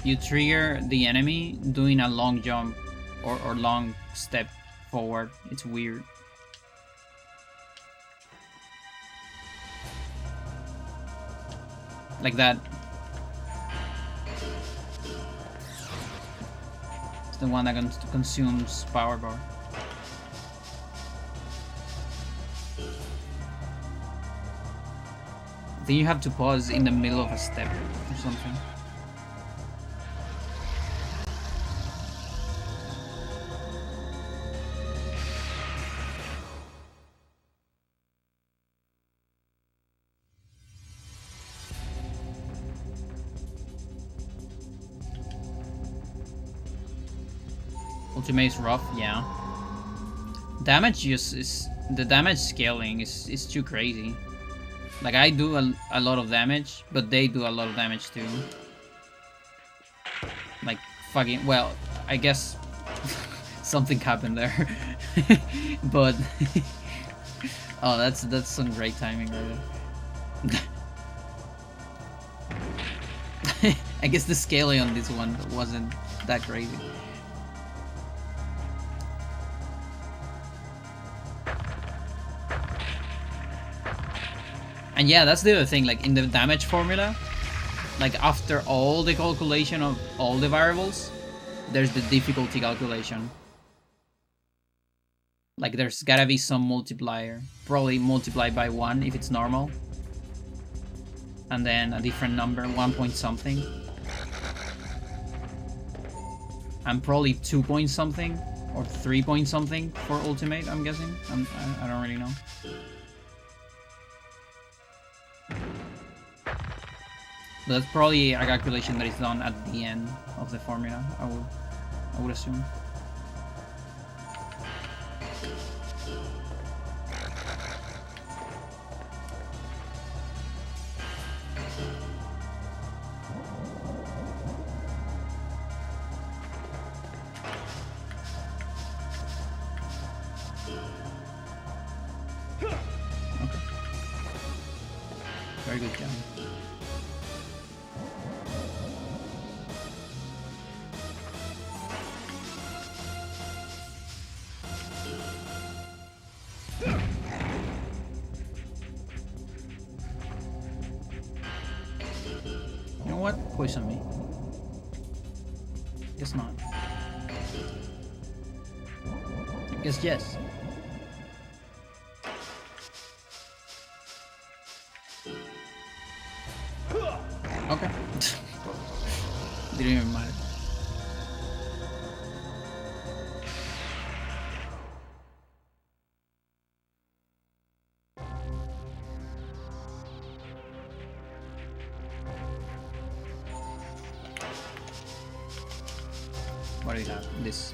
you trigger the enemy doing a long jump or long step forward. It's weird. Like that. It's the one that consumes power bar. I think you have to pause in the middle of a step or something. Ultimate is rough, yeah. Damage use is the damage scaling is too crazy. Like, I do a lot of damage, but they do a lot of damage too. Like, fucking, well, I guess something happened there. But oh, that's some great timing right there. I guess the scaling on this one wasn't that crazy. And yeah, that's the other thing, like in the damage formula, like after all the calculation of all the variables, there's the difficulty calculation. Like there's gotta be some multiplier, probably multiplied by 1 if it's normal. And then a different number, 1 point something. And probably 2 point something, or 3 point something for ultimate, I'm guessing. I don't really know. But that's probably a calculation that is done at the end of the formula, I would assume. Okay. Very good job. Poison me. Guess not. Guess yes. Okay. Didn't even matter. What do you have? This.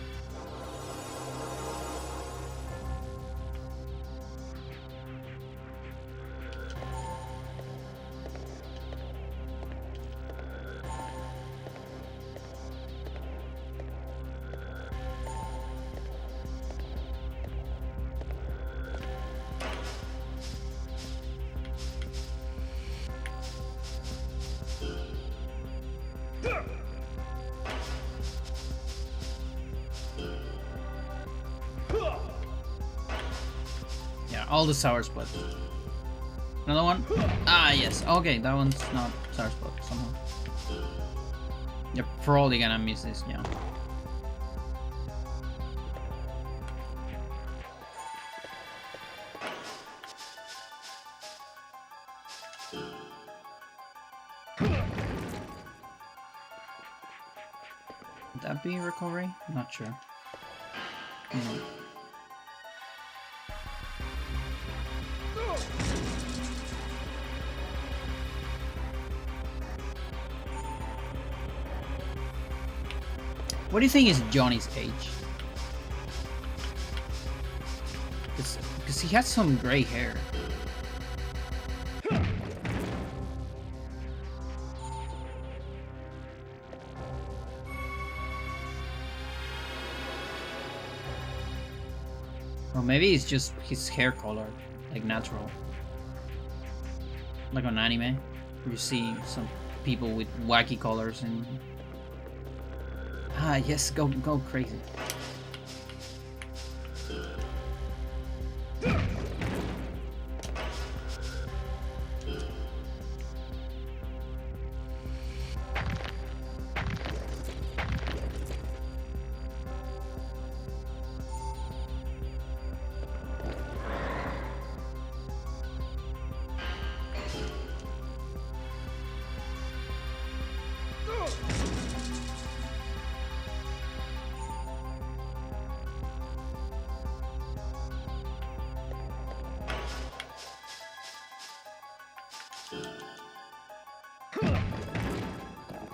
all the sour spot. Another one? Ah, yes. Okay, that one's not sour spot somehow. You're probably gonna miss this, yeah. Would that be recovery? Not sure. No. What do you think is Johnny's age? Because he has some gray hair. Or maybe it's just his hair color, like natural. Like on anime, you see some people with wacky colors and... Ah, yes, go crazy.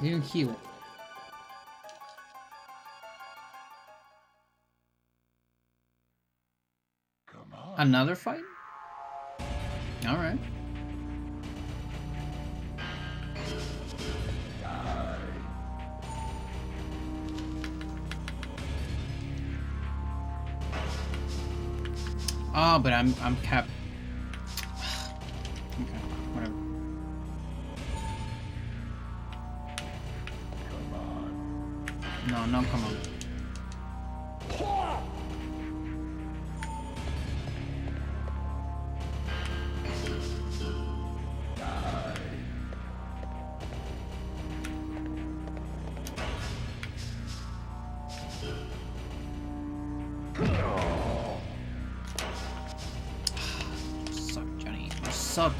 Didn't heal. Come on. Another fight? Alright. Oh, but I'm capped. Okay, whatever. No, no, come on. Suck, Johnny. You suck.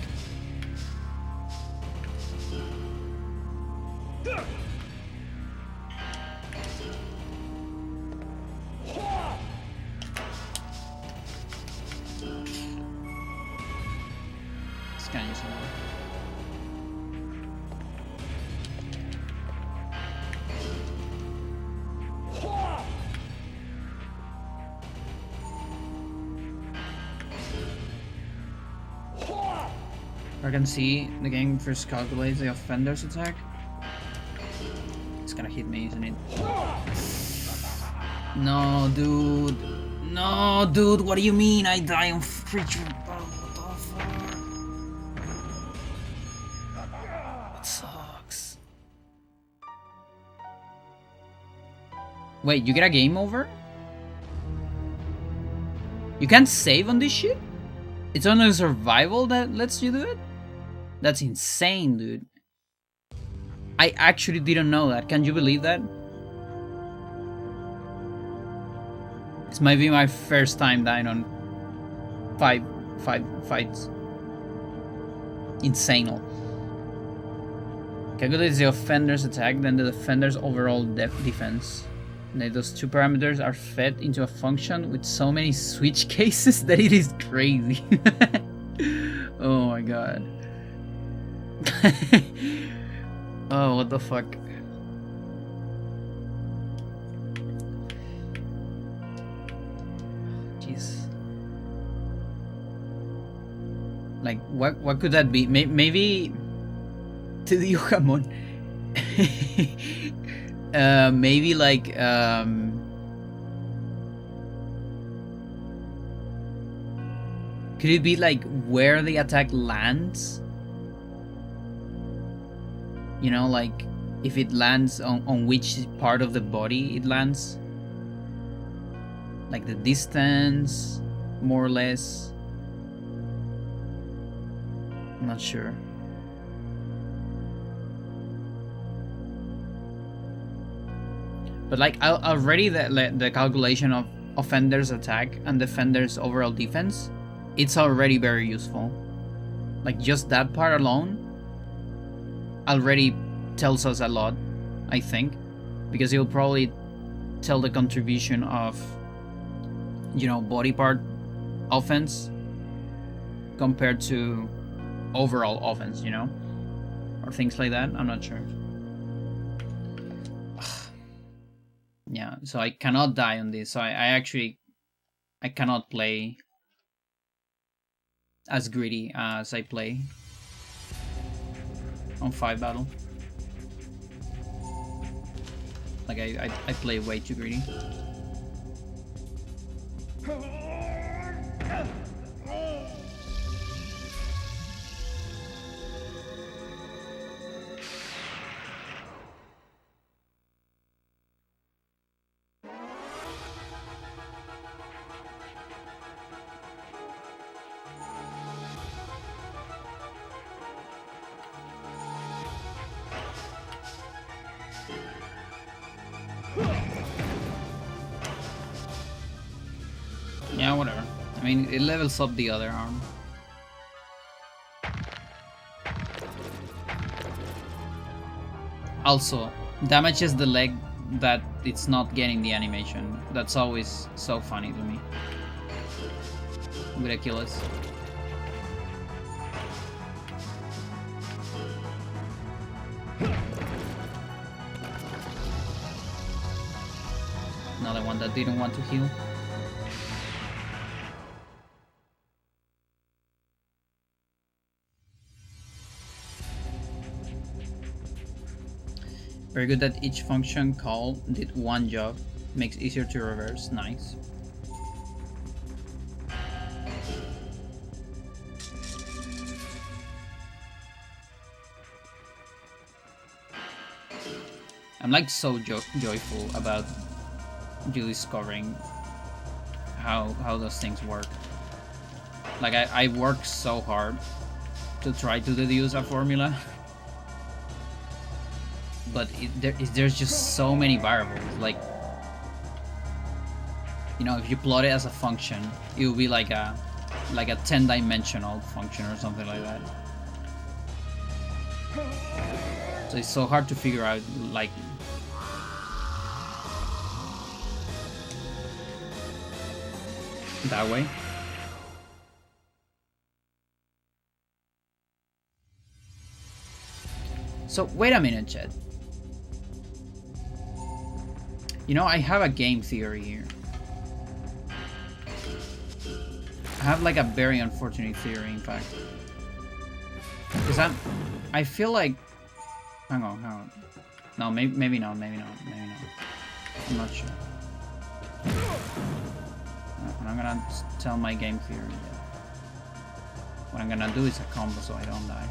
Scan you somewhere. I can see the game first calculates the offender's attack. It's gonna hit me, isn't it? No, dude. No, dude, what do you mean I die on creature? What the fuck? That sucks. Wait, you get a game over? You can't save on this shit? It's only survival that lets you do it? That's insane, dude. I actually didn't know that. Can you believe that? This might be my first time dying on five fights. Insane. Calculates the offender's attack, then the defender's overall defense. Those two parameters are fed into a function with so many switch cases that it is crazy. Oh my god. Oh, what the fuck? Jeez. Like, what could that be? Maybe to the Yokamon. Maybe like could it be like where the attack lands? You know, like if it lands on which part of the body it lands? Like the distance, more or less. I'm not sure. But like already the calculation of offender's attack and defender's overall defense, it's already very useful. Like just that part alone already tells us a lot, I think, because it will probably tell the contribution of, you know, body part offense compared to overall offense, you know, or things like that. I'm not sure. Yeah, so I cannot die on this. So I cannot play as greedy as I play on 5 battle. Like I play way too greedy. Yeah, whatever. I mean, it levels up the other arm. Also, damages the leg that it's not getting the animation. That's always so funny to me with Achilles. Another one that didn't want to heal. Very good that each function call did one job. Makes easier to reverse. Nice. I'm like so joyful about you discovering how those things work. Like I worked so hard to try to deduce a formula. But there's just so many variables. Like, you know, if you plot it as a function, it will be like a 10-dimensional function or something like that. So it's so hard to figure out, like, that way. So wait a minute, chat. You know, I have a game theory here. I have like a very unfortunate theory, in fact. Because I feel like... Hang on. No, maybe not. I'm not sure. I'm not gonna tell my game theory yet. What I'm gonna do is a combo so I don't die.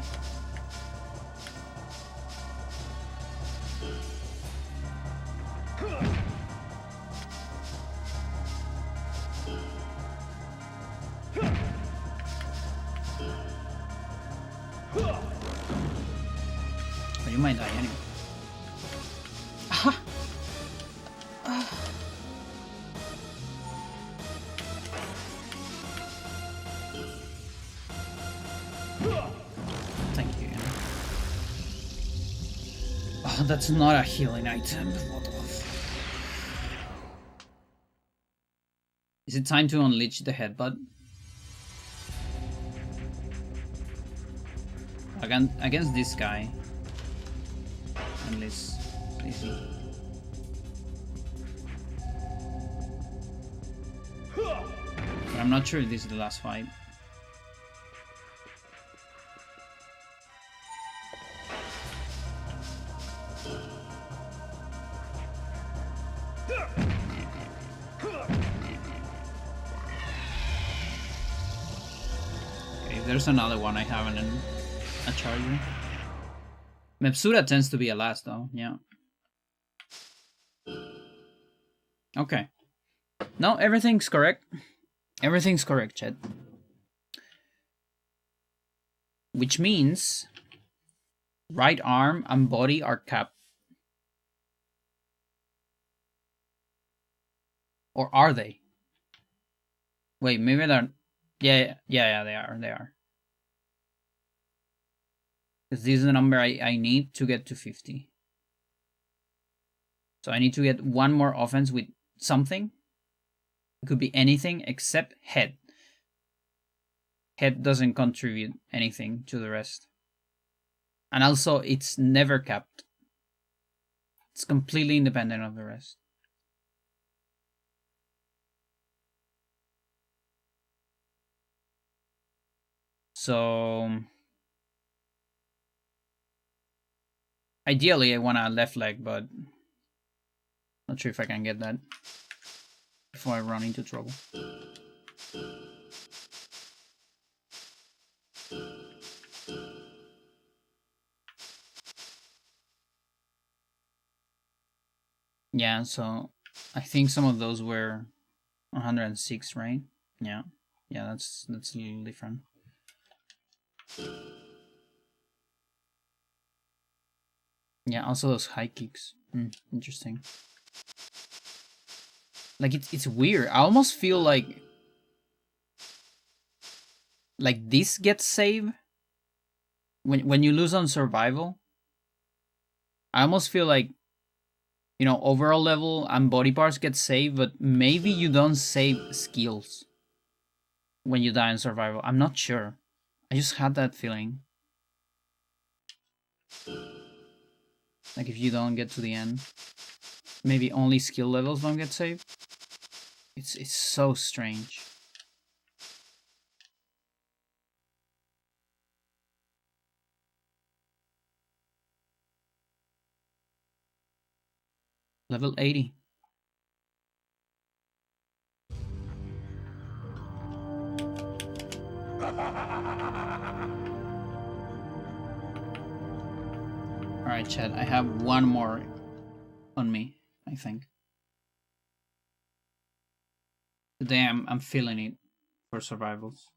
But you might die anyway. Thank you. Oh, that's not a healing item. What the f... Is it time to unleash the headbutt? Against this guy. Unless easy. But I'm not sure if this is the last fight. Okay, there's another one I haven't in a charger. Mepsura tends to be a last though, yeah. Okay. No, everything's correct. Everything's correct, chat. Which means right arm and body are capped. Or are they? Wait, maybe they're... Yeah, they are. Because this is the number I need to get to 50. So I need to get one more offense with something. It could be anything except head. Head doesn't contribute anything to the rest. And also, it's never capped. It's completely independent of the rest. So... ideally, I want a left leg, but... not sure if I can get that before I run into trouble. Yeah, so I think some of those were 106, right? Yeah, that's a little different. Yeah, also those high kicks. Interesting. Like it's weird. I almost feel like this gets saved when you lose on survival. I almost feel like, you know, overall level and body parts get saved, but maybe you don't save skills when you die in survival. I'm not sure. I just had that feeling. Like if you don't get to the end, maybe only skill levels don't get saved. It's so strange. Level 80. Alright, chat, I have one more on me, I think. Today I'm feeling it for survivals.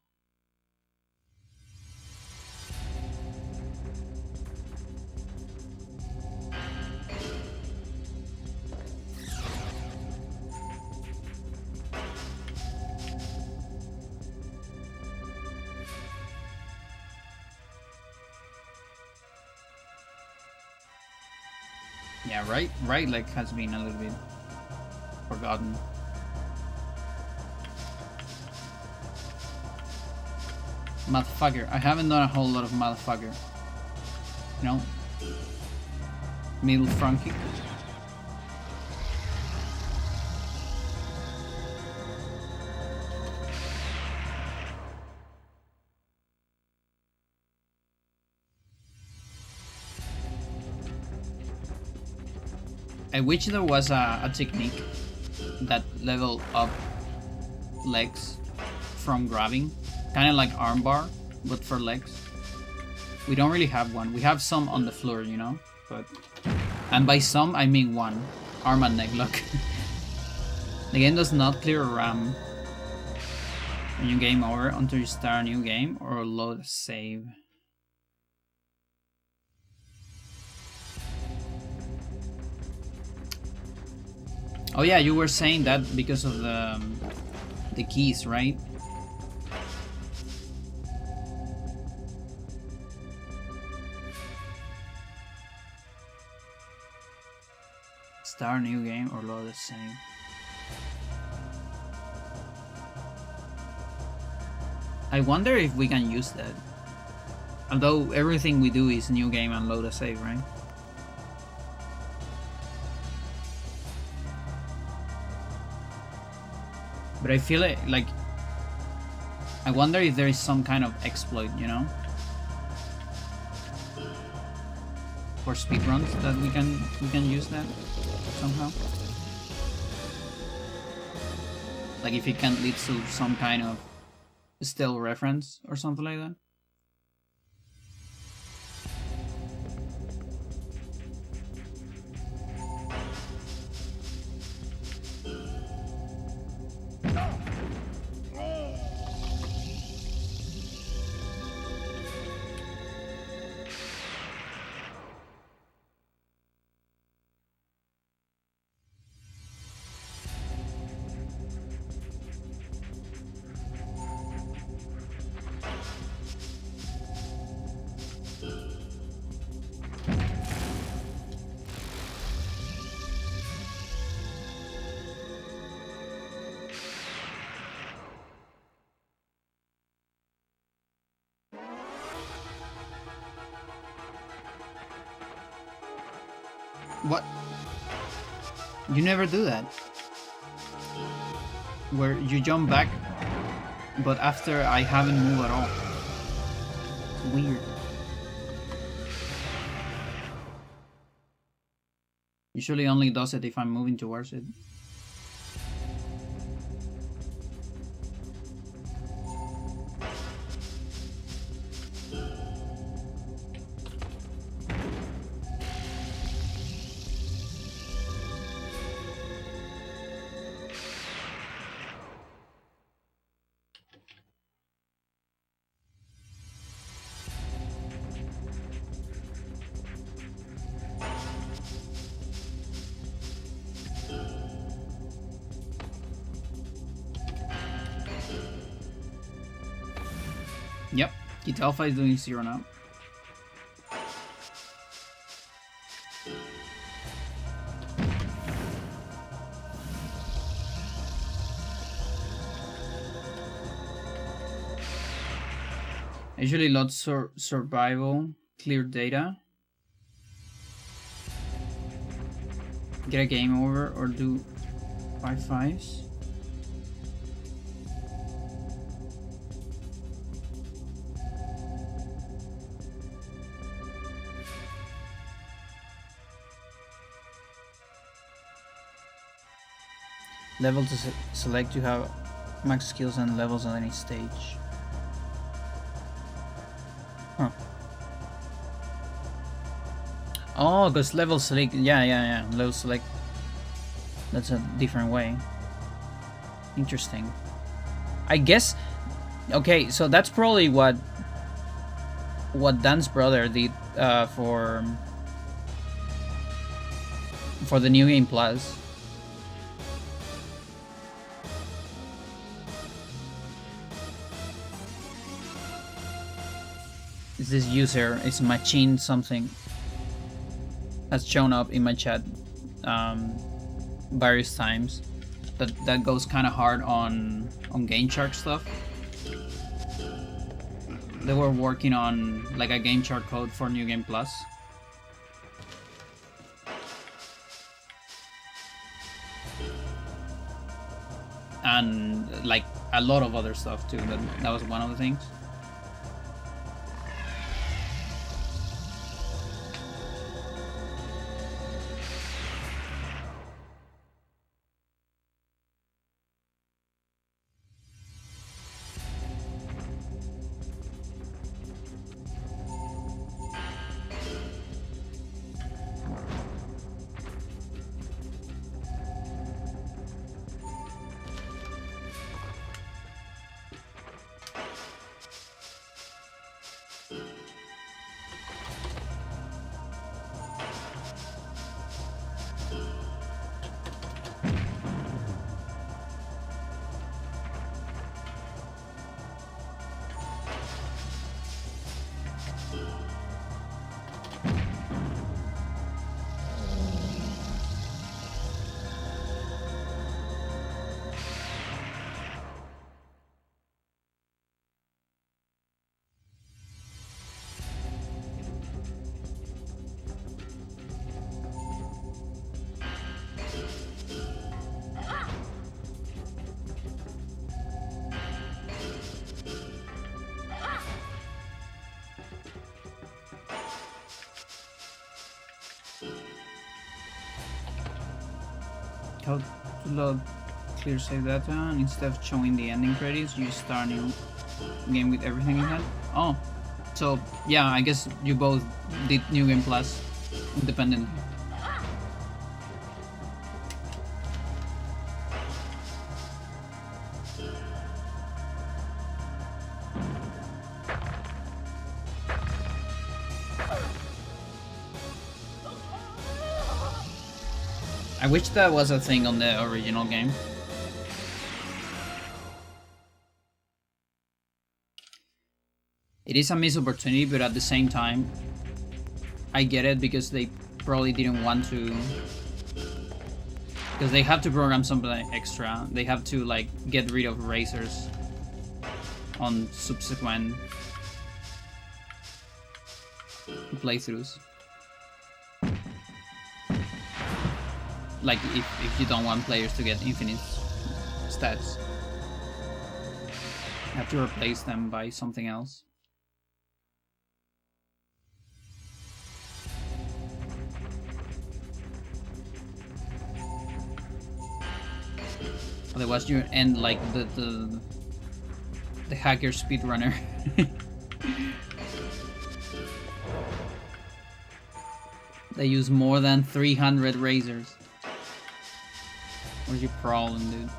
Yeah, right leg has been a little bit forgotten. Motherfucker. I haven't done a whole lot of motherfucker. You know? Middle front kick. I wish there was a technique that level up legs from grabbing. Kind of like armbar, but for legs. We don't really have one. We have some on the floor, you know? But and by some, I mean one. Arm and neck lock. The game does not clear a RAM when you game over until you start a new game or load a save. Oh yeah, you were saying that because of the keys, right? Start a new game or load the same. I wonder if we can use that. Although everything we do is new game and load a save, right? But I feel it like I wonder if there is some kind of exploit, you know? For speedruns that we can use that somehow. Like if it can lead to some kind of still reference or something like that. What? You never do that. Where you jump back, but after I haven't moved at all. It's weird. Usually only does it if I'm moving towards it. Yep, Kit Alpha is doing 0 now. I usually load survival, clear data, get a game over, or do 5-5s. Level to select, you have max skills and levels on any stage. Huh. Oh, because level select, yeah. Level select, that's a different way. Interesting. I guess, okay, so that's probably what Dan's brother did for the New Game Plus. Is this user is machine something has shown up in my chat various times. That goes kind of hard on Game Shark stuff. They were working on like a Game Shark code for New Game Plus. And like a lot of other stuff too. That was one of the things. How to load clear save data, and instead of showing the ending credits, you start a new game with everything you had. Oh, so yeah, I guess you both did New Game Plus independently. I wish that was a thing on the original game. It is a missed opportunity, but at the same time, I get it because they probably didn't want to. Because they have to program something extra. They have to like get rid of racers on subsequent playthroughs. Like if you don't want players to get infinite stats, you have to replace them by something else. Otherwise, you end like the hacker speedrunner. They use more than 300 razors. Where's your problem, dude?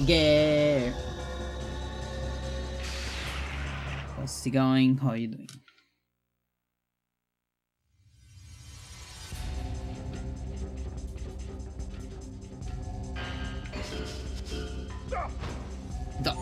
Yeah. How's it going? How are you doing? Duh.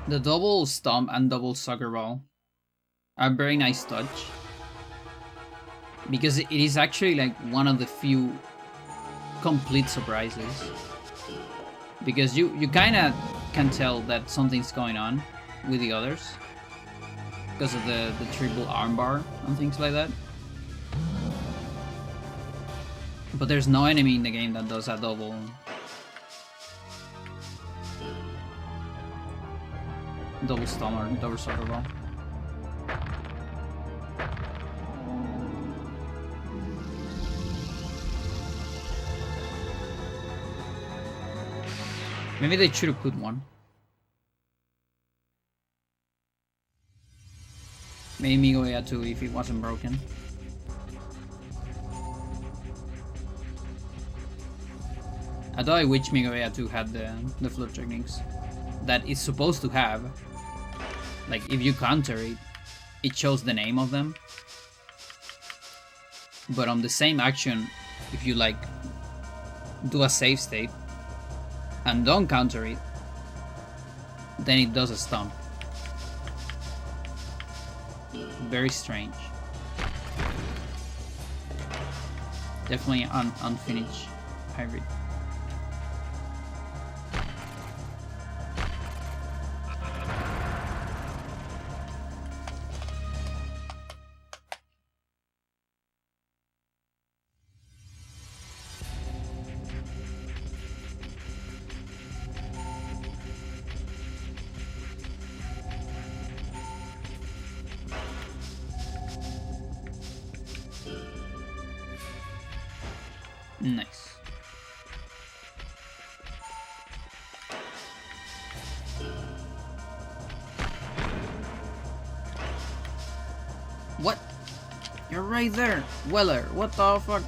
The double stomp and double sucker ball are very nice touch, because it is actually like one of the few complete surprises, because you kinda can tell that something's going on with the others because of the triple armbar and things like that. But there's no enemy in the game that does a double stomp or double sucker ball. Maybe they should have put one. Maybe Migoya 2 if it wasn't broken. I thought I wish Migoya 2 had the flood techniques that it's supposed to have. Like, if you counter it, it shows the name of them. But on the same action, if you like do a save state and don't counter it, then it does a stomp. Very strange. Definitely unfinished hybrid. Nice. What? You're right there, Weller. What the fuck?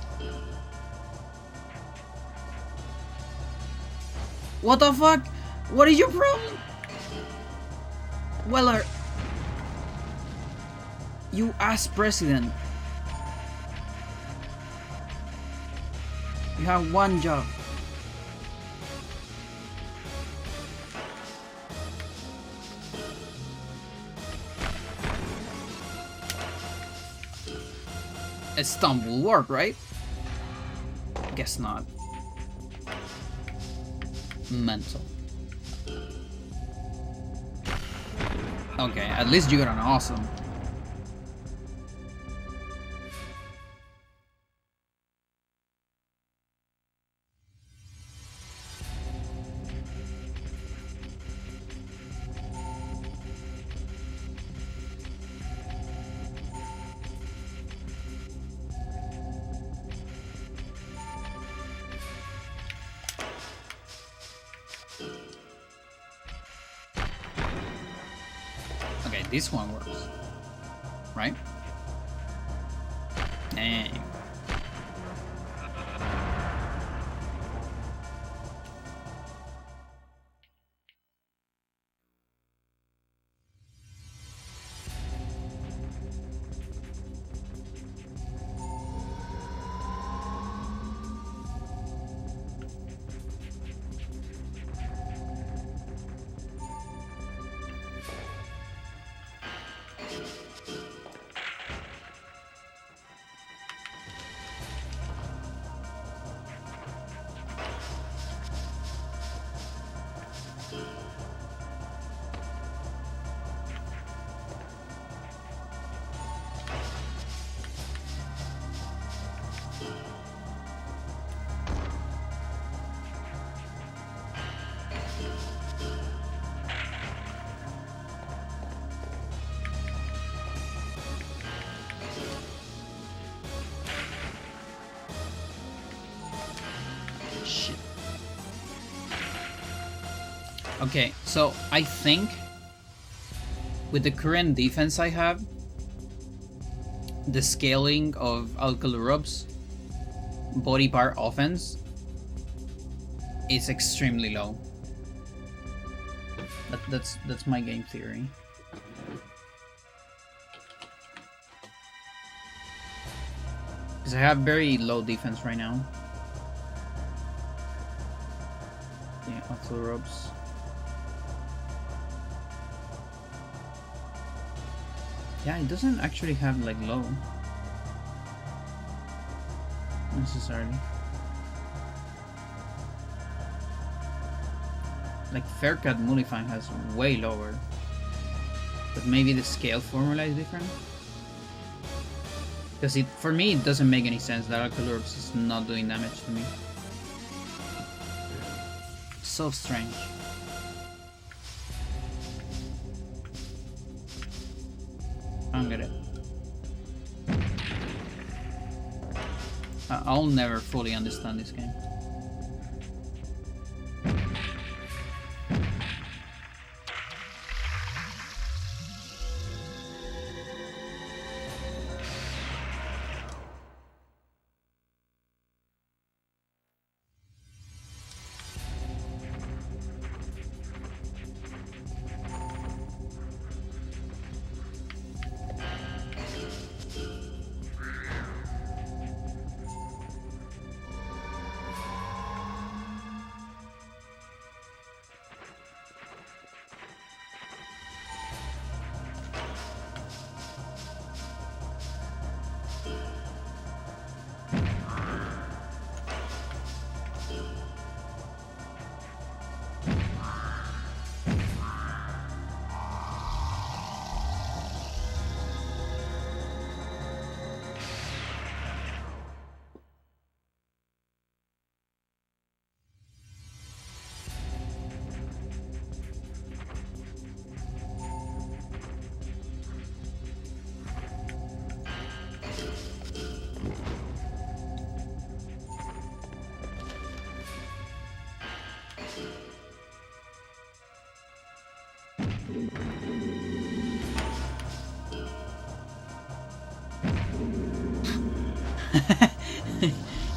What the fuck? What is your problem? Weller. You ass president. You have one job. A stomp will work, right? Guess not. Mental. Okay, at least you got an awesome. This one works, right? Dang. Shit. Okay, so I think with the current defense I have, the scaling of Alcalurob's body part offense is extremely low. That's my game theory. Because I have very low defense right now. Yeah, Alcalurob's. Yeah, it doesn't actually have like low necessarily. Like Faircut Mulifang has way lower, but maybe the scale formula is different. Because for me it doesn't make any sense that Alcalurob's is not doing damage to me. So strange. I'm gonna. I'll never fully understand this game.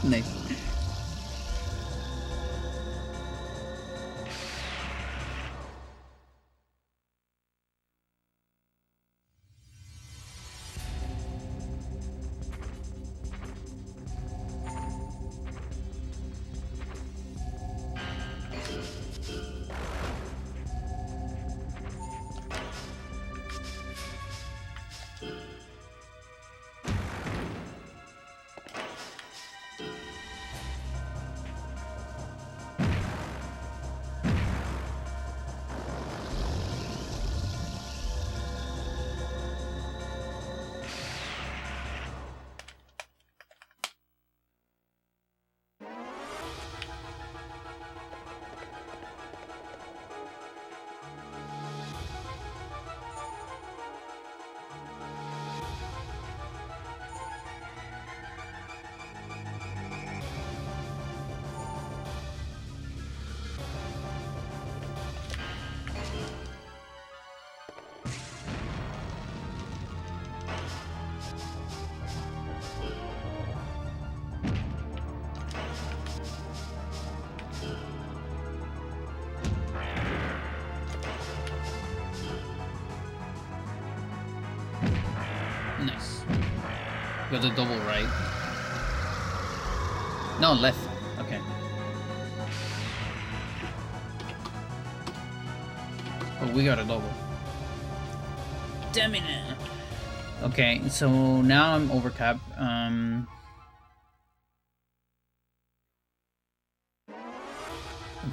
Nice. Got the double, right? No, left. Okay. Oh, we got a double. Damn it. Okay, so now I'm overcap. And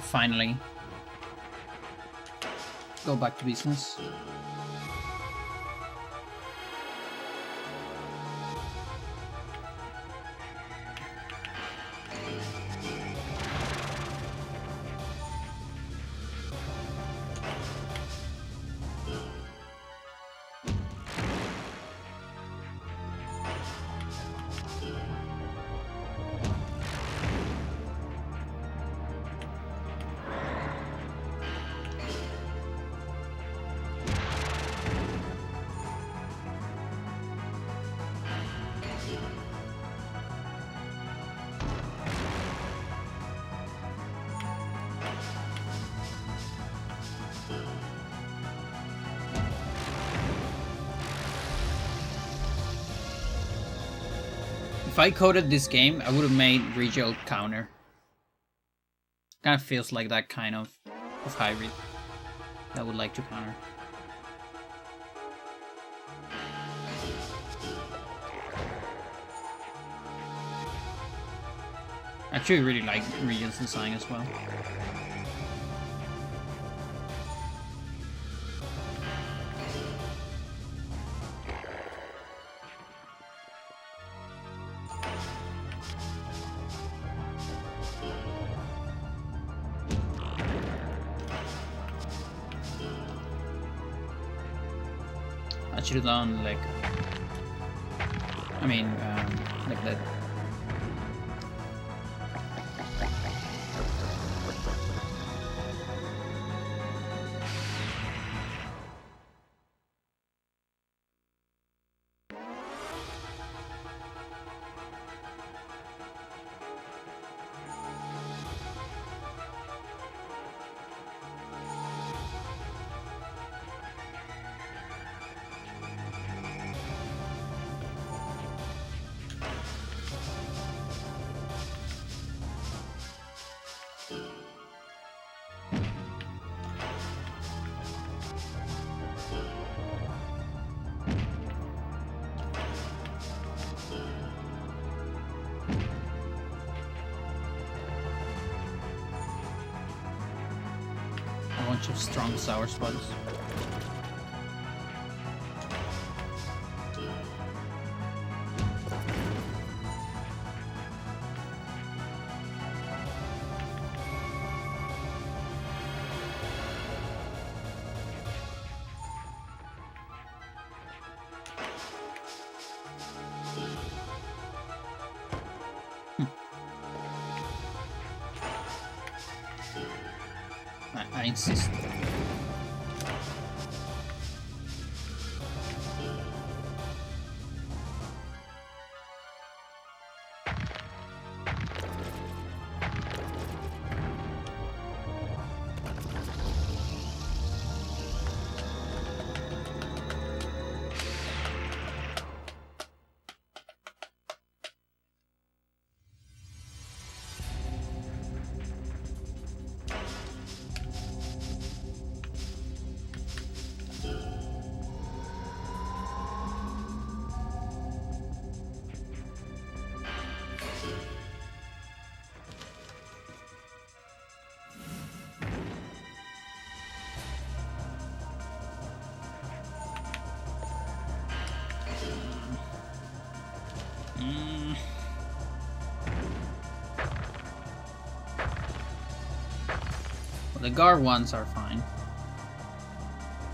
finally go back to business. If I coded this game, I would have made Regio counter. Kind of feels like that kind of hybrid that would like to counter. I actually really like Regio's design as well. I should have done like, like that. A bunch of strong sour spots. I insist. The guard ones are fine.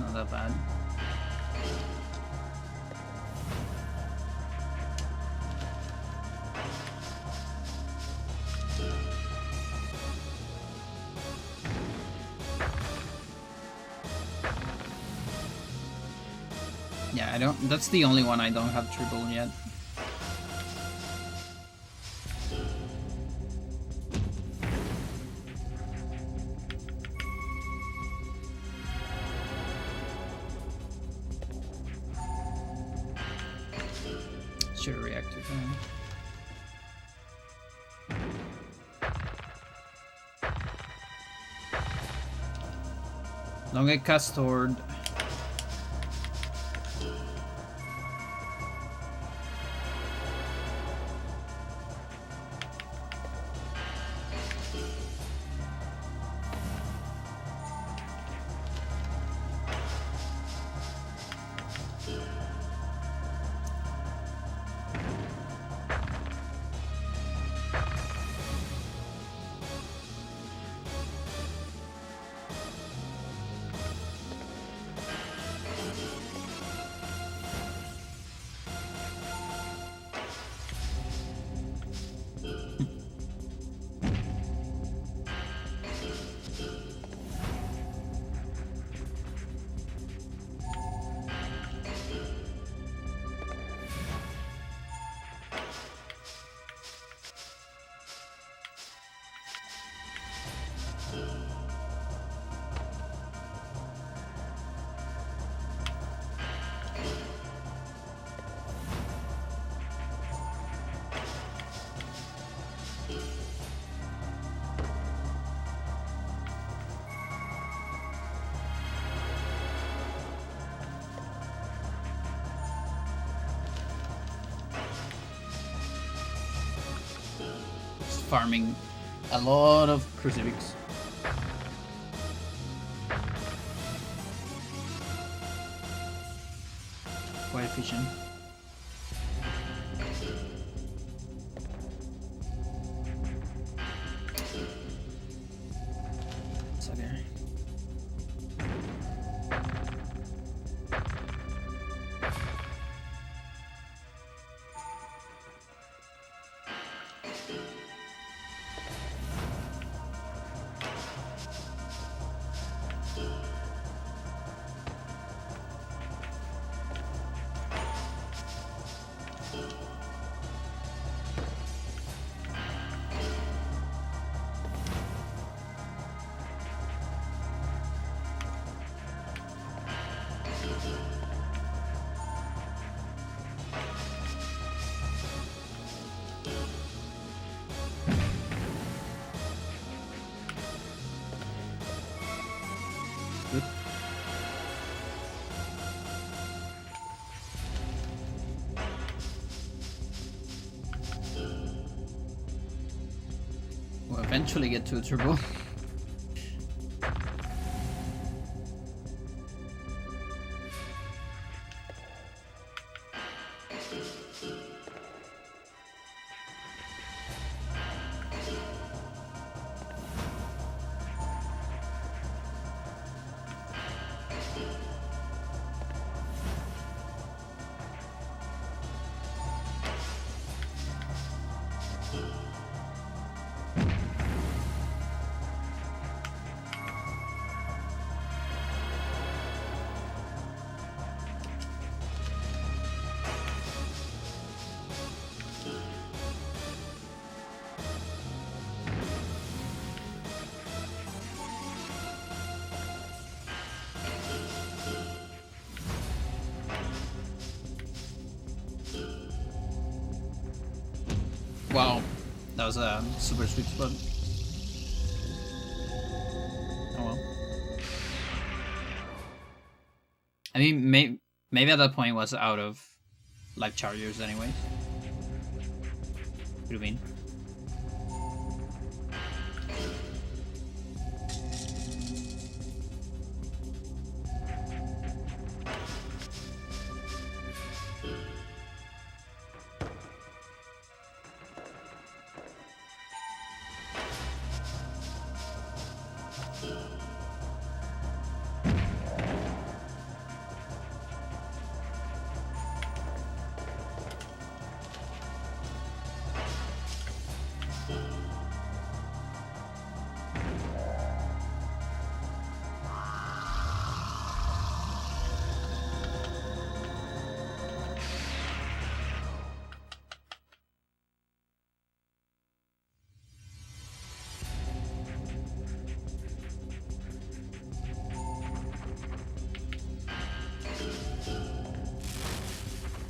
Not that bad. Yeah, I don't. That's the only one I don't have triple yet. Should reactive. Don't get castored. Farming a lot of crucifix. Quite efficient. It's okay. Good. We'll eventually get to a turbo. Wow, that was a super sweet spot. Oh well. I mean, maybe at that point was out of life chargers anyway. Could have been.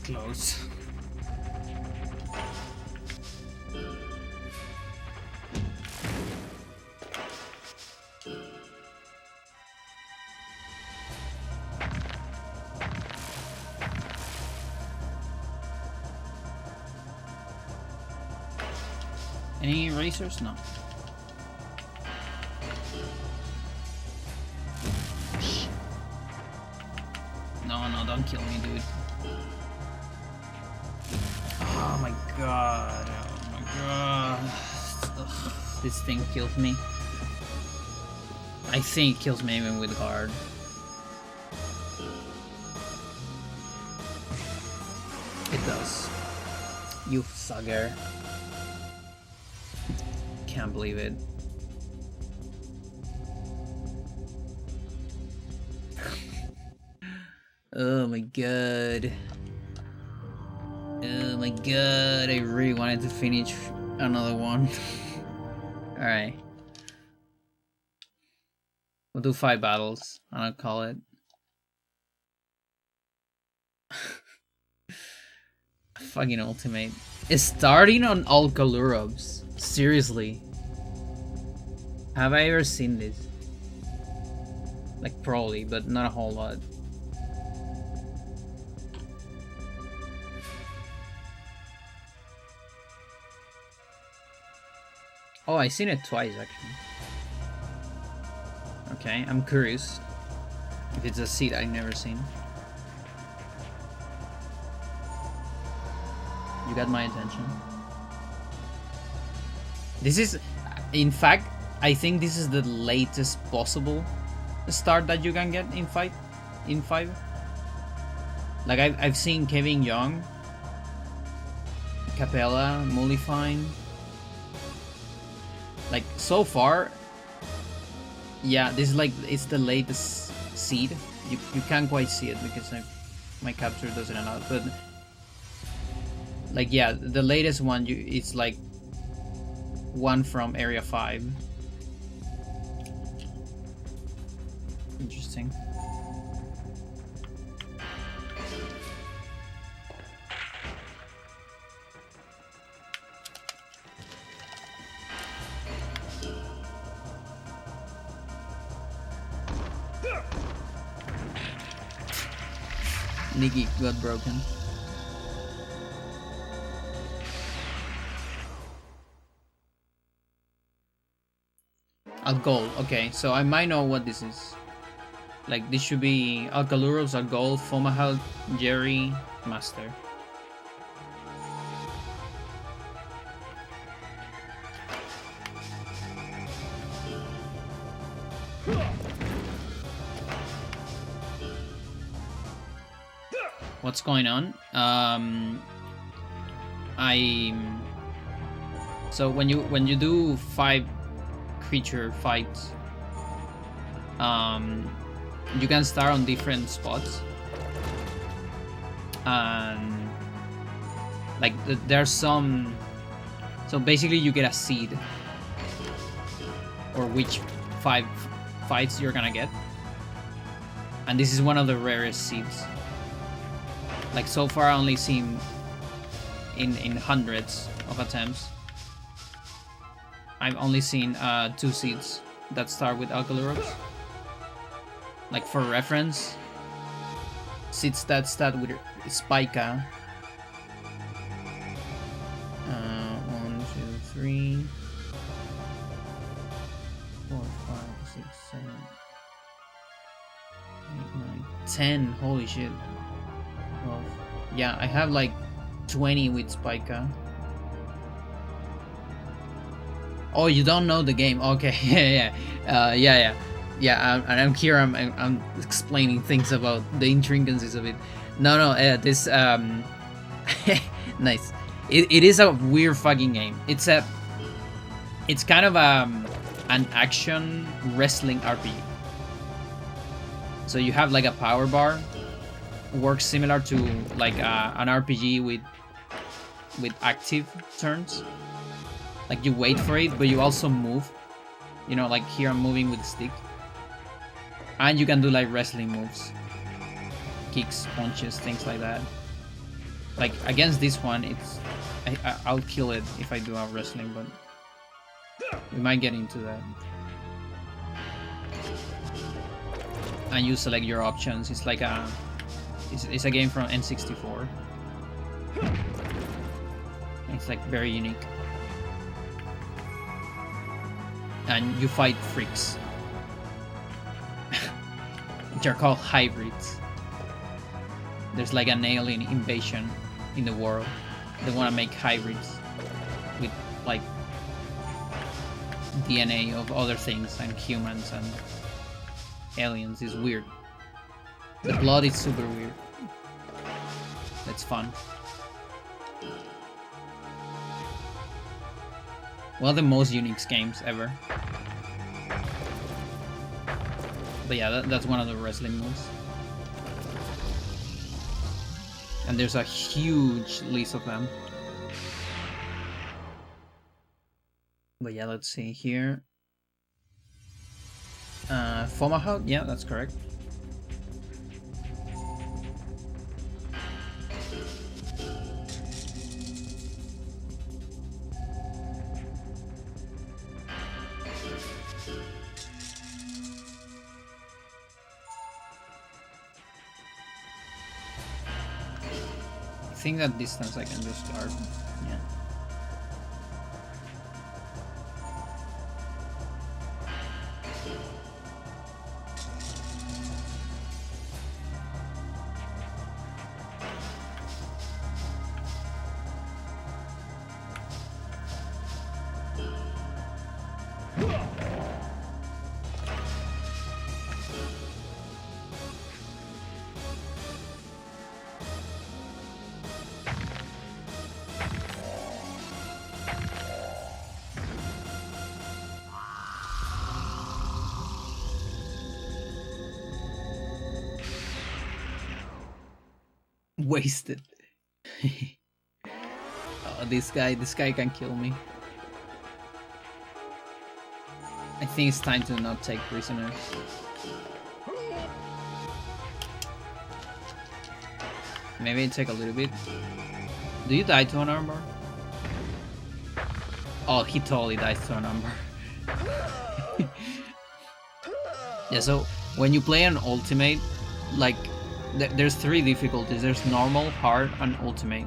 Close. Any erasers? No. No, don't kill me, dude. Oh my god. Oh my god. Ugh, this thing kills me. I think it kills me even with guard. It does. You sucker. Can't believe it. Oh my god. Oh my god, I really wanted to finish another one. Alright. We'll do 5 battles, and I'll call it. Fucking ultimate. It's starting on all Galurobs. Seriously. Have I ever seen this? Like, probably, but not a whole lot. Oh, I've seen it twice, actually. Okay, I'm curious. If it's a seed I've never seen. You got my attention. This is, in fact, I think this is the latest possible start that you can get in 5. Like I've seen Kevin Young, Capella, Mullifine. Like so far, yeah, this is like it's the latest seed. You can't quite see it because my capture doesn't allow it, but like yeah, the latest one it's like one from Area 5. Interesting. Nikki got broken. Gold. Okay, so I might know what this is. Like this should be Alcaluros, Gold, Fomalhaut, Jerry, Master. What's going on? So when you do 5 creature fights, you can start on different spots, and like there's some. So basically, you get a seed, or which 5 fights you're gonna get, and this is one of the rarest seeds. Like so far, I only seen in hundreds of attempts. I've only seen 2 seeds that start with Alcaluros. Like for reference, seeds that start with Spica. 1, 2, 3, 4, 5, 6, 7, 8, 9, 10. Holy shit. Yeah, I have like 20 with Spica. Oh, you don't know the game? Okay, yeah. I'm here. I'm explaining things about the intricacies of it. No, this nice. It is a weird fucking game. It's kind of an action wrestling RPG. So you have like a power bar. Works similar to like an RPG with active turns. Like you wait for it, but you also move. You know, like here I'm moving with the stick. And you can do like wrestling moves. Kicks, punches, things like that. Like against this one, I'll kill it if I do a wrestling, but we might get into that. And you select your options. It's like it's a game from N64. It's like very unique. and you fight freaks. Which are called hybrids. There's like an alien invasion in the world. They want to make hybrids with like DNA of other things and humans and aliens. Is weird. The plot is super weird. It's fun. One of the most unique games ever. But yeah, that's one of the wrestling moves. And there's a huge list of them. But yeah, let's see here. Fomalhaut, yeah, that's correct. I think that distance I can just guard. Yeah. Wasted. Oh, this guy can kill me. I think it's time to not take prisoners. Maybe take a little bit. Do you die to an armor? Oh, he totally dies to an armor. Yeah, so when you play an ultimate, like there's 3 difficulties. There's normal, hard, and ultimate.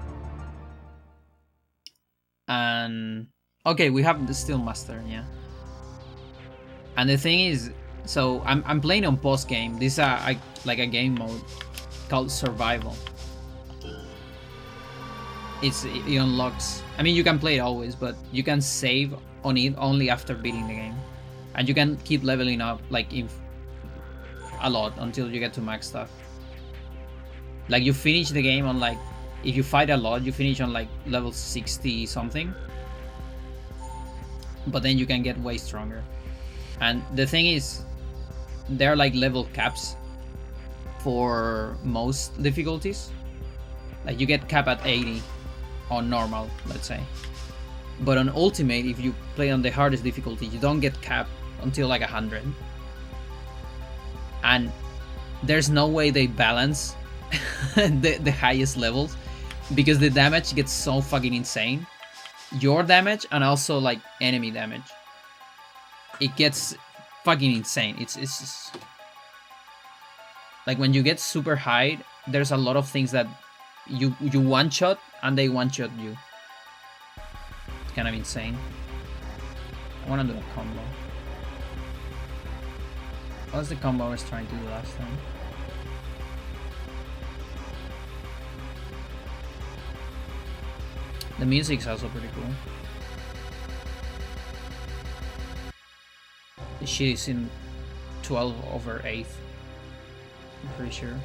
And okay, we have the Steel Master, yeah. And the thing is, so I'm playing on post game. This is like a game mode called survival. It unlocks. I mean, you can play it always, but you can save on it only after beating the game, and you can keep leveling up like a lot until you get to max stuff. Like you finish the game on like, if you fight a lot, you finish on like level 60 something. But then you can get way stronger. And the thing is, there are like level caps for most difficulties. Like you get cap at 80 on normal, let's say. But on ultimate, if you play on the hardest difficulty, you don't get cap until like 100. And there's no way they balance the highest levels, because the damage gets so fucking insane. Your damage and also like enemy damage, it gets fucking insane. It's just like when you get super high, there's a lot of things that you one shot and they one shot you. It's kind of insane. I want to do a combo. What was the combo I was trying to do last time? The music's also pretty cool. The shit is in 12/8. I'm pretty sure.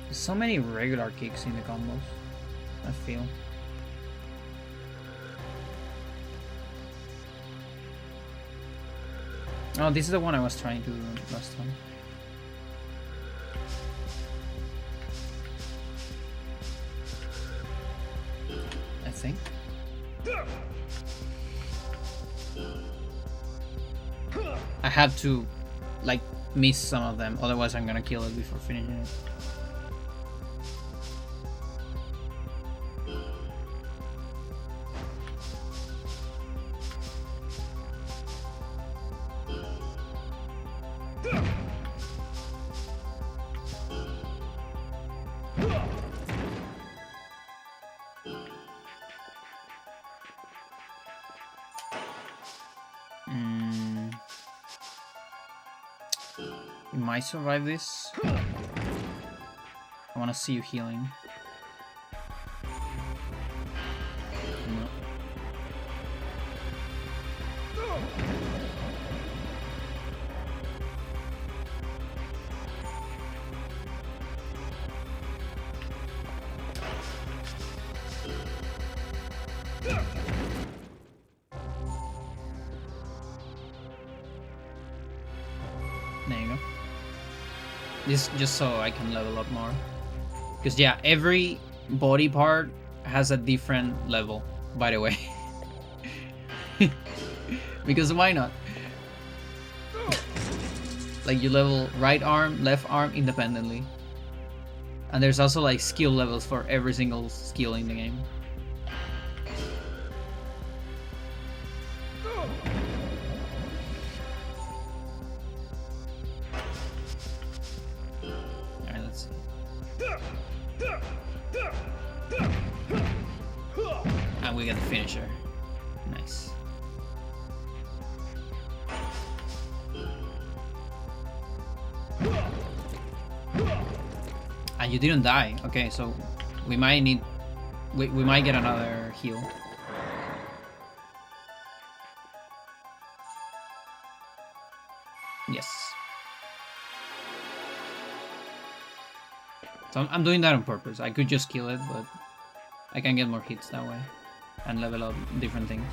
There's so many regular kicks in the combos, I feel. Oh, this is the one I was trying to do last time. I think. I have to like miss some of them, otherwise I'm gonna kill it before finishing it. might survive this. I want to see you healing. No. There you go. This just so I can level up more. Because yeah, every body part has a different level, by the way. Because why not? Like you level right arm, left arm independently. And there's also like skill levels for every single skill in the game. Alright, let's see. And we get the finisher. Nice. And you didn't die. Okay, so we might need... We might get another heal. Yes. So I'm doing that on purpose. I could just kill it, but I can get more hits that way. And level up different things.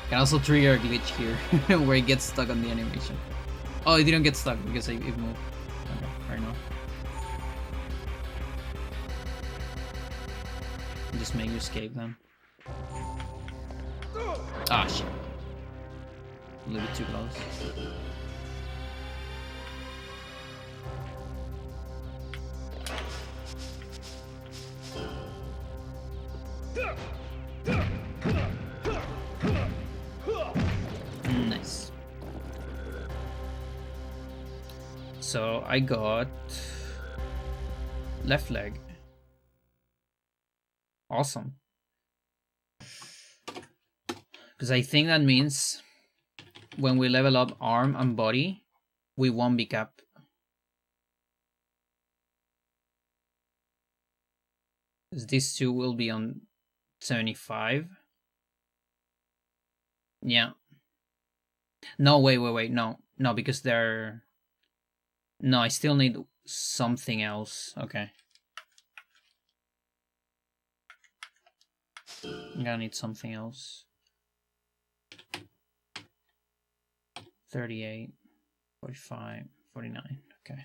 Can also trigger a glitch here, where it gets stuck on the animation. Oh, it didn't get stuck because it moved. Okay, fair enough. Just make you escape them. Ah, shit. A little bit too close. Nice. So I got left leg. Awesome. Because I think that means when we level up arm and body, we won't be capped. Because these two will be on 75. Yeah. No, wait. No, because they're... No, I still need something else. Okay. I'm gonna need something else. 38, 45, 49. Okay.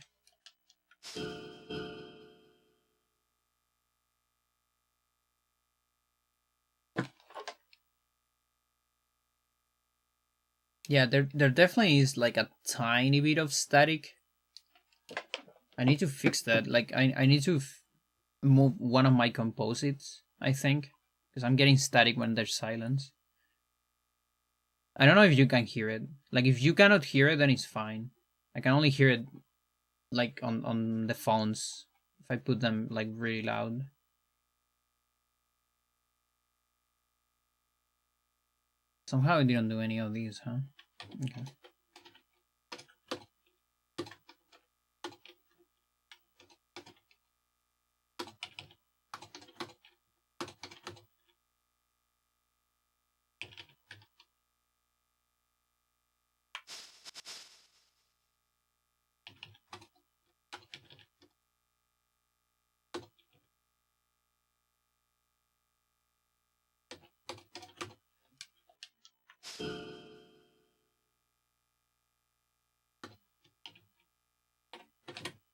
Yeah, there definitely is like a tiny bit of static. I need to fix that. Like I need to move one of my composites, I think, because I'm getting static when there's silence. I don't know if you can hear it. Like if you cannot hear it, then it's fine. I can only hear it like on the phones if I put them like really loud. Somehow I didn't do any of these, huh? Okay.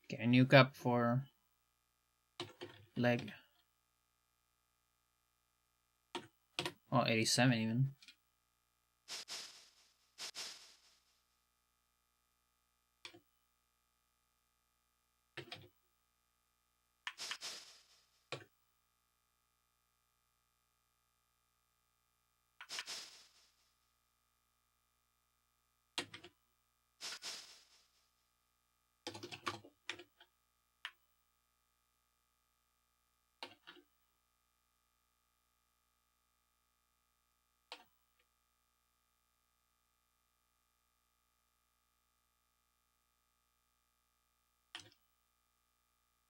Okay, a new cap for leg. Oh, 87 even.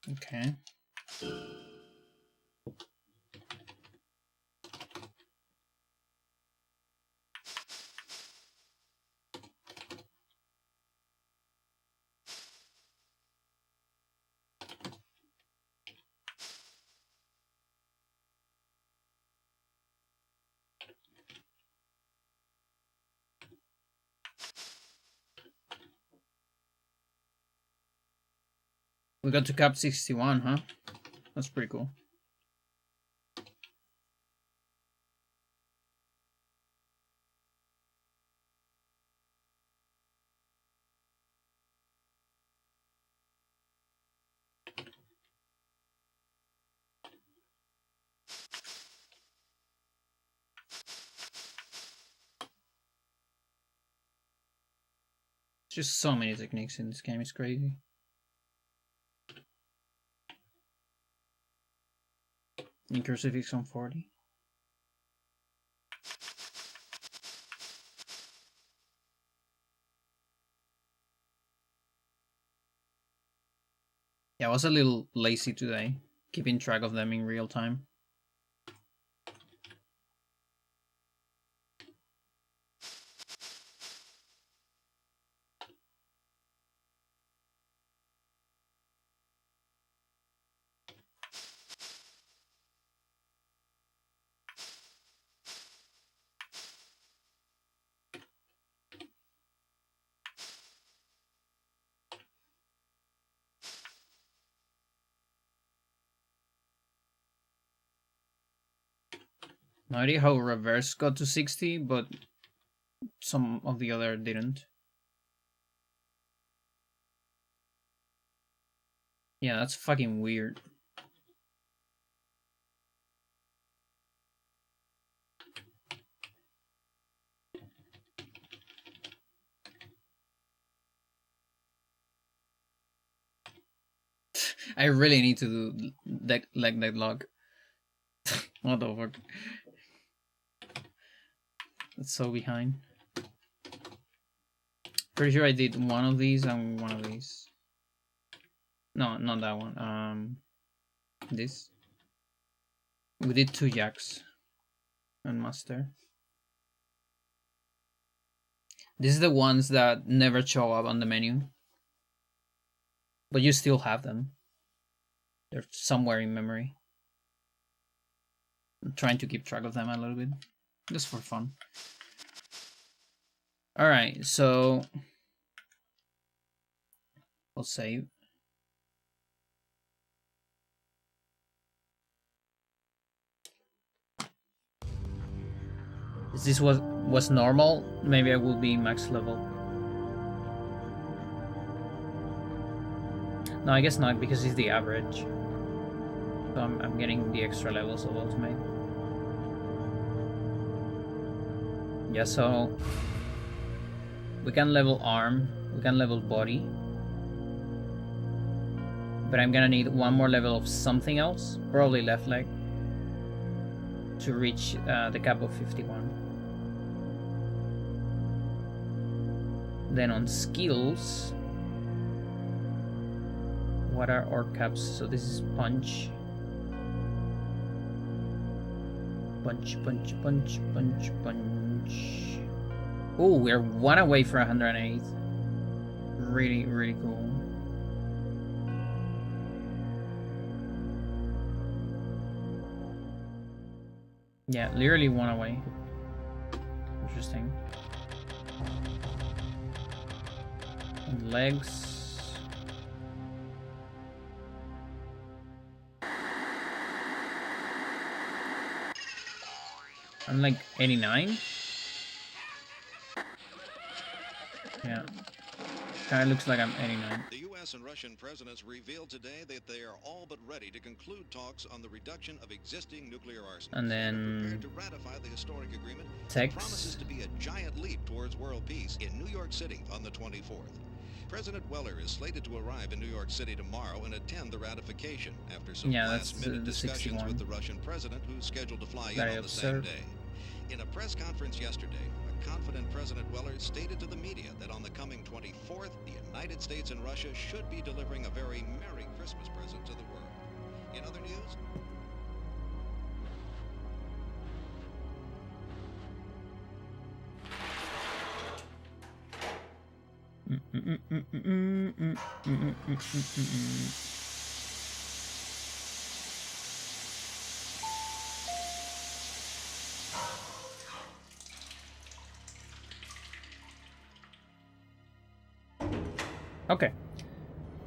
Okay. We got to Cap 61, huh? That's pretty cool. Just so many techniques in this game, it's crazy. In Crucifix on 40. Yeah, I was a little lazy today, keeping track of them in real time. No idea how Reverse got to 60, but some of the other didn't. Yeah, that's fucking weird. I really need to do leg deadlock. What the fuck? That's so behind. Pretty sure I did one of these and one of these. No, not that one. This. We did 2 jacks and master. These are the ones that never show up on the menu, but you still have them. They're somewhere in memory. I'm trying to keep track of them a little bit, just for fun. All right, so we'll save. Is this what was normal? Maybe I will be max level. No, I guess not, because it's the average. So I'm getting the extra levels of ultimate. Yeah, so we can level arm, we can level body, but I'm gonna need one more level of something else, probably left leg, to reach the cap of 51. Then on skills, what are our caps? So this is punch. Punch, punch, punch, punch, punch. Oh, we're 1 away for 108. Really, really cool. Yeah, literally 1 away. Interesting. And legs. I'm like 89. Yeah. Kind of looks like I'm 89. The U.S. and Russian presidents revealed today that they are all but ready to conclude talks on the reduction of existing nuclear arsenals. And then prepared to ratify the historic agreement that text. promises to be a giant leap towards world peace in New York City on the 24th. President Weller is slated to arrive in New York City tomorrow and attend the ratification after some last-minute discussions 61. with the Russian president, who's scheduled to fly in Very on the same absurd. day. In a press conference yesterday, confident President Weller stated to the media that on the coming 24th, the United States and Russia should be delivering a very Merry Christmas present to the world. In other news, Okay.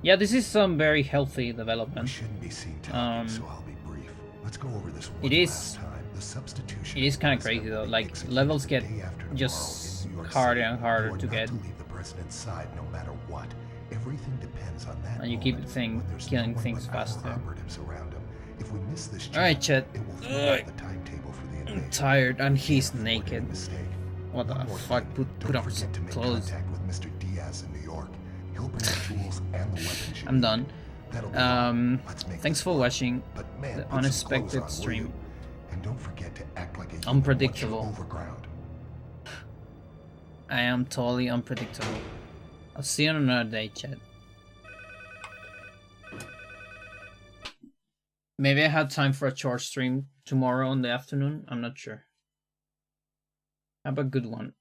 Yeah, this is some very healthy We development. shouldn't be seen talking, so I'll be brief. Let's go over this one It is- last time. The substitution It is of the kind of president crazy though. will be Like executed levels the get day after tomorrow just in New York harder City. and harder You are to not get. to leave the president's side no matter what. Everything depends on that And you keep moment thing- when there's killing no one things but our faster. operatives around him. If we miss this All right, chance, Chet. it will throw Ugh. out the timetable for the I'm invasion. tired and We he's can't afford any naked. mistake. What the One more fuck? thing. Put Don't on forget to make clothes. contact with Mr. Diaz in New York. He'll bring the tools and the weapons you I'm need. done. That'll be all. Let's make Thanks this for work. watching But man, the put some unexpected clothes on, will stream. you? And don't forget to act like a human Unpredictable. once you're overground. I am totally unpredictable. I'll see you on another day, chat. Maybe I had time for a short stream tomorrow in the afternoon. I'm not sure. Have a good one.